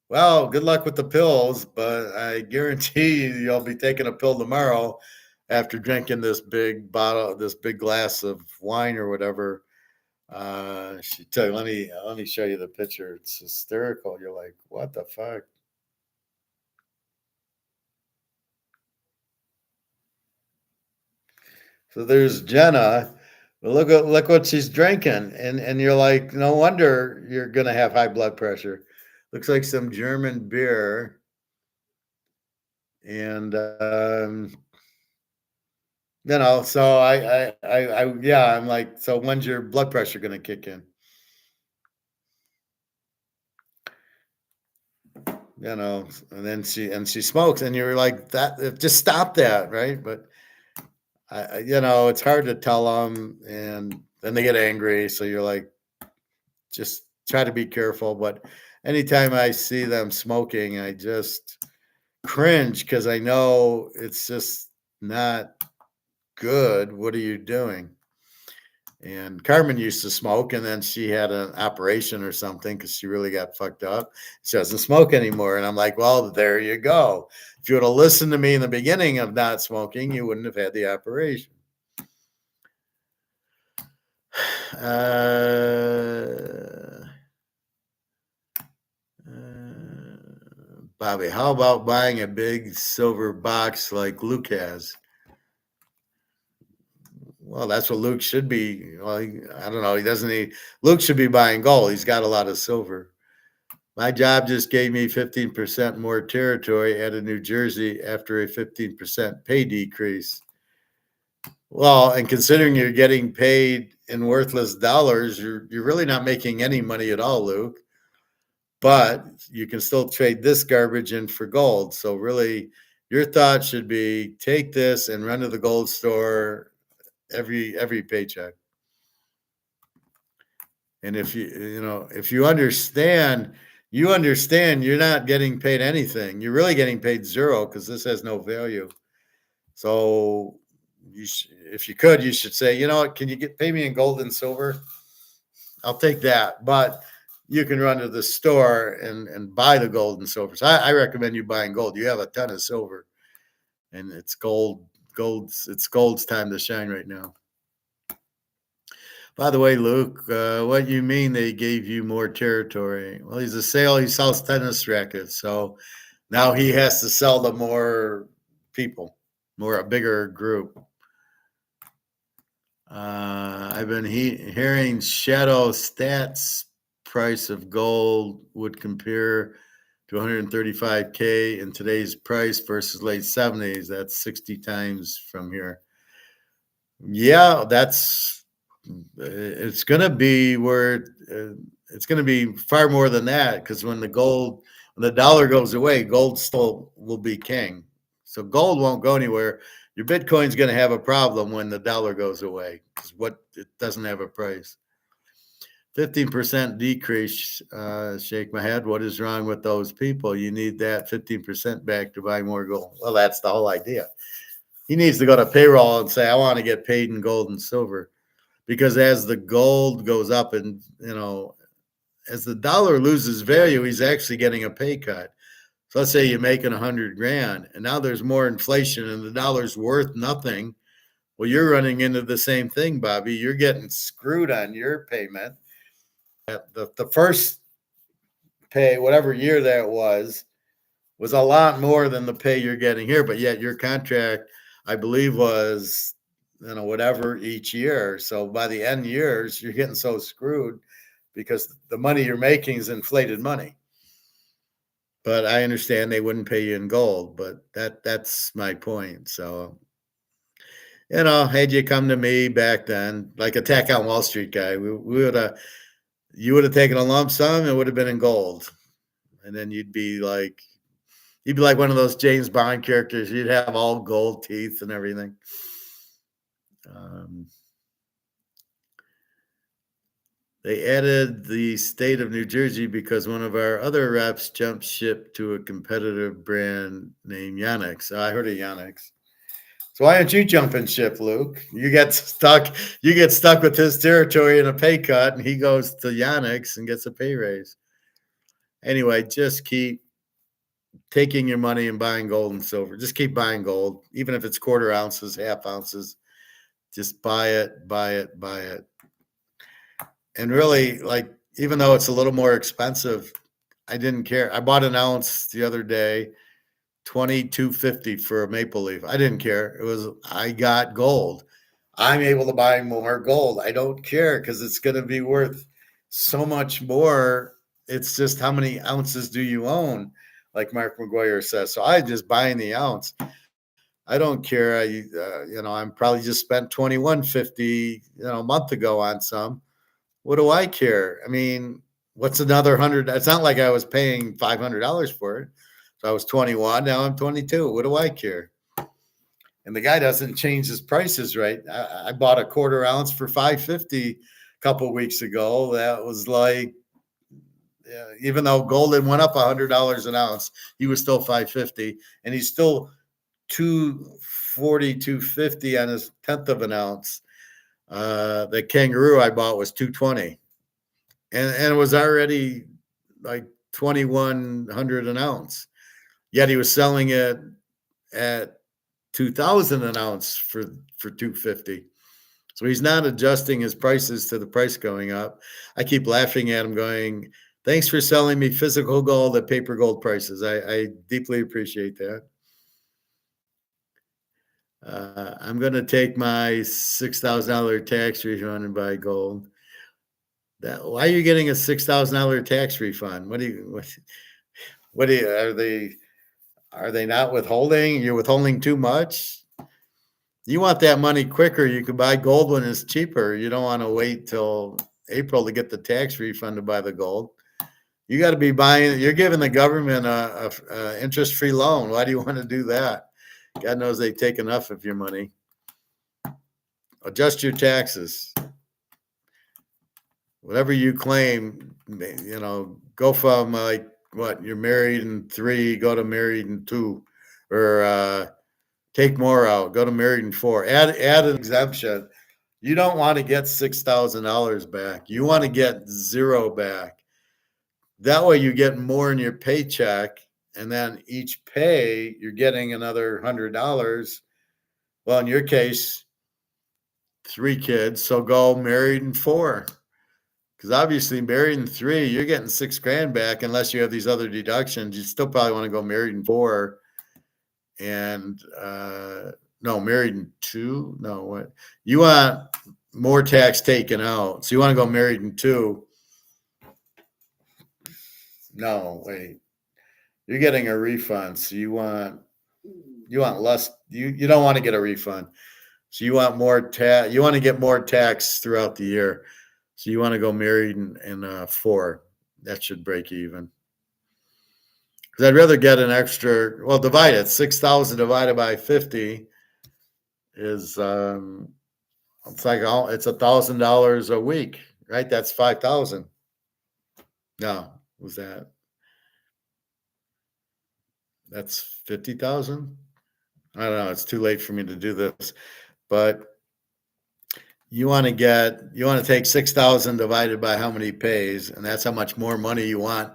well, good luck with the pills, but I guarantee you'll be taking a pill tomorrow after drinking this big glass of wine or whatever. Let me show you the picture. It's hysterical. You're like, what the fuck? So there's Jenna. Look what she's drinking, and you're like, no wonder you're gonna have high blood pressure. Looks like some German beer, and so yeah, I'm like, so when's your blood pressure gonna kick in? And then she smokes, and you're like, that just stop that, right? But it's hard to tell them, and then they get angry. So you're like, just try to be careful. But anytime I see them smoking, I just cringe because I know it's just not good. What are you doing? And Carmen used to smoke, and then she had an operation or something because she really got fucked up. She doesn't smoke anymore. And I'm like, well, there you go. If you would have listened to me in the beginning of not smoking, you wouldn't have had the operation. Bobby, how about buying a big silver box like Luke has? Well, that's what Luke should be. Well, I don't know. He doesn't need. Luke should be buying gold. He's got a lot of silver. My job just gave me 15% more territory out of New Jersey after a 15% pay decrease. Well, and considering you're getting paid in worthless dollars, you're really not making any money at all, Luke. But you can still trade this garbage in for gold. So really, your thought should be take this and run to the gold store every paycheck. And if you understand you're not getting paid anything. You're really getting paid zero because this has no value. So if you could, you should say, you know what, can you pay me in gold and silver? I'll take that. But you can run to the store and buy the gold and silver. So I recommend you buying gold. You have a ton of silver, and it's it's gold's time to shine right now. By the way, Luke, what you mean they gave you more territory? Well, he sells tennis rackets, so now he has to sell to more people, a bigger group. I've been hearing Shadow Stats price of gold would compare to 135K in today's price versus late 70s. That's 60 times from here. Yeah, it's going to be it's going to be far more than that, because when the dollar goes away, gold still will be king. So gold won't go anywhere. Your Bitcoin's going to have a problem when the dollar goes away because it doesn't have a price. 15% decrease, shake my head. What is wrong with those people? You need that 15% back to buy more gold. Well, that's the whole idea. He needs to go to payroll and say, I want to get paid in gold and silver. Because as the gold goes up and, as the dollar loses value, he's actually getting a pay cut. So let's say you're making 100 grand and now there's more inflation and the dollar's worth nothing. Well, you're running into the same thing, Bobby. You're getting screwed on your payment. The first pay, whatever year that was a lot more than the pay you're getting here. But yet your contract, I believe, was whatever each year. So by the end years, you're getting so screwed because the money you're making is inflated money. But I understand they wouldn't pay you in gold, but that's my point. So, had you come to me back then, like Attack on Wall Street guy, you would have taken a lump sum, it would have been in gold. And then you'd be like one of those James Bond characters. You'd have all gold teeth and everything. They added the state of New Jersey because one of our other reps jumped ship to a competitive brand named Yonex. I heard of Yonex. So why don't you jump in ship, Luke? You get stuck with his territory in a pay cut, and he goes to Yonex and gets a pay raise. Anyway, just keep taking your money and buying gold and silver. Just keep buying gold, even if it's quarter ounces, half ounces. Just buy it, buy it, buy it. And really, even though it's a little more expensive, I didn't care. I bought an ounce the other day, $22.50 for a maple leaf. I didn't care. I got gold. I'm able to buy more gold. I don't care because it's going to be worth so much more. It's just how many ounces do you own, like Mark McGuire says. So I'm just buying the ounce. I don't care. I'm probably just spent $21.50, a month ago on some. What do I care? I mean, what's another $100? It's not like I was paying $500 for it. So I was 21. Now I'm 22. What do I care? and the guy doesn't change his prices right. I bought a quarter ounce for $5.50 a couple of weeks ago. That was like, even though gold had went up $100 an ounce, he was still $5.50, and he's still $2.40, $2.50 on his tenth of an ounce. The kangaroo I bought was $2.20, and it was already like $2,100 an ounce. Yet he was selling it at $2,000 an ounce for $2.50. So he's not adjusting his prices to the price going up. I keep laughing at him, going, "Thanks for selling me physical gold at paper gold prices. I deeply appreciate that." I'm going to take my $6,000 tax refund and buy gold. Why are you getting a $6,000 tax refund? What are they not withholding? You're withholding too much. You want that money quicker. You can buy gold when it's cheaper. You don't want to wait till April to get the tax refund to buy the gold. You got to be buying. You're giving the government a interest-free loan. Why do you want to do that? God knows they take enough of your money. Adjust your taxes. Whatever you claim, go from like what you're married in 3, go to married in 2, or take more out, go to married in 4. Add an exemption. You don't want to get $6,000 back. You want to get 0 back. That way you get more in your paycheck, and then each pay you're getting another $100. Well, in your case, 3 kids, so go married in 4. Because obviously married in 3, you're getting $6,000 back unless you have these other deductions. You still probably want to go married in 4. And no, married in 2. No, what you want more tax taken out. So you want to go married in 2. No, wait. You're getting a refund. So you want less. You don't want to get a refund. So you want more tax. You want to get more tax throughout the year. So you want to go married in 4. That should break even. Because I'd rather get an extra. Well, divide it. 6,000 divided by 50 is it's like it's $1,000 a week, right? That's 5,000. No, was that? That's 50,000. I don't know. It's too late for me to do this, but you want to take 6,000 divided by how many pays, and that's how much more money you want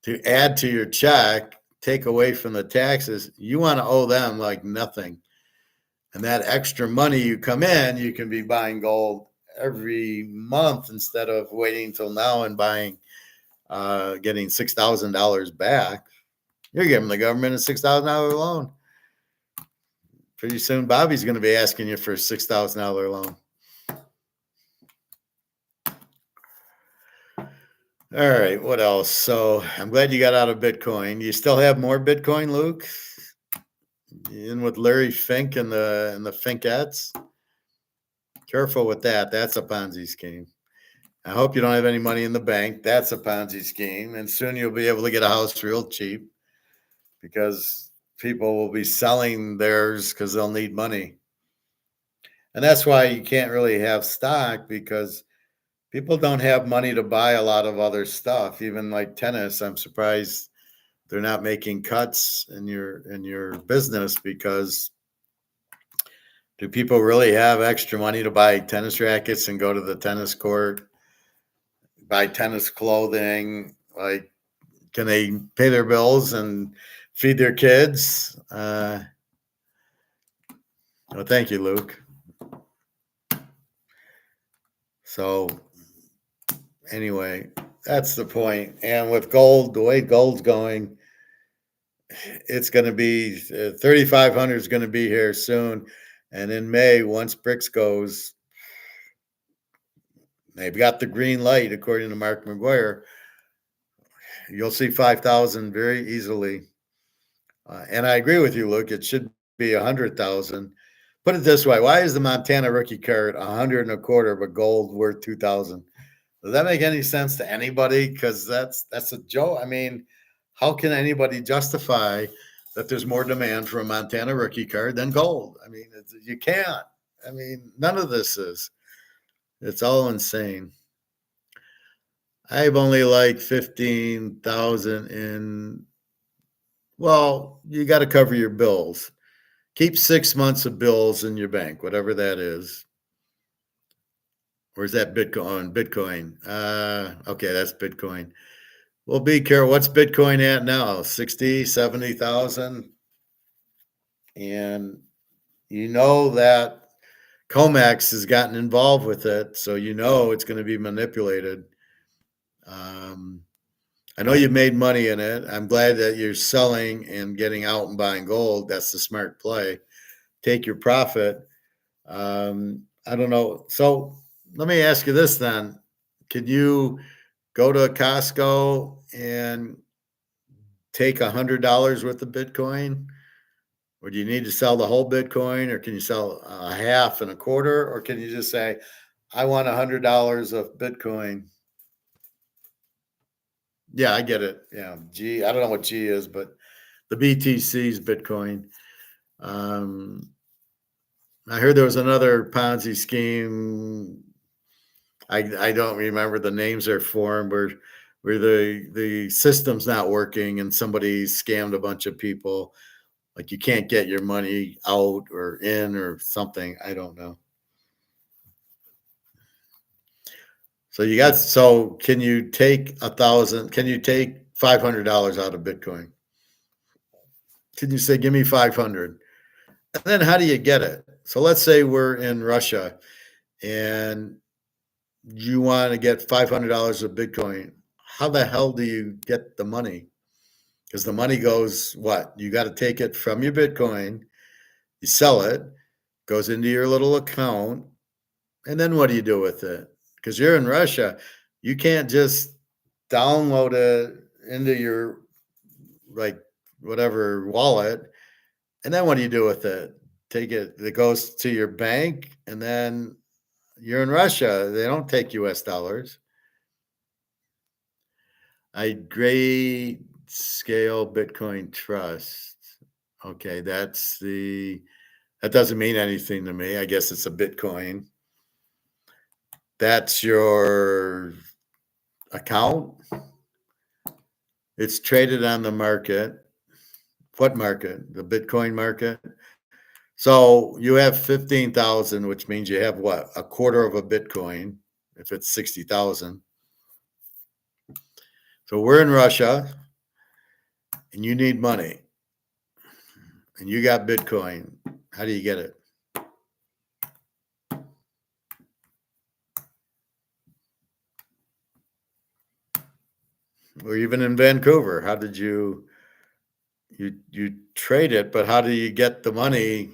to add to your check, take away from the taxes. You want to owe them like nothing. And that extra money you come in, you can be buying gold every month instead of waiting till now and getting $6,000 back. You're giving the government a $6,000 loan. Pretty soon, Bobby's going to be asking you for a $6,000 loan. All right, what else? So I'm glad you got out of Bitcoin. You still have more Bitcoin, Luke? In with Larry Fink and the Finkettes? Careful with that. That's a Ponzi scheme. I hope you don't have any money in the bank. That's a Ponzi scheme. And soon you'll be able to get a house real cheap because people will be selling theirs because they'll need money. And that's why you can't really have stock, because people don't have money to buy a lot of other stuff, even like tennis. I'm surprised they're not making cuts in your business, because do people really have extra money to buy tennis rackets and go to the tennis court, buy tennis clothing? Like, can they pay their bills and feed their kids? Well, thank you, Luke. So anyway, that's the point. And with gold, the way gold's going, it's going to be 3,500 is going to be here soon. And in May, once BRICS goes, they've got the green light, according to Mark McGuire, you'll see 5,000 very easily. And I agree with you, Luke. It should be 100,000. Put it this way: why is the Montana rookie card 100 and a quarter, but gold worth 2,000? Does that make any sense to anybody? Because that's a joke. I mean, how can anybody justify that there's more demand for a Montana rookie card than gold. I mean, you can't. I mean, none of this is. It's all insane. I've only like 15,000 in. Well, you got to cover your bills. Keep 6 months of bills in your bank, whatever that is. Or is that Bitcoin? Bitcoin. Okay, that's Bitcoin. Well, be careful. What's Bitcoin at now? 60, 70,000. And you know that Comex has gotten involved with it, so you know it's going to be manipulated. I know you've made money in it. I'm glad that you're selling and getting out and buying gold. That's the smart play. Take your profit. I don't know. So let me ask you this then. Can you go to Costco and take $100 worth of Bitcoin? Or do you need to sell the whole Bitcoin? Or can you sell a half and a quarter? Or can you just say, I want $100 of Bitcoin? Yeah, I get it. Yeah, G. I don't know what G is, but the BTC's Bitcoin. I heard there was another Ponzi scheme. I don't remember the names they're for, where the system's not working and somebody scammed a bunch of people. Like you can't get your money out or in or something. I don't know. So can you take 1,000? Can you take $500 out of Bitcoin? Can you say, give me 500? And then how do you get it? So let's say we're in Russia and you want to get $500 of Bitcoin. How the hell do you get the money? Because the money goes what? You got to take it from your Bitcoin, you sell it, goes into your little account, and then what do you do with it? Because you're in Russia, you can't just download it into your like whatever wallet, and then what do you do with it? Take it goes to your bank, and then you're in Russia. They don't take US dollars. Great scale Bitcoin trust. Okay, that doesn't mean anything to me. I guess it's a Bitcoin. That's your account. It's traded on the market. What market? The Bitcoin market. So you have 15,000, which means you have what? A quarter of a Bitcoin if it's 60,000. So we're in Russia and you need money and you got Bitcoin. How do you get it? Or even in Vancouver, how did you trade it, but how do you get the money?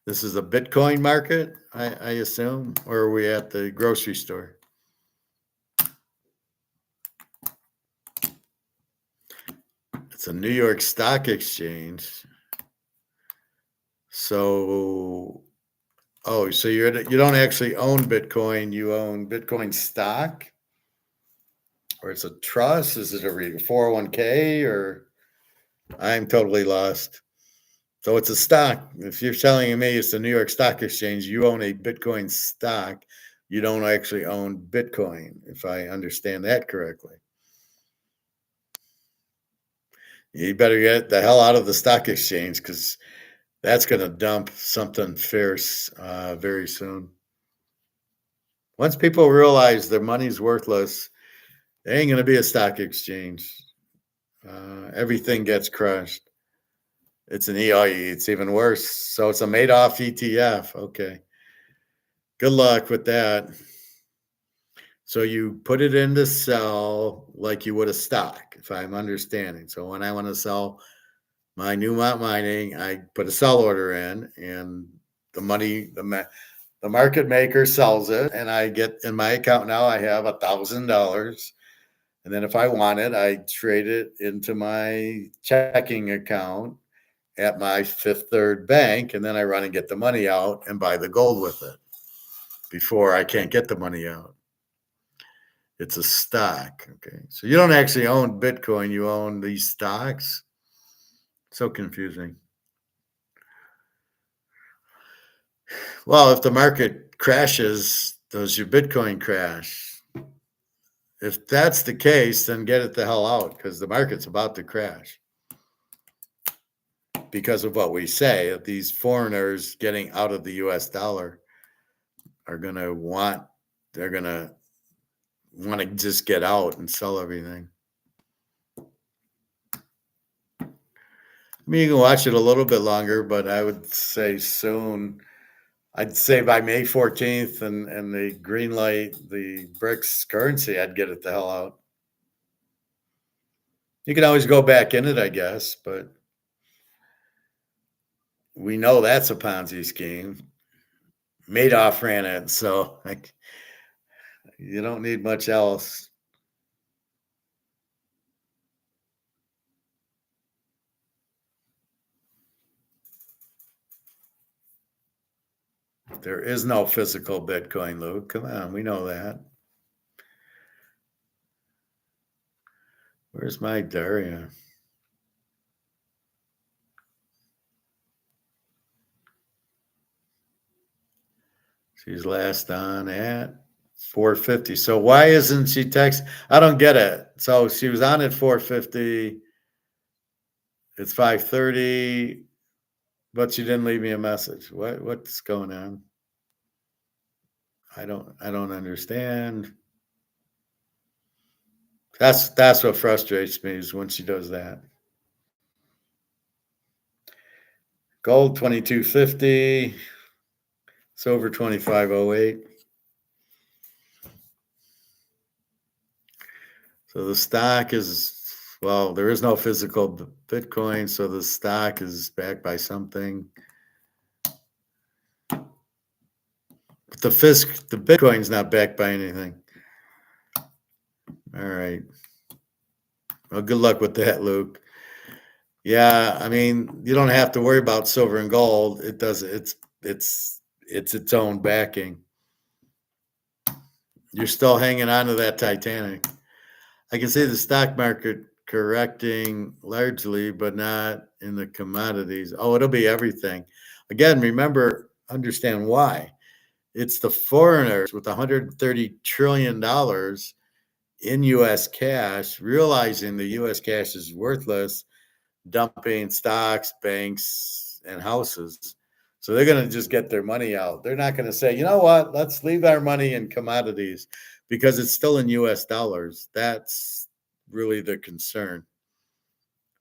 This is a Bitcoin market, I assume, or are we at the grocery store? It's a New York Stock Exchange. So, so you don't actually own Bitcoin, you own Bitcoin stock? Or it's a trust? Is it a 401k? Or I'm totally lost. So it's a stock. If you're telling me it's the New York Stock Exchange, you own a Bitcoin stock. You don't actually own Bitcoin, if I understand that correctly. You better get the hell out of the stock exchange because that's going to dump something fierce very soon. Once people realize their money's worthless, there ain't going to be a stock exchange. Everything gets crushed. It's an EI. It's even worse. So it's a Madoff ETF. Okay. Good luck with that. So you put it in to sell like you would a stock, if I'm understanding. So when I want to sell my Newmont mining, I put a sell order in, and the money, the market maker sells it, and I get in my account now. I have $1,000, and then if I want it, I trade it into my checking account at my Fifth Third Bank, and then I run and get the money out and buy the gold with it before I can't get the money out. It's a stock. Okay. So you don't actually own Bitcoin, you own these stocks. So confusing. Well, if the market crashes, does your Bitcoin crash? If that's the case, then get it the hell out because the market's about to crash. Because of what we say, that these foreigners getting out of the US dollar are going to they're going to want to just get out and sell everything. I mean, you can watch it a little bit longer, but I would say soon. I'd say by May 14th and the green light, the BRICS currency, I'd get it the hell out. You can always go back in it, I guess, but we know that's a Ponzi scheme. Madoff ran it, so you don't need much else. There is no physical Bitcoin, Luke. Come on, we know that. Where's my Daria? She's last on at 450. So why isn't she text? I don't get it. So she was on at 450. It's 5:30, but she didn't leave me a message. What's going on? I don't understand. That's what frustrates me is when she does that. Gold 2250. Silver 2508. So the stock is, well, there is no physical Bitcoin, so the stock is backed by something. But the Bitcoin's not backed by anything. All right. Well, good luck with that, Luke. Yeah, I mean, you don't have to worry about silver and gold. It does. It's its own backing. You're still hanging on to that Titanic. I can see the stock market correcting largely, but not in the commodities. Oh, it'll be everything. Again, remember, understand why. It's the foreigners with $130 trillion in US cash, realizing the US cash is worthless, dumping stocks, banks, and houses. So they're going to just get their money out. They're not going to say, you know what, let's leave our money in commodities because it's still in US dollars. That's really the concern.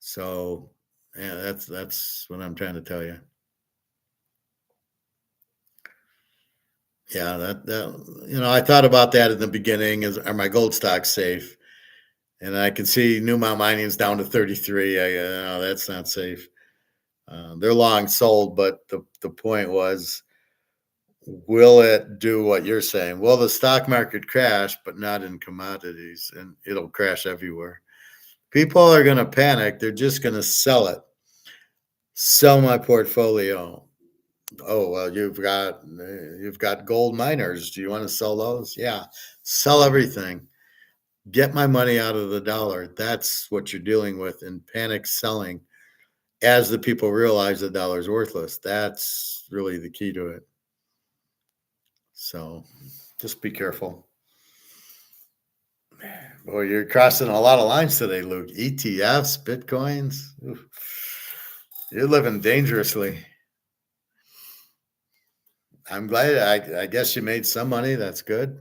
So, yeah, that's what I'm trying to tell you. Yeah, that I thought about that in the beginning. Are my gold stocks safe? And I can see Newmont Mining's down to 33. That's not safe. They're long sold, but the point was, will it do what you're saying? Will the stock market crash, but not in commodities? And it'll crash everywhere. People are going to panic. They're just going to sell it. Sell my portfolio. Oh, well, you've got gold miners. Do you want to sell those? Yeah. Sell everything. Get my money out of the dollar. That's what you're dealing with in panic selling as the people realize the dollar's worthless. That's really the key to it. So just be careful. Boy, you're crossing a lot of lines today, Luke. ETFs, Bitcoins. Oof. You're living dangerously. I'm glad. I guess you made some money. That's good.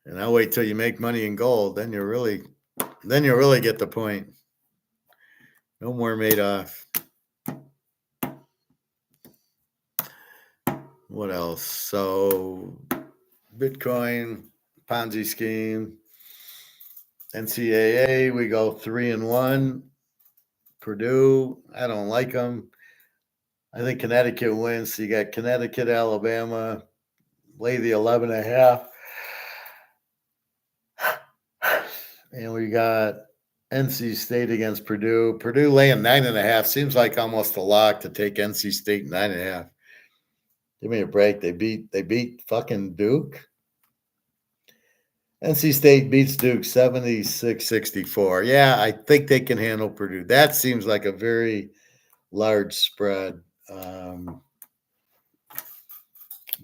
And I'll wait till you make money in gold. Then you'll really get the point. No more Madoff. What else? So Bitcoin, Ponzi scheme, NCAA, we go 3-1. Purdue, I don't like them. I think Connecticut wins. So you got Connecticut, Alabama, lay the 11.5. And we got NC State against Purdue. Purdue laying 9.5. Seems like almost a lock to take NC State 9.5. Give me a break. They beat fucking Duke. NC State beats Duke 76-64. Yeah, I think they can handle Purdue. That seems like a very large spread. Go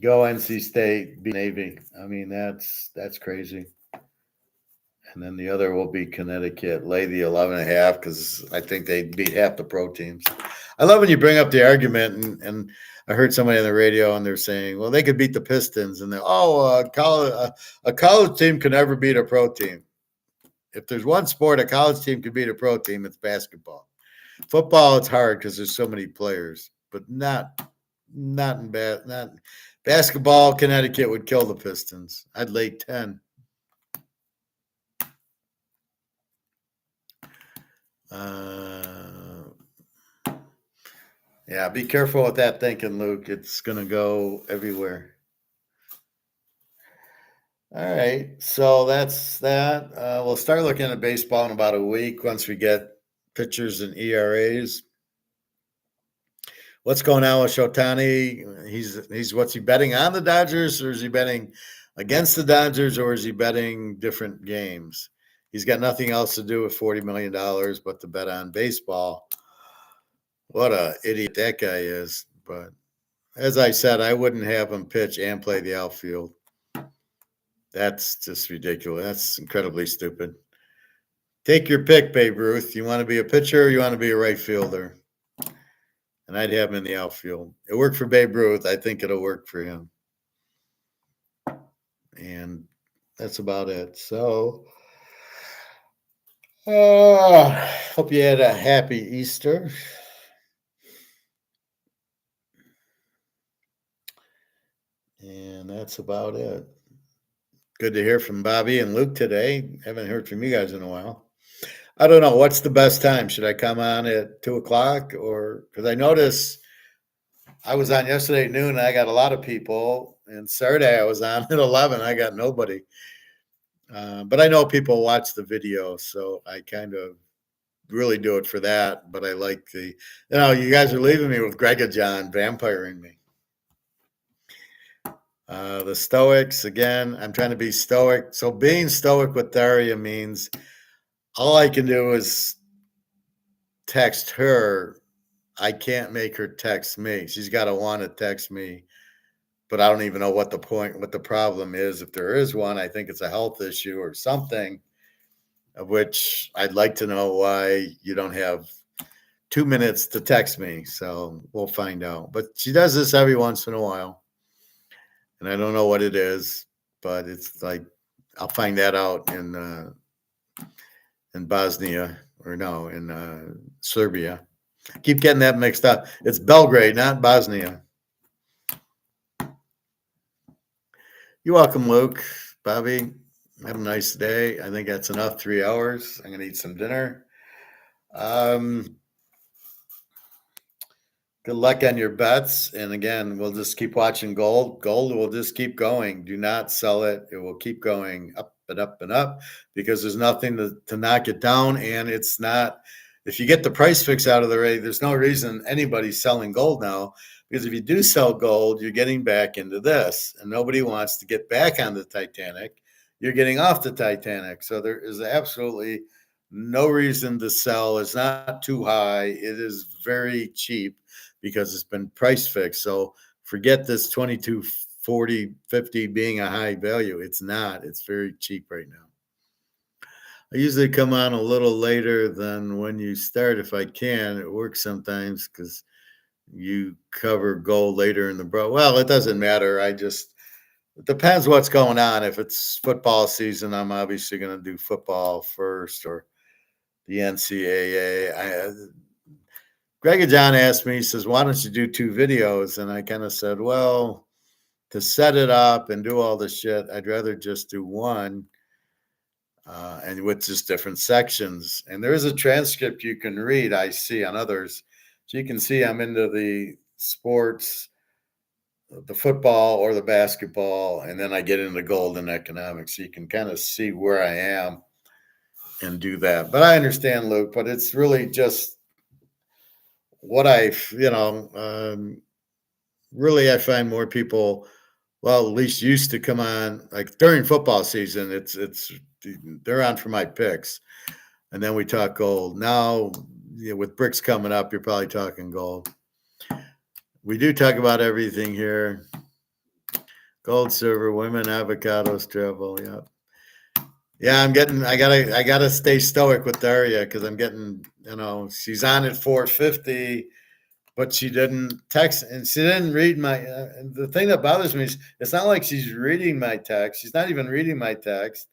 NC State, beat Navy. I mean, that's crazy. And then the other will be Connecticut. Lay the 11.5 because I think they beat half the pro teams. I love when you bring up the argument, and I heard somebody on the radio and they're saying, well, they could beat the Pistons, and they're a college team can never beat a pro team. If there's one sport a college team can beat a pro team, it's basketball. Football, it's hard because there's so many players, but not in basketball. Connecticut would kill the Pistons. I'd lay 10. Yeah, be careful with that thinking, Luke. It's going to go everywhere. All right, so that's that. We'll start looking at baseball in about a week once we get pitchers and ERAs. What's going on with Shotani? He's what's he betting on the Dodgers, or is he betting against the Dodgers, or is he betting different games? He's got nothing else to do with $40 million but to bet on baseball. What a idiot that guy is. But as I said, I wouldn't have him pitch and play the outfield. That's just ridiculous. That's incredibly stupid. Take your pick, Babe Ruth. You want to be a pitcher or you want to be a right fielder? And I'd have him in the outfield. It worked for Babe Ruth. I think it'll work for him. And that's about it. So, hope you had a happy Easter. And that's about it. Good to hear from Bobby and Luke today. Haven't heard from you guys in a while. I don't know. What's the best time? Should I come on at 2 o'clock? Or because I noticed I was on yesterday at noon and I got a lot of people. And Saturday I was on at 11. I got nobody. But I know people watch the video, so I kind of really do it for that. But I like you guys are leaving me with Greg and John vampiring me. The Stoics, again, I'm trying to be stoic. So being stoic with Daria means all I can do is text her. I can't make her text me. She's got to want to text me, but I don't even know what the problem is. If there is one, I think it's a health issue or something, of which I'd like to know why you don't have 2 minutes to text me. So we'll find out. But she does this every once in a while. And I don't know what it is, but it's like I'll find that out in Bosnia in Serbia. I keep getting that mixed up. It's Belgrade, not Bosnia. You're welcome, Luke. Bobby, have a nice day. I think that's enough. 3 hours. I'm going to eat some dinner. Good luck on your bets. And again, we'll just keep watching gold. Gold will just keep going. Do not sell it. It will keep going up and up and up because there's nothing to knock it down. And it's not, if you get the price fix out of the way, there's no reason anybody's selling gold now. Because if you do sell gold, you're getting back into this. And nobody wants to get back on the Titanic. You're getting off the Titanic. So there is absolutely no reason to sell. It's not too high. It is very cheap because it's been price fixed. So forget this 22, 40, 50 being a high value. It's not. It's very cheap right now. I usually come on a little later than when you start if I can. It works sometimes because you cover gold later in the Well, it doesn't matter. It depends what's going on. If it's football season, I'm obviously going to do football first or the NCAA. Greg and John asked me, he says, why don't you do 2 videos? And I kind of said, well, to set it up and do all this shit, I'd rather just do one and with just different sections. And there is a transcript you can read, I see on others. So you can see I'm into the sports, the football or the basketball, and then I get into gold and economics. So you can kind of see where I am and do that. But I understand, Luke, but it's really just what really I find more people well, at least used to come on like during football season. It's they're on for my picks, and then we talk gold. Now, with bricks coming up, you're probably talking gold. We do talk about everything here: gold, silver, women, avocados, travel. Yeah, yeah. I gotta stay stoic with Daria because I'm getting, she's on at 450. But she didn't text and she didn't read my. The thing that bothers me is it's not like she's reading my text. She's not even reading my text.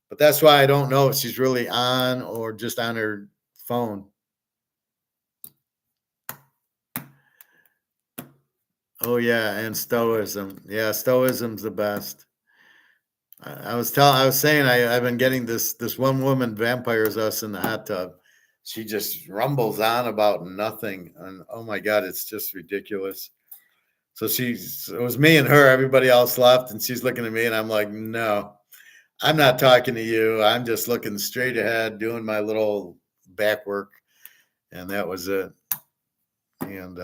But that's why I don't know if she's really on or just on her phone. Oh yeah, and stoicism. Yeah, stoicism's the best. I was saying I've been getting this one woman vampires us in the hot tub. She just rumbles on about nothing, and oh my god, it's just ridiculous. So it was me and her, everybody else left, and she's looking at me, and I'm like, no, I'm not talking to you. I'm just looking straight ahead, doing my little back work, and that was it. And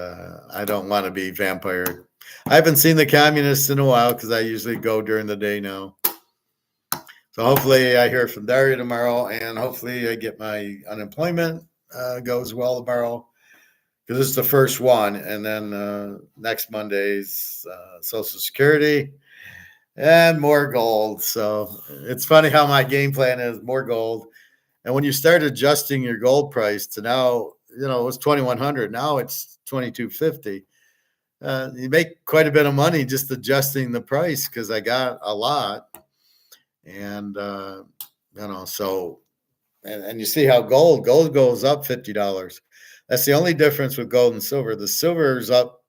I don't want to be vampire. I haven't seen the communists in a while because I usually go during the day now. So hopefully I hear from Daria tomorrow, and hopefully I get my unemployment goes well tomorrow because it's the first one, and then next Monday's Social Security and more gold. So it's funny how my game plan is more gold, and when you start adjusting your gold price to now, it was 2,100, now it's 2,250. You make quite a bit of money just adjusting the price because I got a lot, and so and you see how gold goes up $50. That's the only difference with gold and silver. The silver is up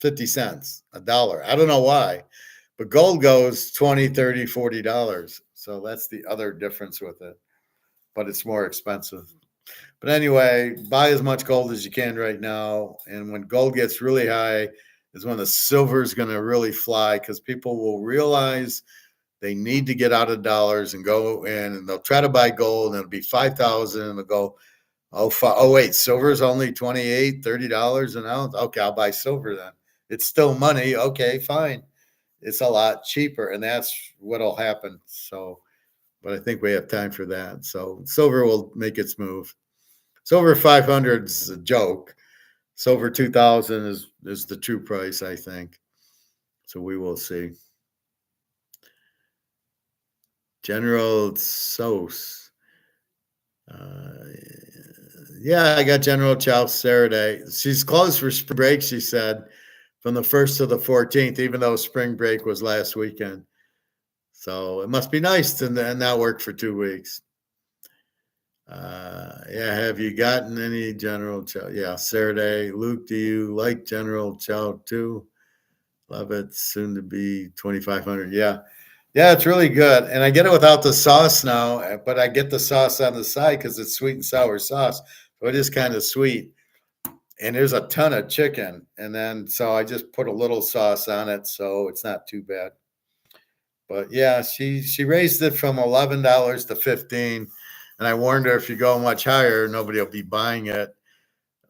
50 cents, a dollar. I don't know why, but gold goes 20, 30, $40. So that's the other difference with it, but it's more expensive. But anyway, buy as much gold as you can right now. And when gold gets really high is when the silver is going to really fly because people will realize they need to get out of dollars and go in, and they'll try to buy gold, and it'll be 5,000, and they'll go, oh wait, silver's only $28, $30 an ounce. Okay, I'll buy silver then. It's still money. Okay, fine. It's a lot cheaper, and that's what'll happen. So, but I think we have time for that. So silver will make its move. Silver 500 is a joke. Silver 2,000 is the true price, I think. So we will see. General Sos. Yeah, I got General Chow Saturday. She's closed for spring break, she said, from the 1st to the 14th, even though spring break was last weekend. So it must be nice to not work for 2 weeks. Yeah, have you gotten any General Chow? Yeah, Saturday. Luke, do you like General Chow too? Love it. Soon to be 2,500. Yeah. Yeah, it's really good. And I get it without the sauce now, but I get the sauce on the side because it's sweet and sour sauce. So it is kind of sweet. And there's a ton of chicken. And then so I just put a little sauce on it, so it's not too bad. But yeah, she raised it from $11 to 15. And I warned her if you go much higher, nobody will be buying it.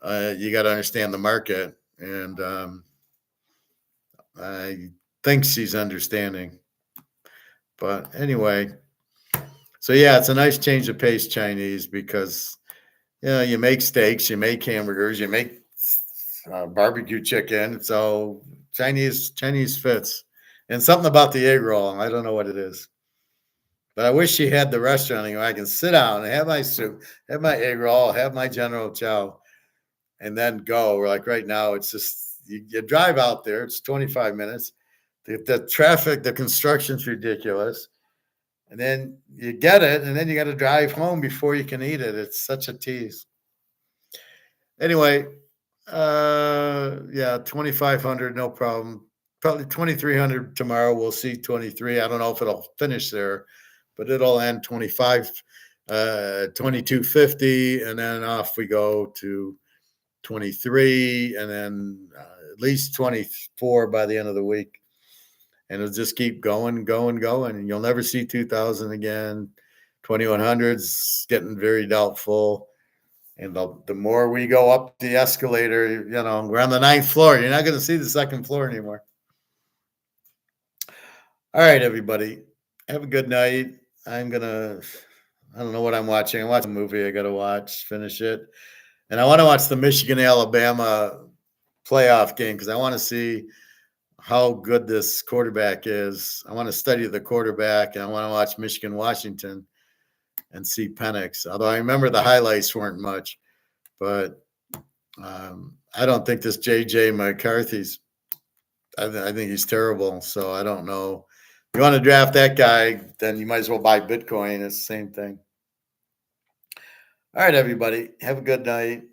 You got to understand the market. And I think she's understanding. But anyway, so yeah, it's a nice change of pace, Chinese, because you make steaks, you make hamburgers, you make barbecue chicken. So Chinese fits, and something about the egg roll. I don't know what it is, but I wish she had the restaurant where I can sit down and have my soup, have my egg roll, have my General Chow, and then go. Like right now, it's just you drive out there. It's 25 minutes. The traffic, the construction's ridiculous. And then you get it, and then you got to drive home before you can eat it. It's such a tease. Anyway, yeah, 2,500, no problem. Probably 2,300 tomorrow. We'll see 23. I don't know if it'll finish there, but it'll end 25, 2,250, and then off we go to 23, and then at least 24 by the end of the week. And it'll just keep going, going, going. And you'll never see 2,000 again. 2,100's getting very doubtful. And the more we go up the escalator, we're on the 9th floor. You're not going to see the 2nd floor anymore. All right, everybody. Have a good night. I don't know what I'm watching. I'm watching a movie I got to watch, finish it. And I want to watch the Michigan Alabama playoff game because I want to see how good this quarterback is. I want to study the quarterback and I want to watch Michigan Washington and see Penix. Although I remember the highlights weren't much, but I don't think this JJ McCarthy's. I think he's terrible. So I don't know. If you want to draft that guy, then you might as well buy Bitcoin. It's the same thing. All right, everybody. Have a good night.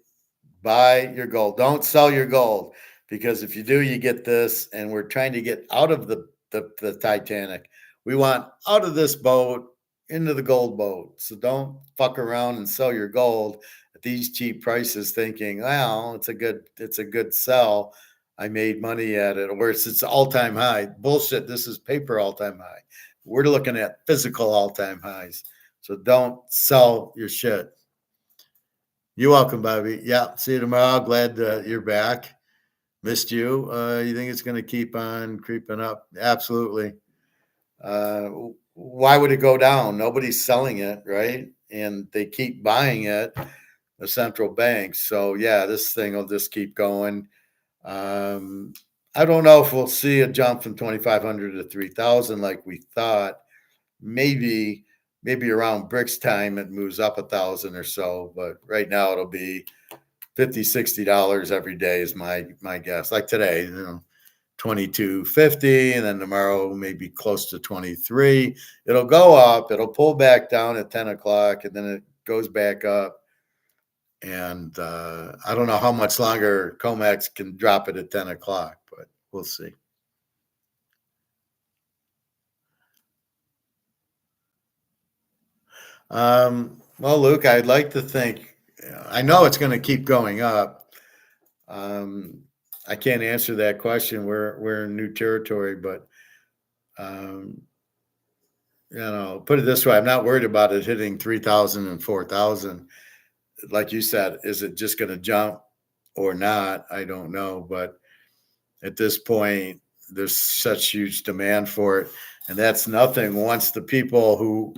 Buy your gold. Don't sell your gold because if you do, you get this. And we're trying to get out of the Titanic. We want out of this boat into the gold boat. So don't fuck around and sell your gold at these cheap prices, thinking, well, it's a good sell. I made money at it, or it's all-time high. Bullshit. This is paper all-time high. We're looking at physical all-time highs. So don't sell your shit. You're welcome, Bobby. Yeah, see you tomorrow. Glad you're back. Missed you. You think it's going to keep on creeping up? Absolutely. Why would it go down? Nobody's selling it, right? And they keep buying it, the central banks. So, yeah, this thing will just keep going. I don't know if we'll see a jump from 2,500 to 3,000 like we thought. Maybe around BRICS time it moves up 1,000 or so, but right now it'll be $50-$60 every day is my guess. Like today, 22.50, and then tomorrow maybe close to 23. It'll go up, it'll pull back down at 10 o'clock, and then it goes back up. And I don't know how much longer COMEX can drop it at 10 o'clock, but we'll see. Well, Luke, I'd like to think, I know it's going to keep going up. I can't answer that question. We're in new territory, but put it this way, I'm not worried about it hitting 3,000 and 4,000. Like you said, is it just going to jump or not? I don't know, but at this point, there's such huge demand for it, and that's nothing once the people who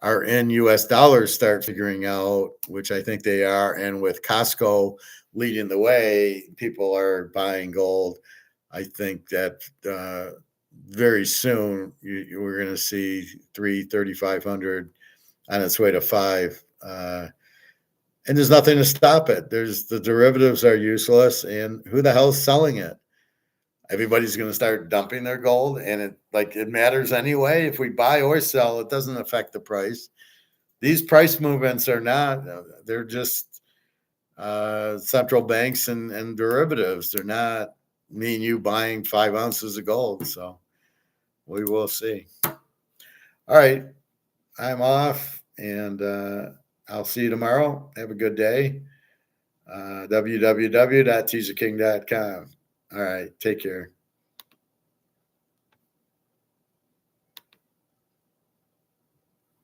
are in US dollars start figuring out, which I think they are, and with Costco leading the way, people are buying gold. I think that very soon we're going to see 3,500 on its way to 5. And there's nothing to stop it. The derivatives are useless, and who the hell's selling it? Everybody's going to start dumping their gold, and it matters anyway. If we buy or sell, it doesn't affect the price. These price movements are not, they're just central banks and derivatives. They're not me and you buying 5 ounces of gold. So we will see. All right. I'm off, and I'll see you tomorrow. Have a good day. www.teaserking.com. All right. Take care.